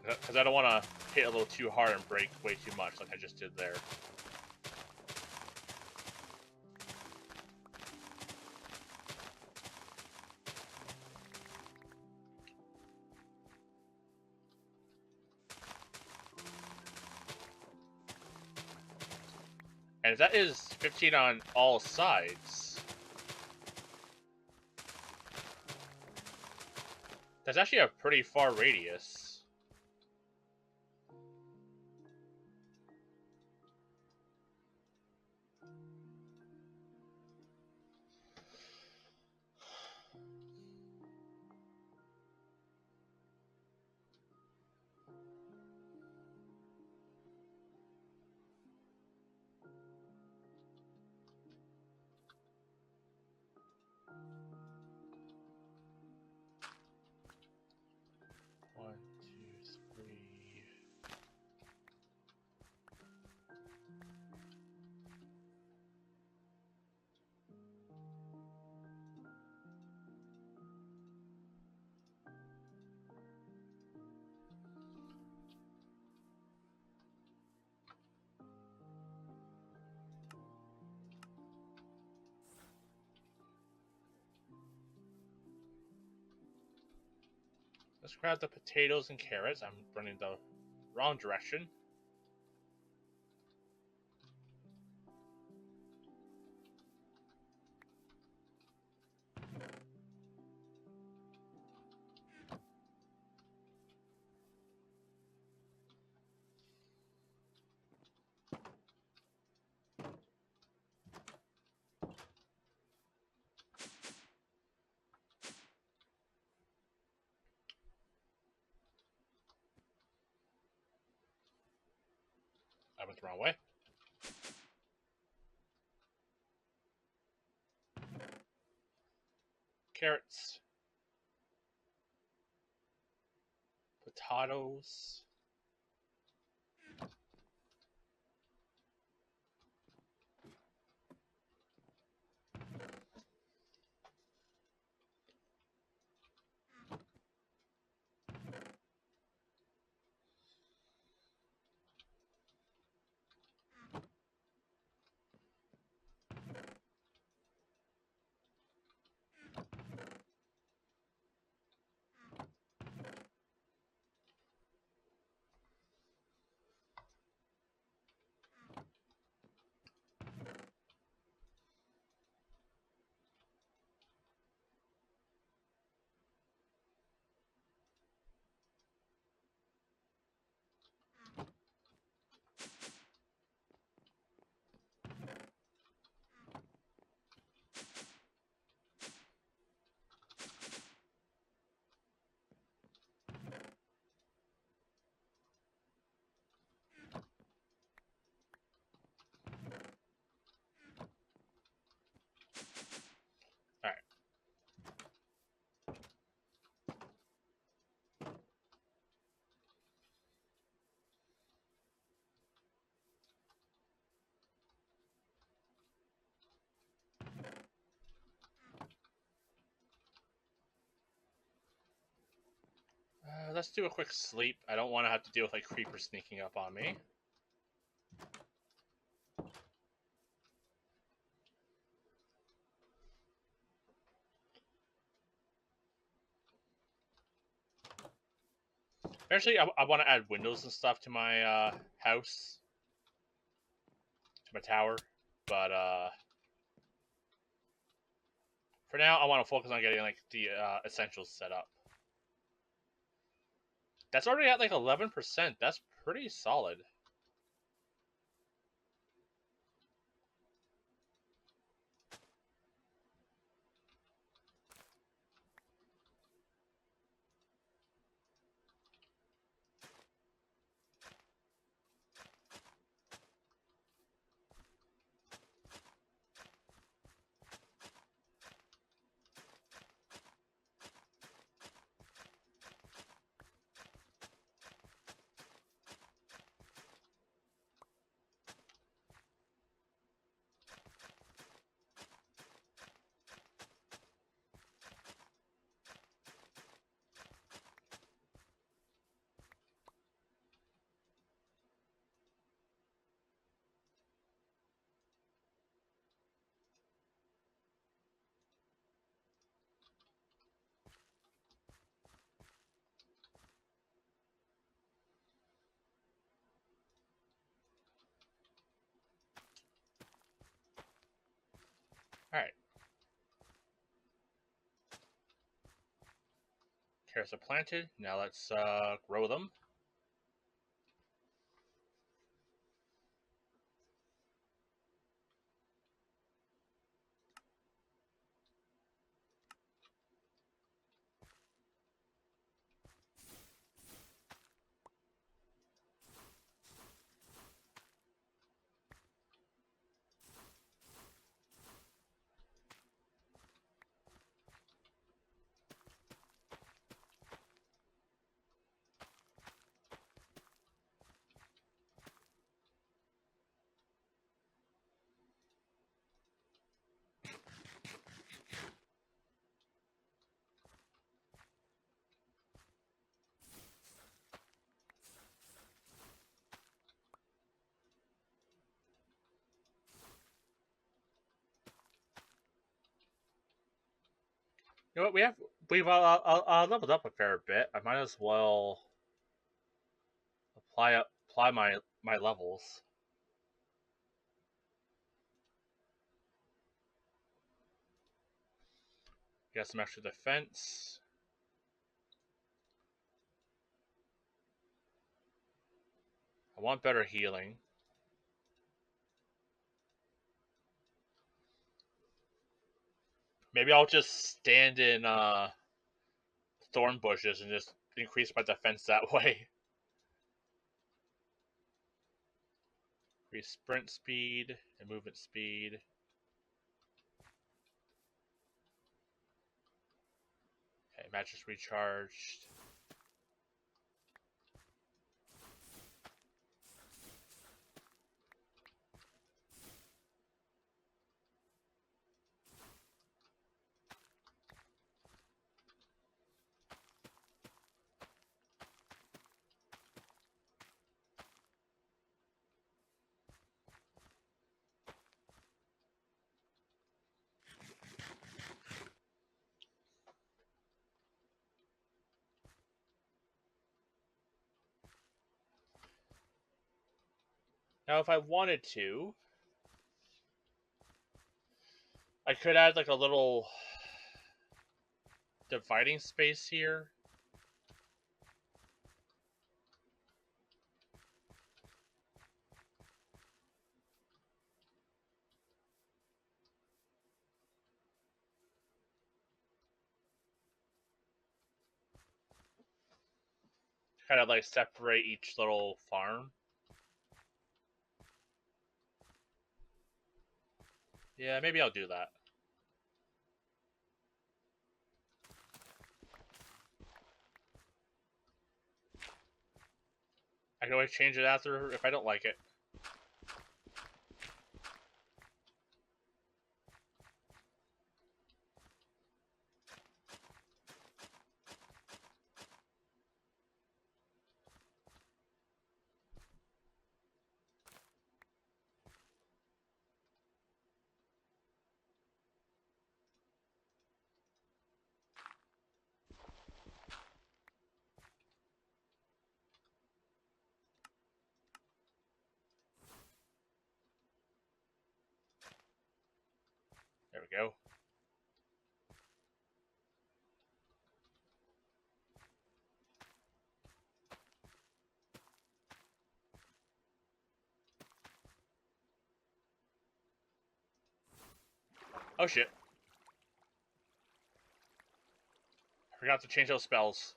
Because I don't want to hit a little too hard and break way too much like I just did there. And if that is 15 on all sides, that's actually a pretty far radius. Let's grab the potatoes and carrots. I'm running the wrong direction. I went the wrong way. Carrots. Potatoes. let's do a quick sleep. I don't want to have to deal with like creepers sneaking up on me. Eventually, I want to add windows and stuff to my house, to my tower, but for now, I want to focus on getting like the essentials set up. That's already at like 11%. That's pretty solid. All right. Carrots are planted. Now let's grow them. You know what? We've leveled up a fair bit. I might as well apply my levels. Get some extra defense. I want better healing. Maybe I'll just stand in thorn bushes and just increase my defense that way. Increase sprint speed and movement speed. Okay, mattress recharged. Now, if I wanted to, I could add like a little dividing space here. Kind of like separate each little farm. Yeah, maybe I'll do that. I can always change it after if I don't like it. Oh shit. I forgot to change those spells.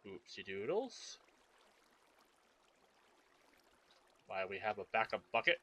Oopsie doodles. Why we have a backup bucket?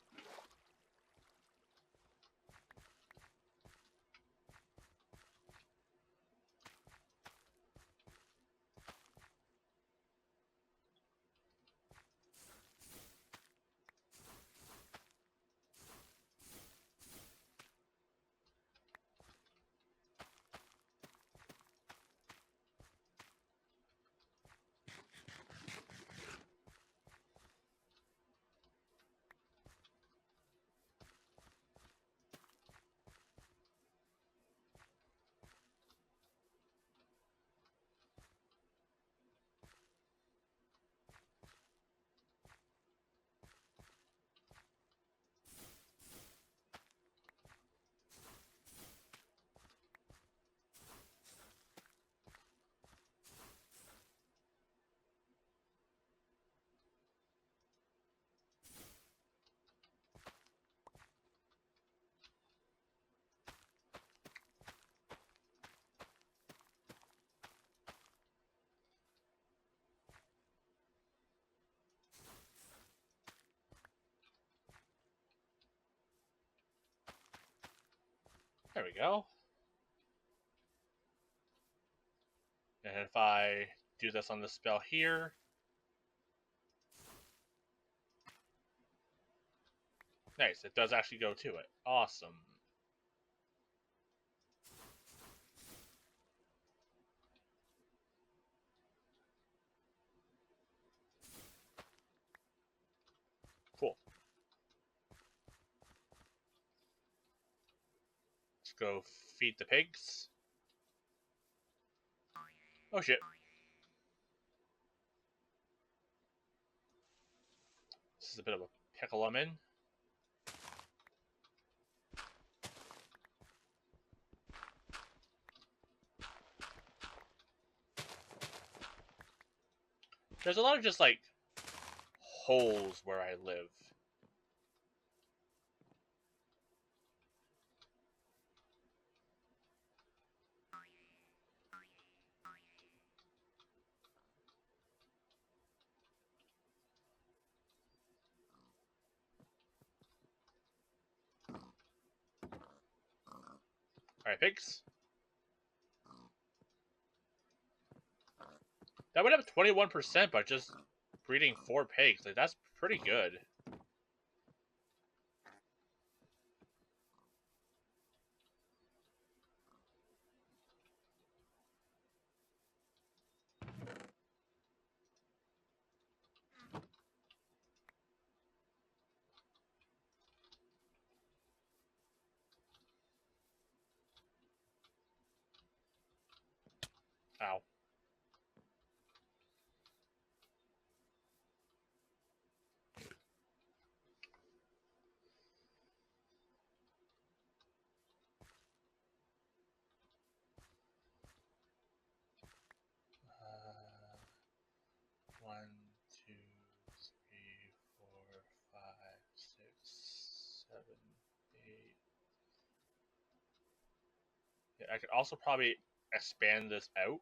There we go. And if I do this on this spell here, nice, it does actually go to it. Awesome. Cool. Let's go feed the pigs. Oh shit. This is a bit of a pickle I'm in. There's a lot of just like holes where I live. Alright, pigs. That went up 21% by just breeding 4 pigs. Like, that's pretty good. Ow. One, two, three, four, five, six, 7, 8. Yeah, I could also probably expand this out.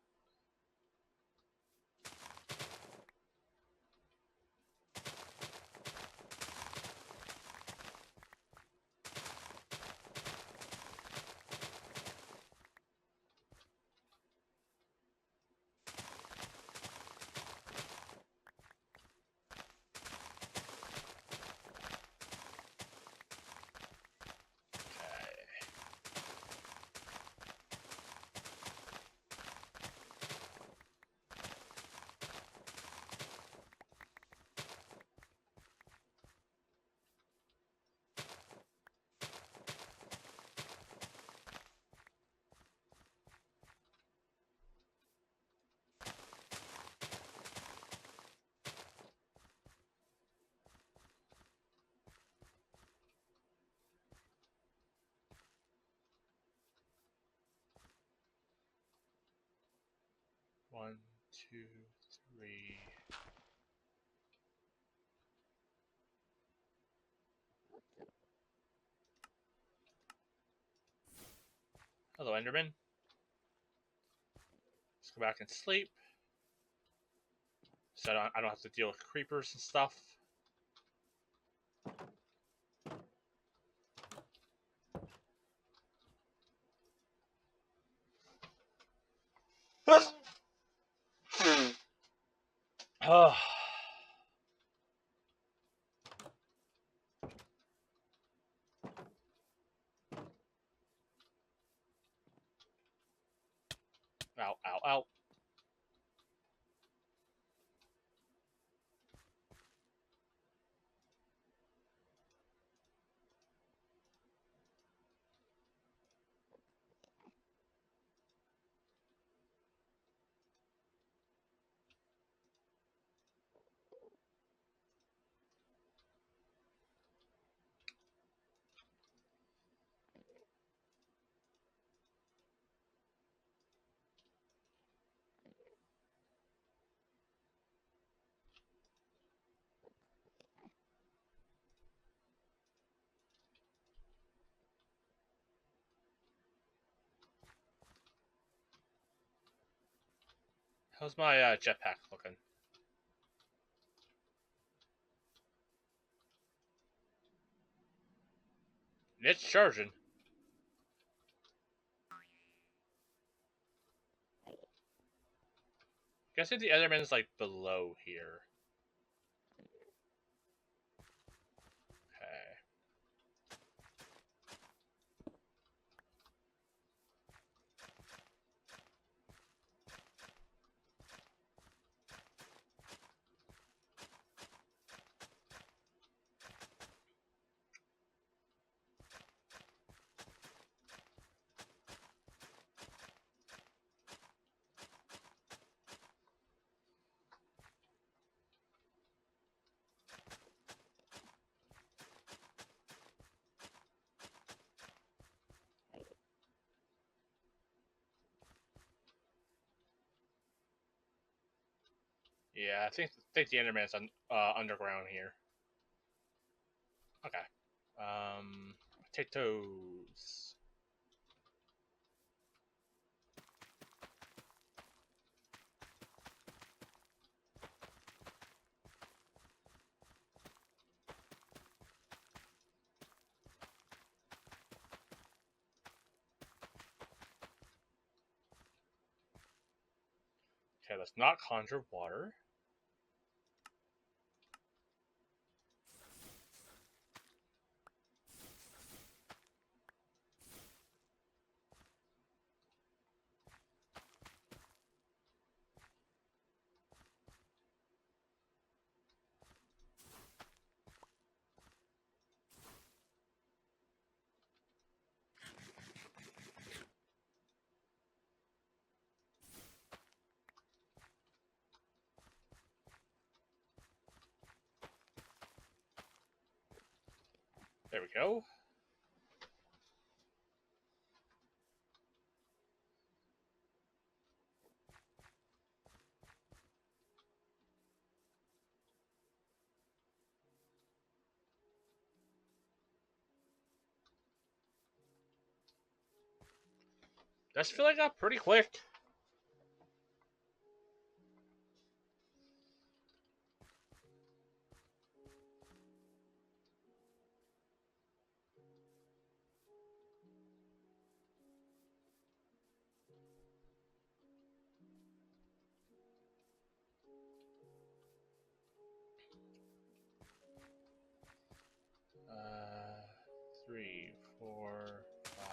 1, 2, 3. Hello, Enderman. Let's go back and sleep. So I don't have to deal with creepers and stuff. Oh. Ow, ow, ow. How's my jetpack looking? It's charging. Guessing the Enderman's like below here. Okay. Yeah, I think the Enderman's underground here. Okay. Potatoes. Okay, let's not conjure water. There we go. That's filling up pretty quick. Uh, 3, 4, 5,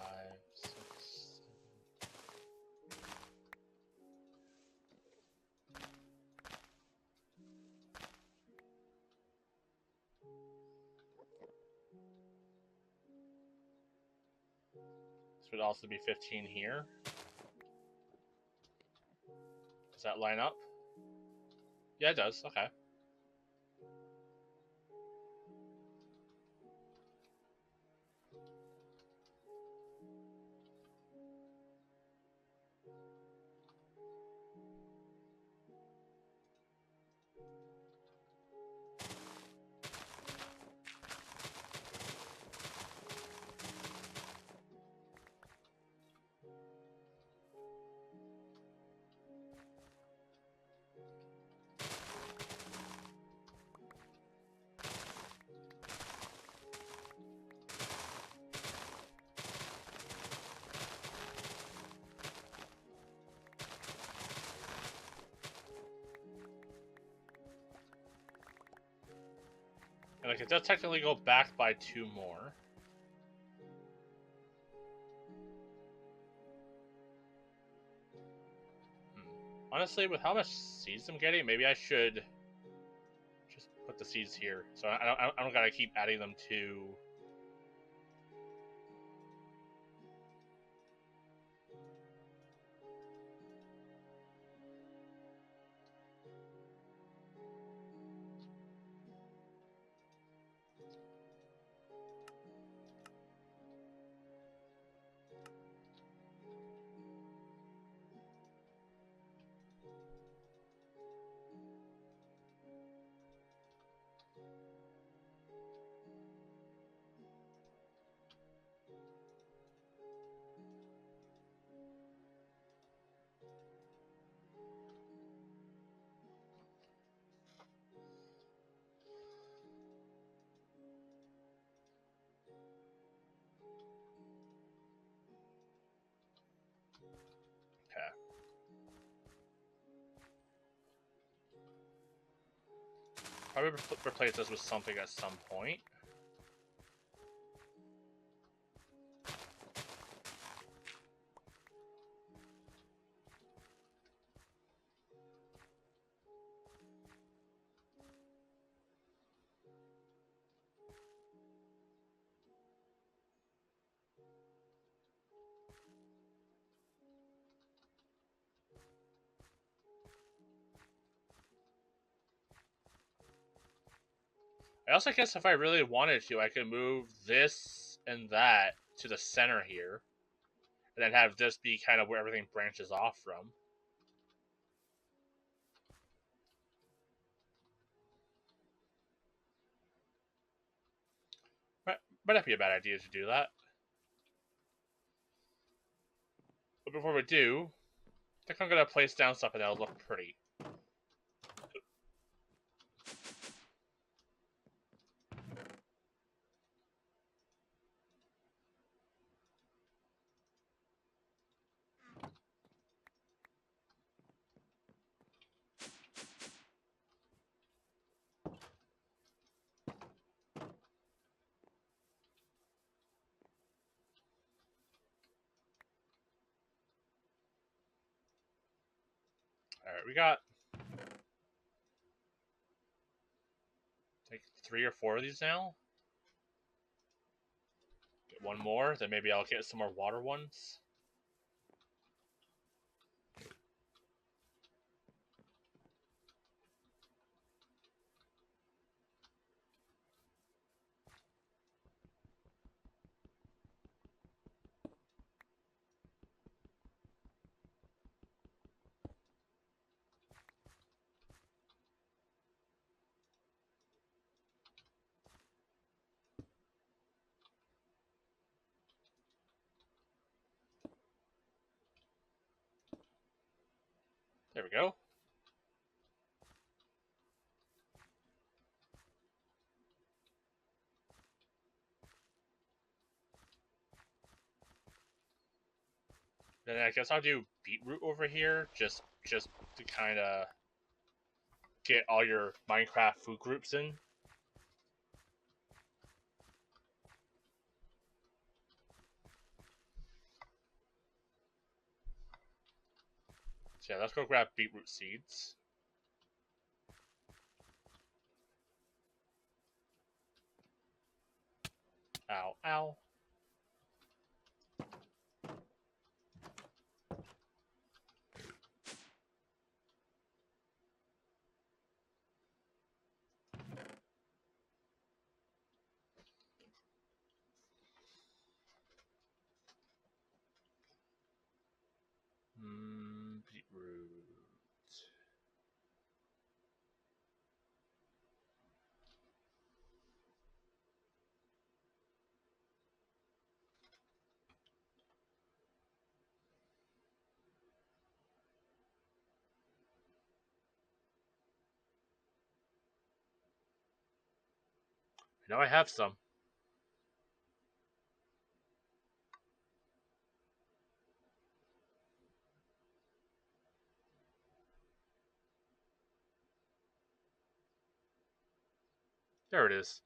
6, 7. This would also be 15 here. Does that line up? Yeah, it does. Okay. Like, it does technically go back by 2 more. Honestly, with how much seeds I'm getting, maybe I should just put the seeds here, so I don't gotta keep adding them to. Okay. Probably replace this with something at some point. I also guess if I really wanted to, I could move this and that to the center here, and then have this be kind of where everything branches off from. Might not be a bad idea to do that. But before we do, I think I'm gonna place down something that'll look pretty. Alright, we got like 3 or 4 of these now. Get one more, then maybe I'll get some more water ones. There we go. Then I guess I'll do beetroot over here, just to kind of get all your Minecraft food groups in. So yeah, let's go grab beetroot seeds. Ow, ow. Beetroot. Now I have some. There it is.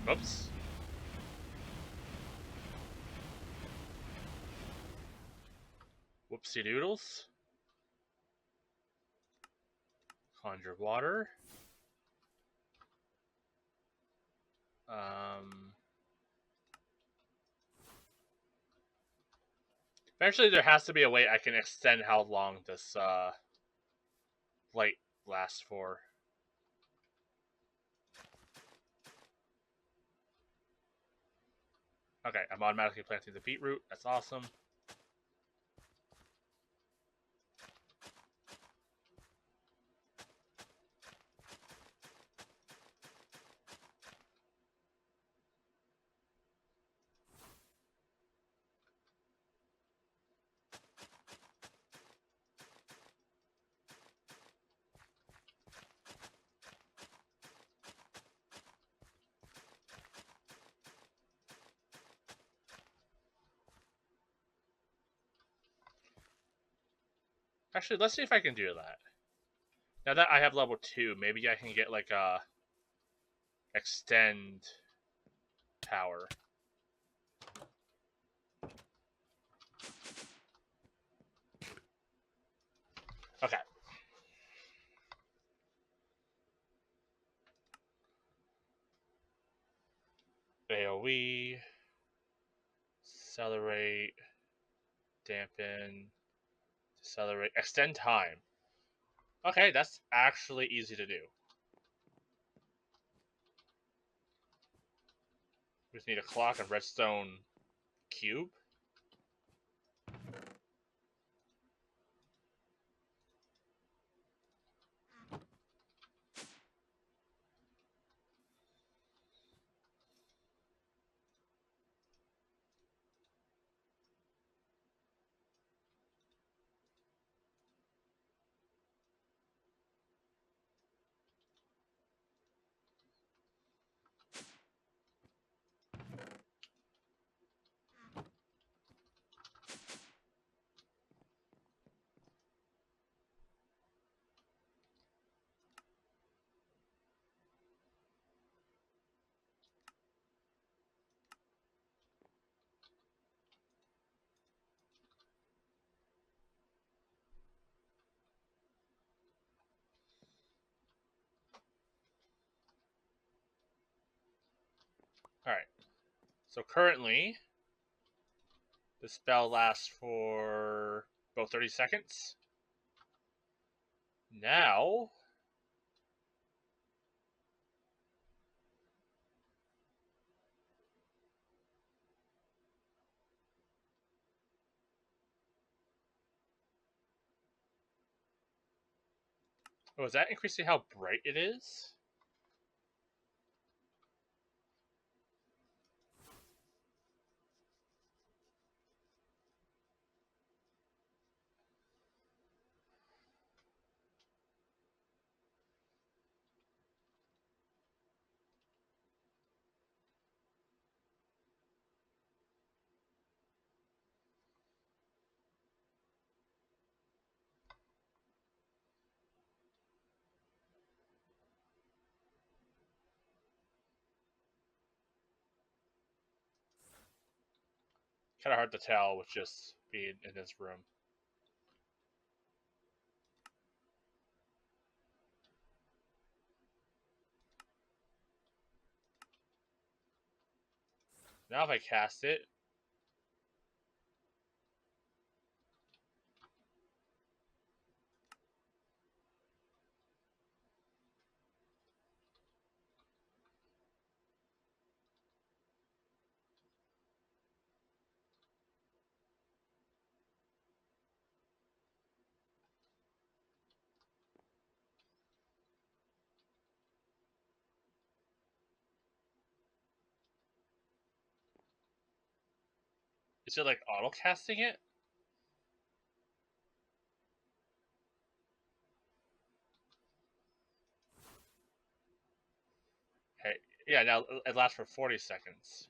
Oops. Whoopsie doodles. Conjure water. Eventually, there has to be a way I can extend how long this light lasts for. Okay, I'm automatically planting the beetroot. That's awesome. Actually, let's see if I can do that. Now that I have level 2, maybe I can get like a extend power. Okay. AoE, accelerate, dampen, decelerate, extend time. Okay, that's actually easy to do. We just need a clock and redstone cube. Alright. So currently, the spell lasts for about 30 seconds. Now, oh, is that increasing how bright it is? Kind of hard to tell with just being in this room. Now if I cast it, is it like auto casting it? Hey, yeah, now it lasts for 40 seconds.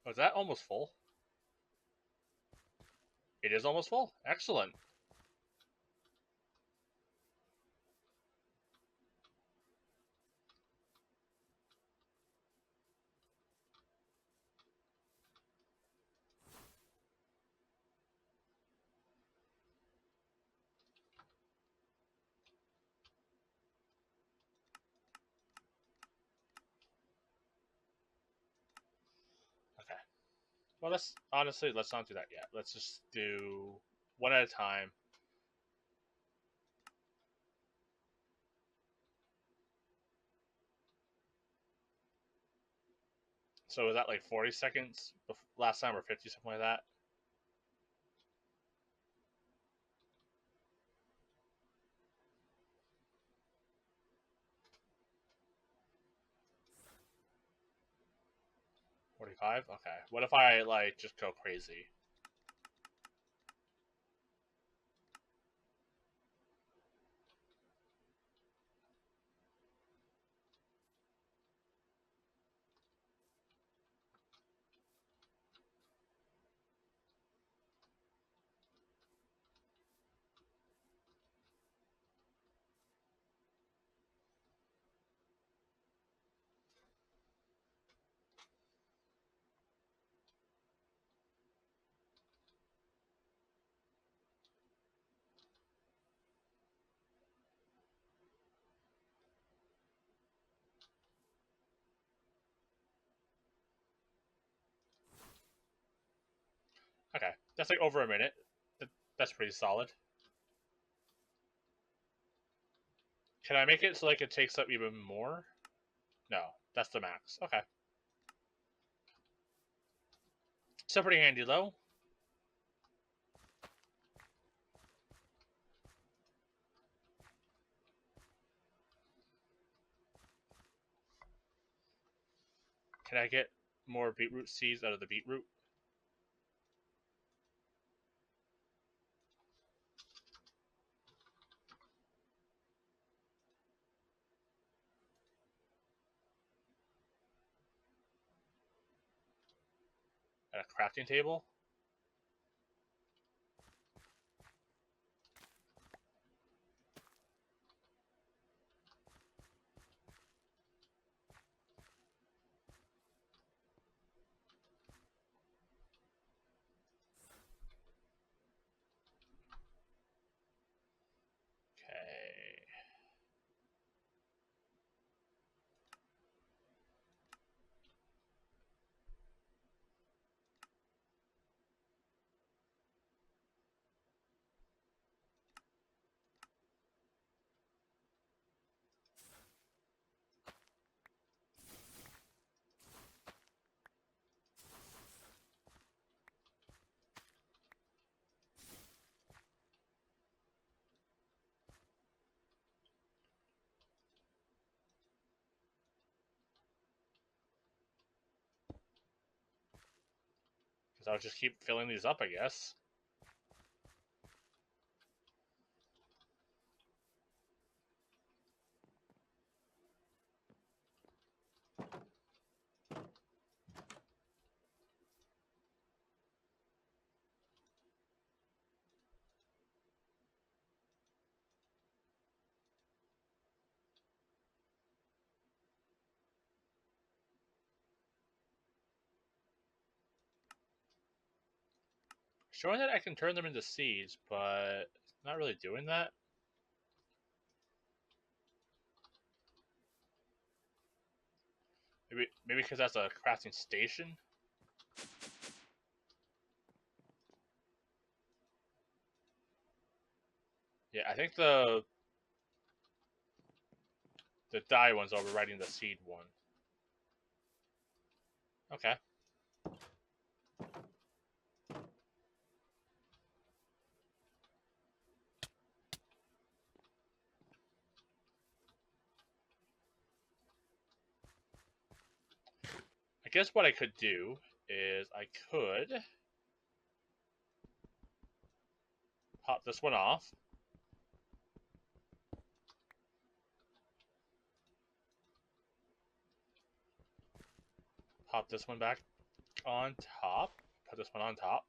Was that almost full? It is almost full. Excellent. Okay. Well, let's honestly, let's not do that yet. Let's just do one at a time. So was that like 40 seconds last time or 50, something like that? $45? Okay. What if I like just go crazy? Okay. That's like over a minute. That's pretty solid. Can I make it so like it takes up even more? No, that's the max. Okay. Still pretty handy though. Can I get more beetroot seeds out of the beetroot? At a crafting table? Okay. Because I'll just keep filling these up, I guess. Showing that I can turn them into seeds, but not really doing that. Maybe because that's a crafting station. Yeah, I think the dye one's overriding the seed one. Okay. I guess what I could do is I could pop this one off. Pop this one back On top. Put this one on top.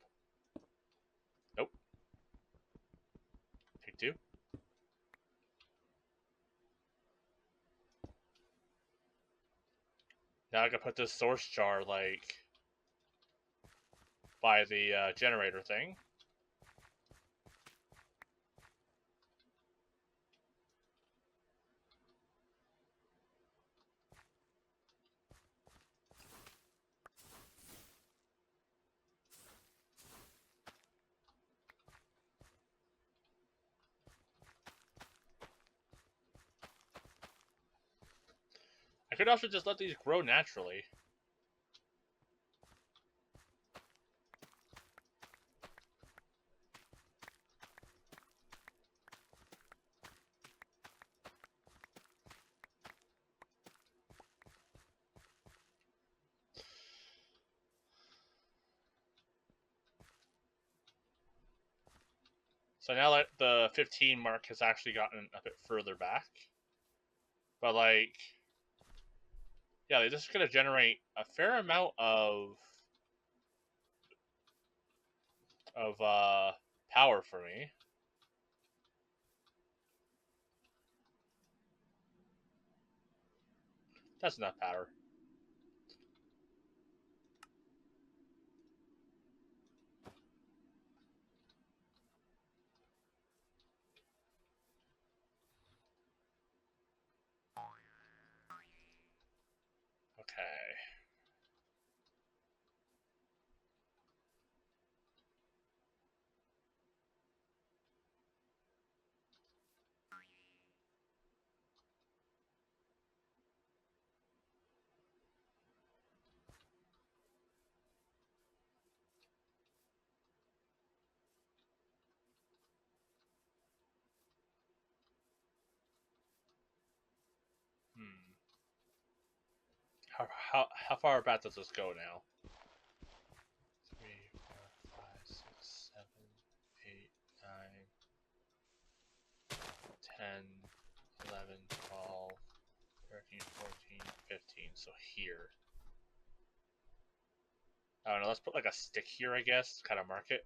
Nope. Take 2. Now I can put this source jar, like, by the generator thing. I could also just let these grow naturally. So now that the 15 mark has actually gotten a bit further back. But, like, yeah, this is going to generate a fair amount of power for me. That's enough power. Okay. How far back does this go now? 3, 4, 5, 6, 7, 8, 9, 10, 11, 12, 13, 14, 15. So here. I don't know, let's put like a stick here, I guess. Kind of mark it.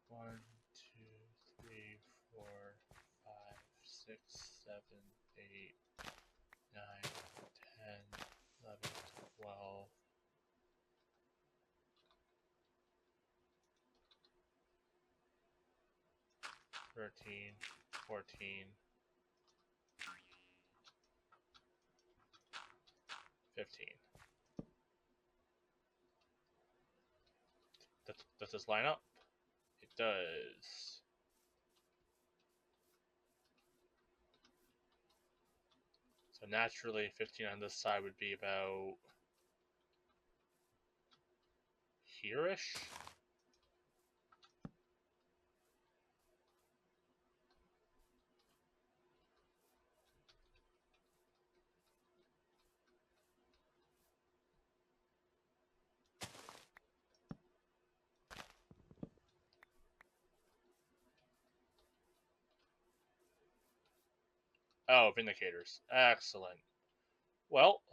One, 2, 3, 4, 5, 6, 7, 8, 9, 10, 11, 12. 13, 14, 15. Does this line up? It does. So naturally, 15 on this side would be about here-ish. Oh, Vindicators. Excellent. Well,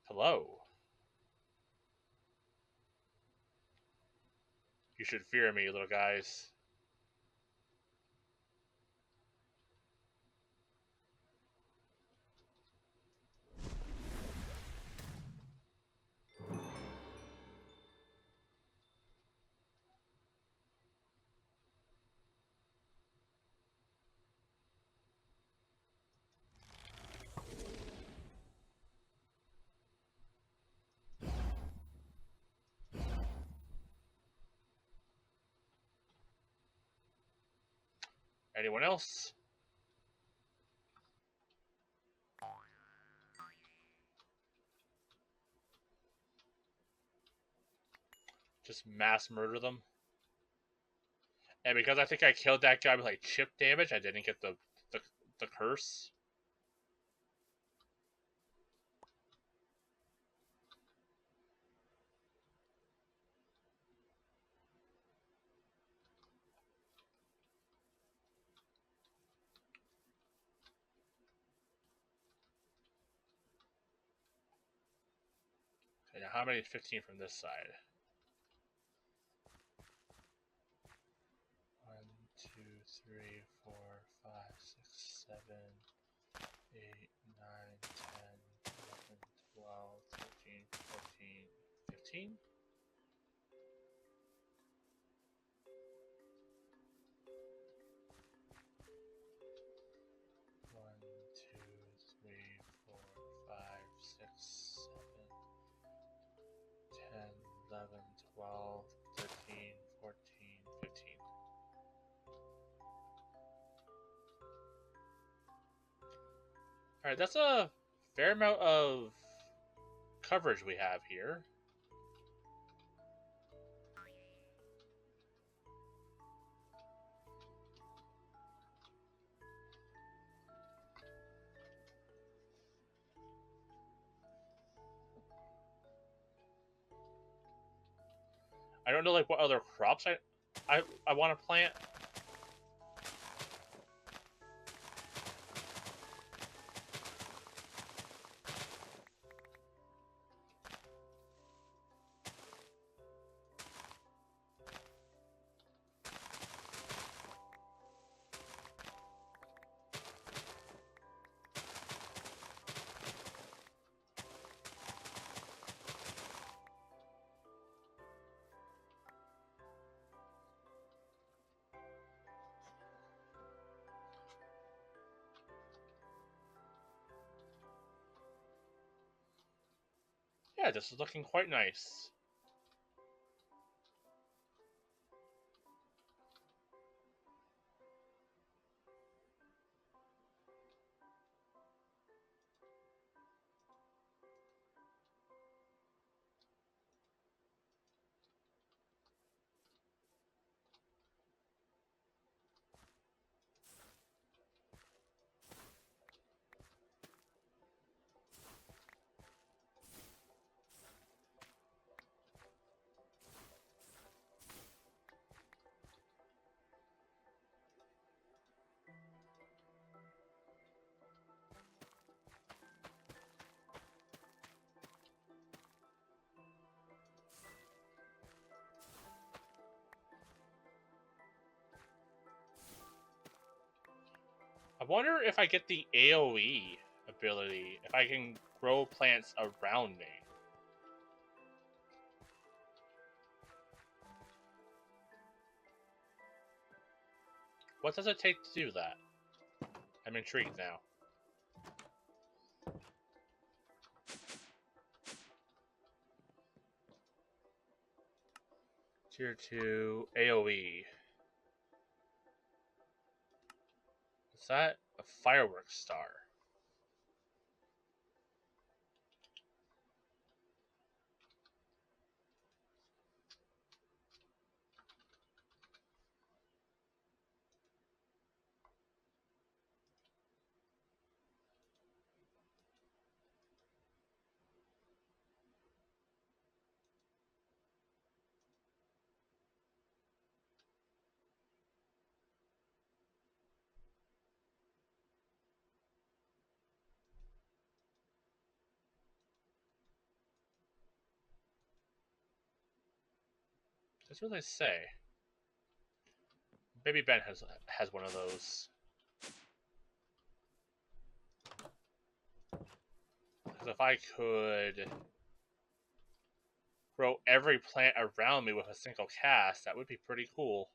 hello. You should fear me, little guys. Anyone else? Just mass murder them. And because I think I killed that guy with like chip damage, I didn't get the curse. Okay, now how many 15 from this side? 1, 2, 3, 4, 5, 6, 7, 8, 9, 10, 11, 12, 13, 14, 15? One, two, three, 4, 5, 6, 7, 10, 11, 12, 13, 14, 15. Alright, that's a fair amount of coverage we have here. I don't know like what other crops I want to plant. Yeah, this is looking quite nice. I wonder if I get the AoE ability, if I can grow plants around me. What does it take to do that? I'm intrigued now. Tier 2 AoE. Is that a fireworks star? Does it really say? Baby Ben has one of those. Because if I could grow every plant around me with a single cast, that would be pretty cool.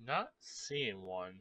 Not seeing one.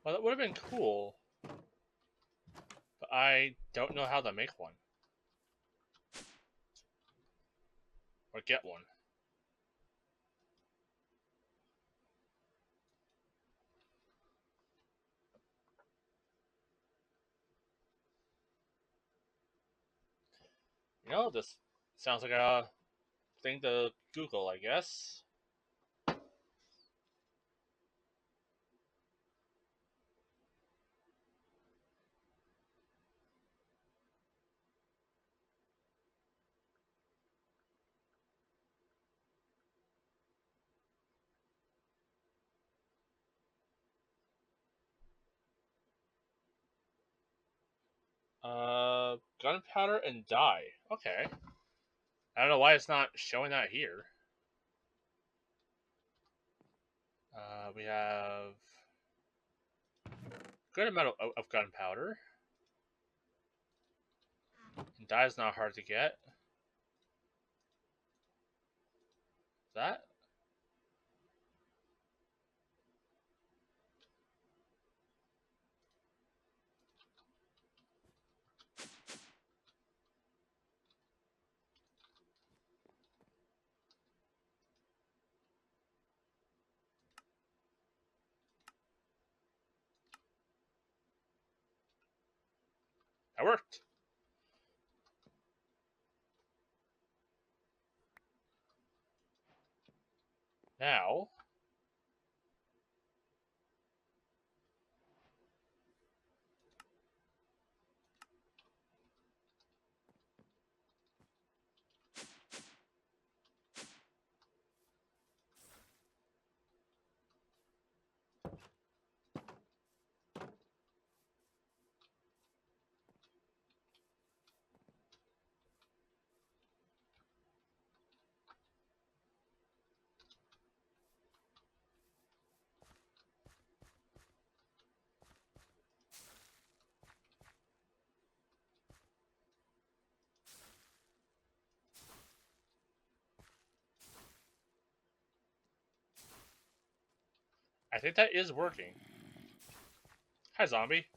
Well, that would have been cool, but I don't know how to make one. Or get one. You know, this sounds like a thing to Google, I guess. Gunpowder and dye. Okay. I don't know why it's not showing that here. We have a good amount of gunpowder. And dye is not hard to get. That? That worked. Now, I think that is working. Hi, zombie.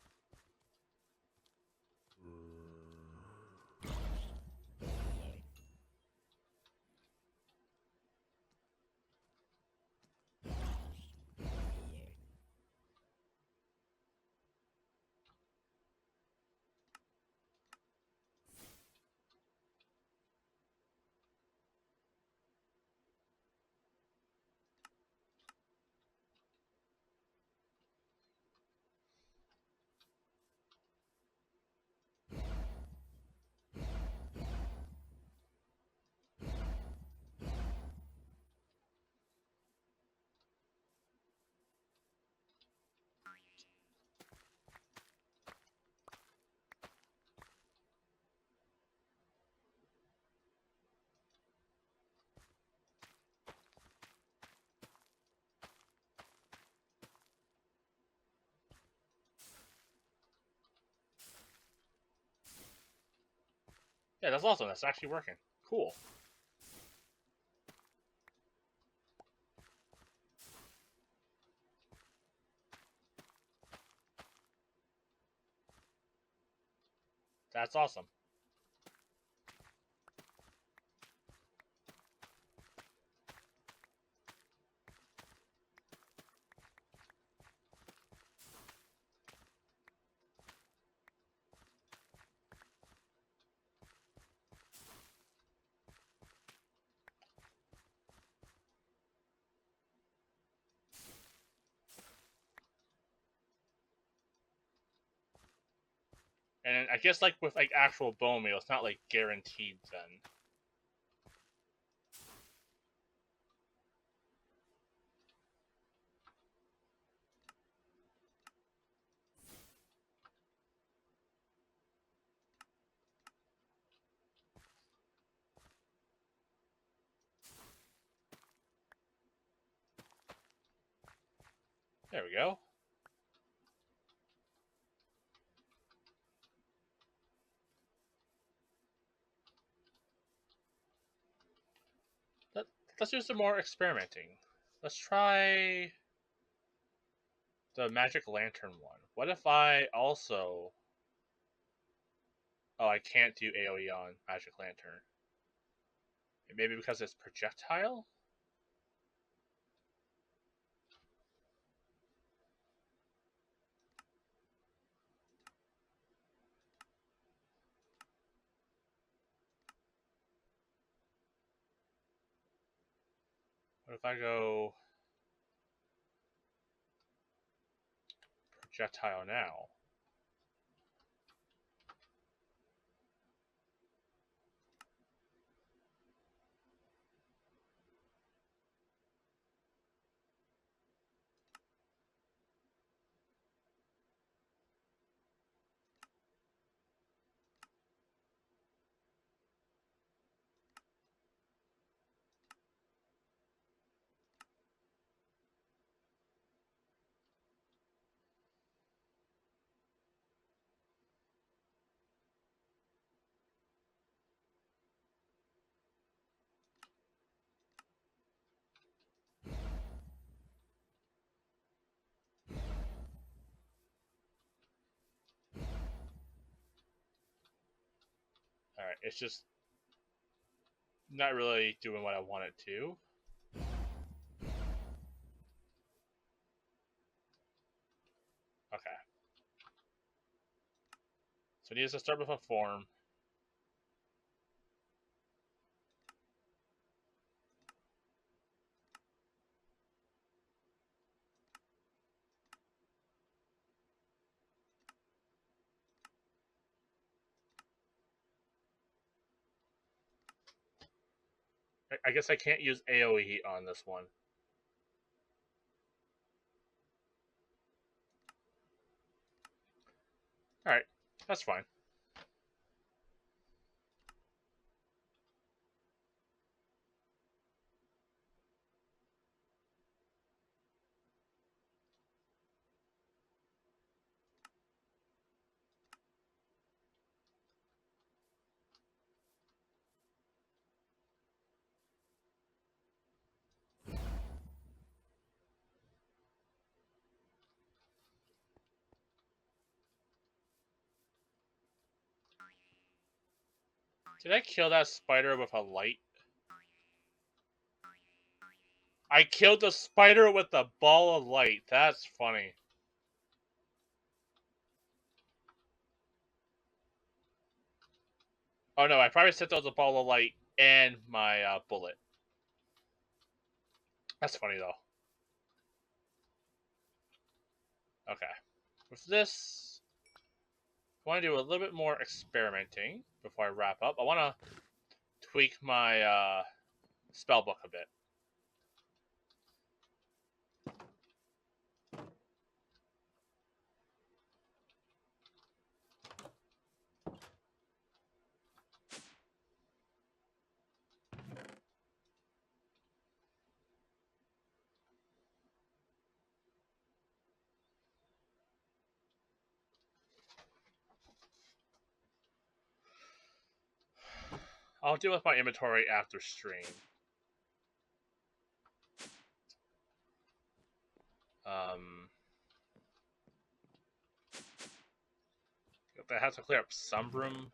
Yeah, that's awesome. That's actually working. Cool. That's awesome. And I guess like with like actual bone meal, it's not like guaranteed then. There we go. Let's do some more experimenting. Let's try the magic lantern one. What if I also... Oh, I can't do AoE on magic lantern. Maybe because it's projectile? What if I go projectile now? Alright, it's just not really doing what I want it to. Okay. So it needs to start with a form. I guess I can't use AoE on this one. Alright, that's fine. Did I kill that spider with a light? I killed the spider with a ball of light. That's funny. Oh no, I probably set those a ball of light and my bullet. That's funny though. Okay. With this, I want to do a little bit more experimenting before I wrap up. I want to tweak my spellbook a bit. I'll deal with my inventory after stream. That has to clear up some room.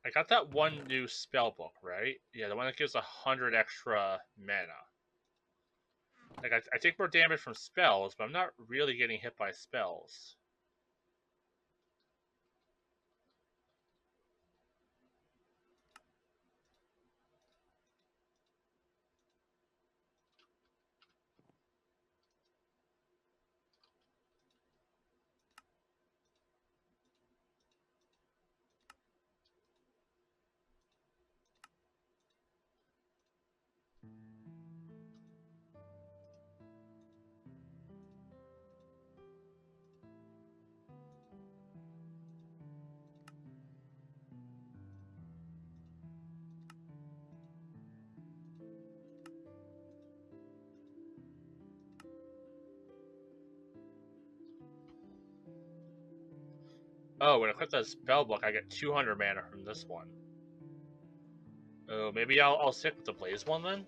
I got that one new spell book, right? Yeah, the one that gives 100 extra mana. Like, I take more damage from spells, but I'm not really getting hit by spells. Oh, when I click that spell book, I get 200 mana from this one. Oh, maybe I'll stick with the Blaze one then?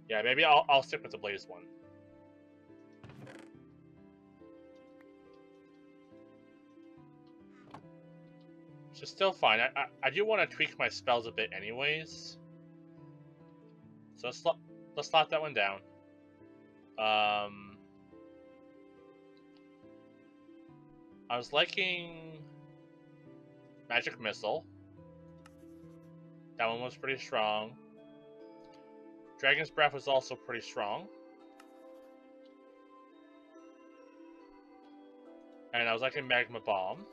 Yeah, maybe I'll stick with the Blaze one. Which is still fine. I do want to tweak my spells a bit anyways. So let's slot that one down. I was liking Magic Missile. That one was pretty strong. Dragon's Breath was also pretty strong. And I was liking Magma Bomb.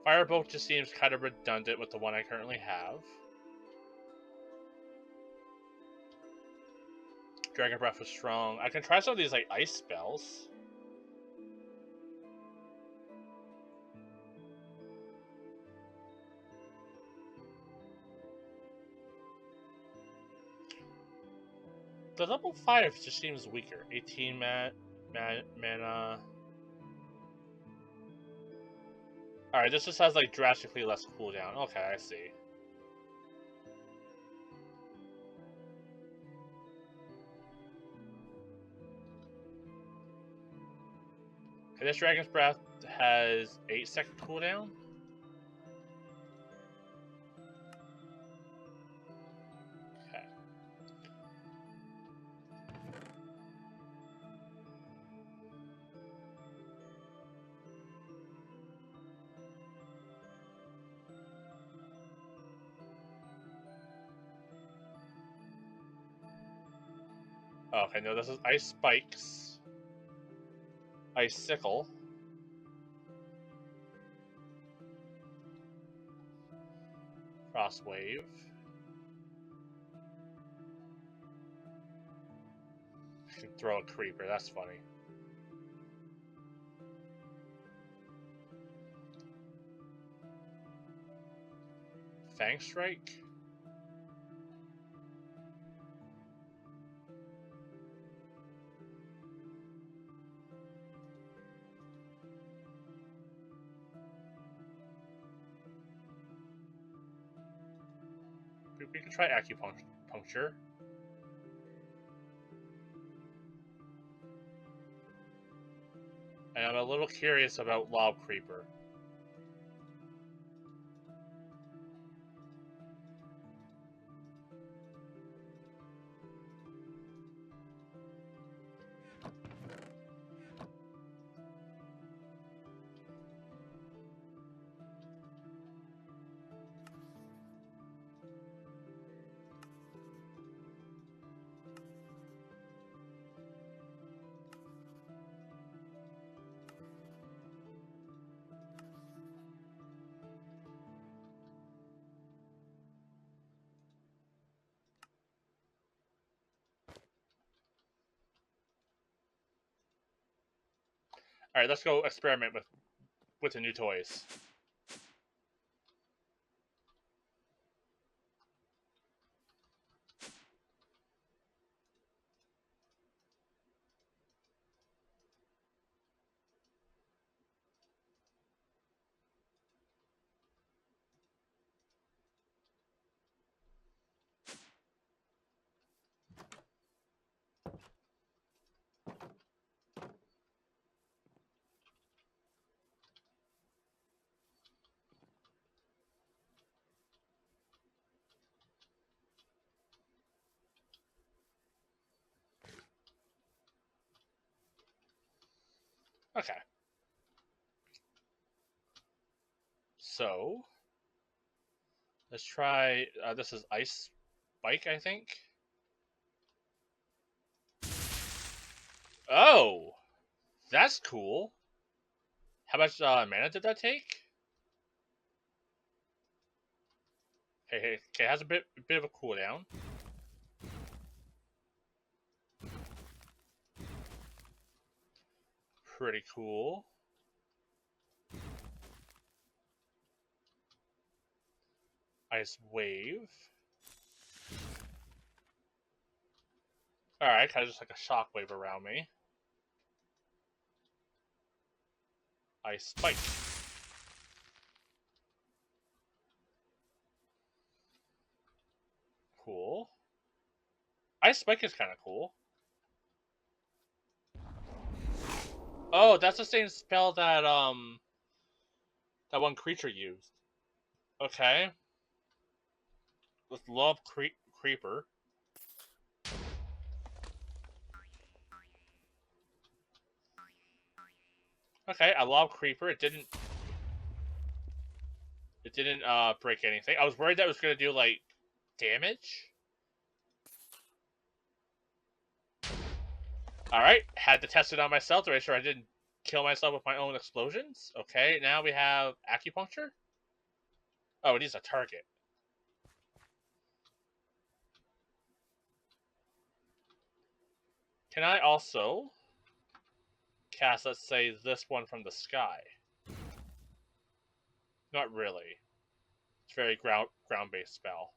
Firebolt just seems kind of redundant with the one I currently have. Dragon Breath was strong. I can try some of these like ice spells. The level 5 just seems weaker. 18 mana. Alright, this just has like drastically less cooldown. Okay, I see. Okay, this Dragon's Breath has 8-second cooldown. Okay. Okay, no, this is Ice Spikes. Ice Sickle. Frost Wave. I can throw a creeper, that's funny. Fang Strike? We can try Acupuncture. And I'm a little curious about Lob Creeper. Alright, let's go experiment with the new toys. Okay. So, let's try, this is Ice Spike, I think. Oh! That's cool. How much mana did that take? Okay, it has a bit of a cooldown. Pretty cool. Ice Wave. Alright, kind of just like a shockwave around me. Ice Spike. Cool. Ice Spike is kind of cool. Oh, that's the same spell that that one creature used. Okay. With Love Creeper. Okay, I love Creeper. It didn't break anything. I was worried that it was gonna do like damage. Alright, had to test it on myself to make sure I didn't kill myself with my own explosions. Okay, now we have acupuncture. Oh, it needs a target. Can I also cast, let's say, this one from the sky? Not really. It's very ground-based spell.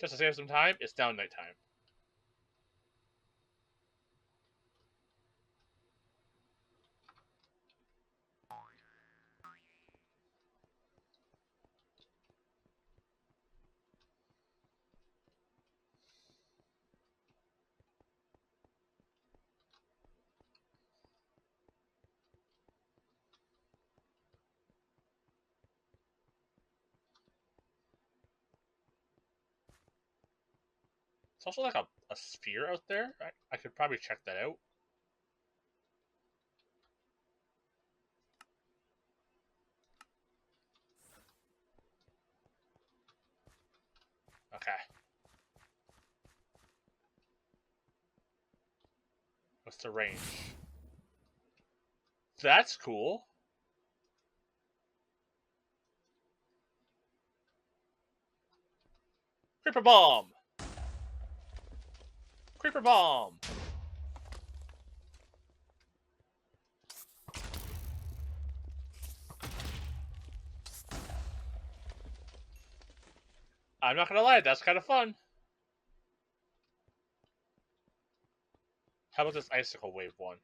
Just to save some time, it's now nighttime. It's also like a sphere out there. I could probably check that out. Okay. What's the range? That's cool. Creeper Bomb! Creeper Bomb! I'm not gonna lie, that's kind of fun. How about this Icicle Wave one?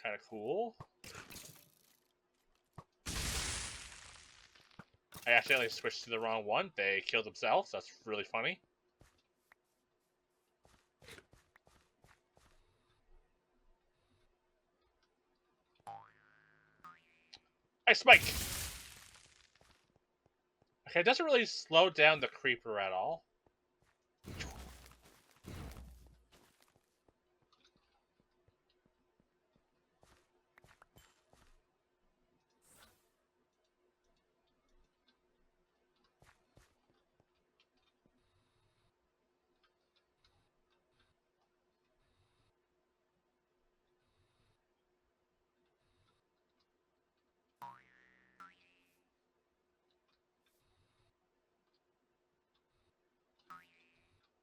Kind of cool. I accidentally switched to the wrong one. They killed themselves. That's really funny. Ice Spike! Okay, it doesn't really slow down the creeper at all.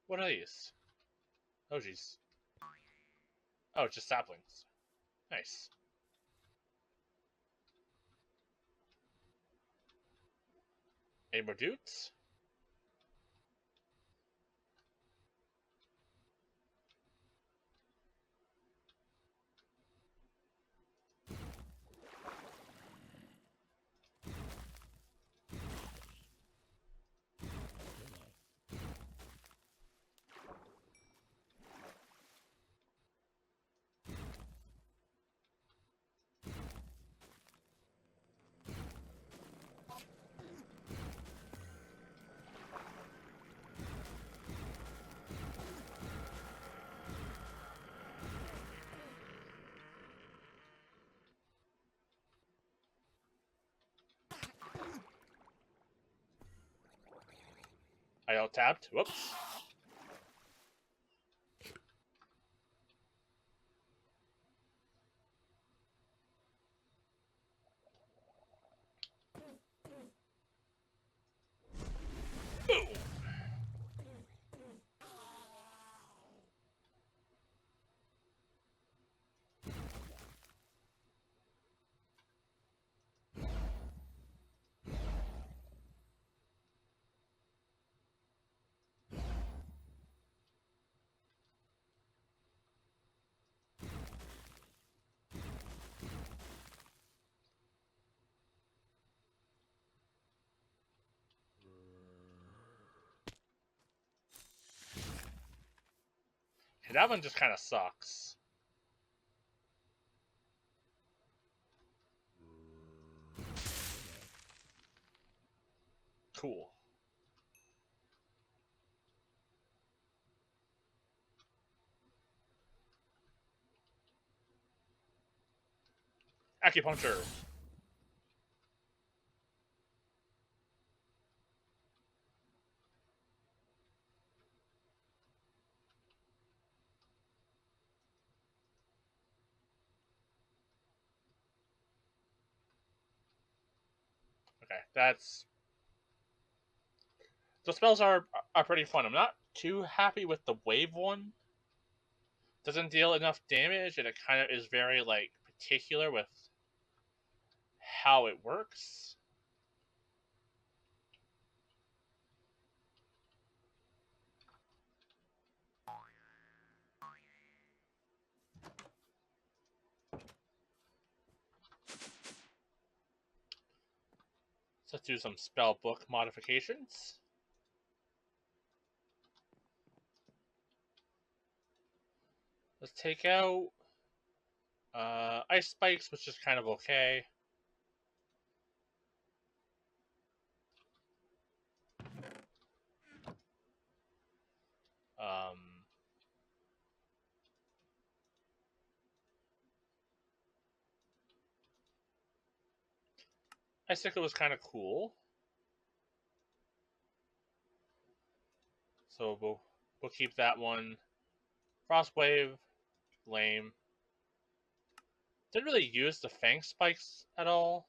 What are these? Oh, jeez. Oh, it's just saplings. Nice. Any more dudes? I all tapped. Whoops. Boom. That one just kind of sucks. Cool. Acupuncture. Okay, that's... The spells are pretty fun. I'm not too happy with the wave one. Doesn't deal enough damage, and it kind of is very, like, particular with how it works. So let's do some spellbook modifications. Let's take out Ice Spikes, which is kind of okay. Icicle was kind of cool. So we'll keep that one. Frostwave, lame. Didn't really use the Fang Spikes at all.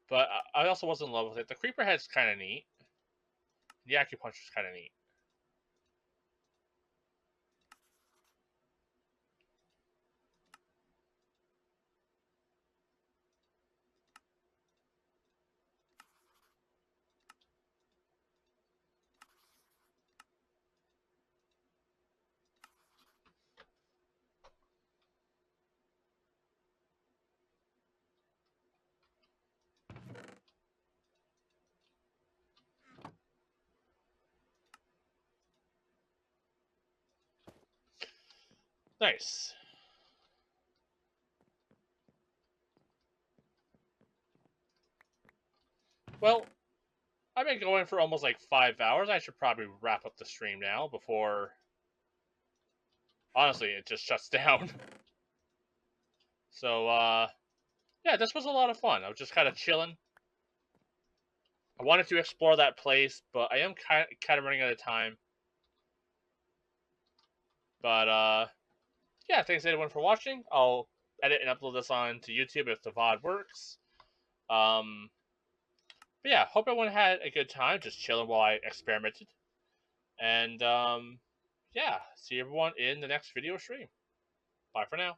But I also wasn't in love with it. The Creeper Head's kind of neat. The Acupuncture's kind of neat. Nice. Well, I've been going for almost like 5 hours. I should probably wrap up the stream now before, honestly, it just shuts down. So, yeah, this was a lot of fun. I was just kind of chilling. I wanted to explore that place, but I am kind of running out of time. But, yeah, thanks everyone for watching. I'll edit and upload this on to YouTube if the VOD works. But yeah, hope everyone had a good time just chilling while I experimented. And, yeah, see everyone in the next video stream. Bye for now.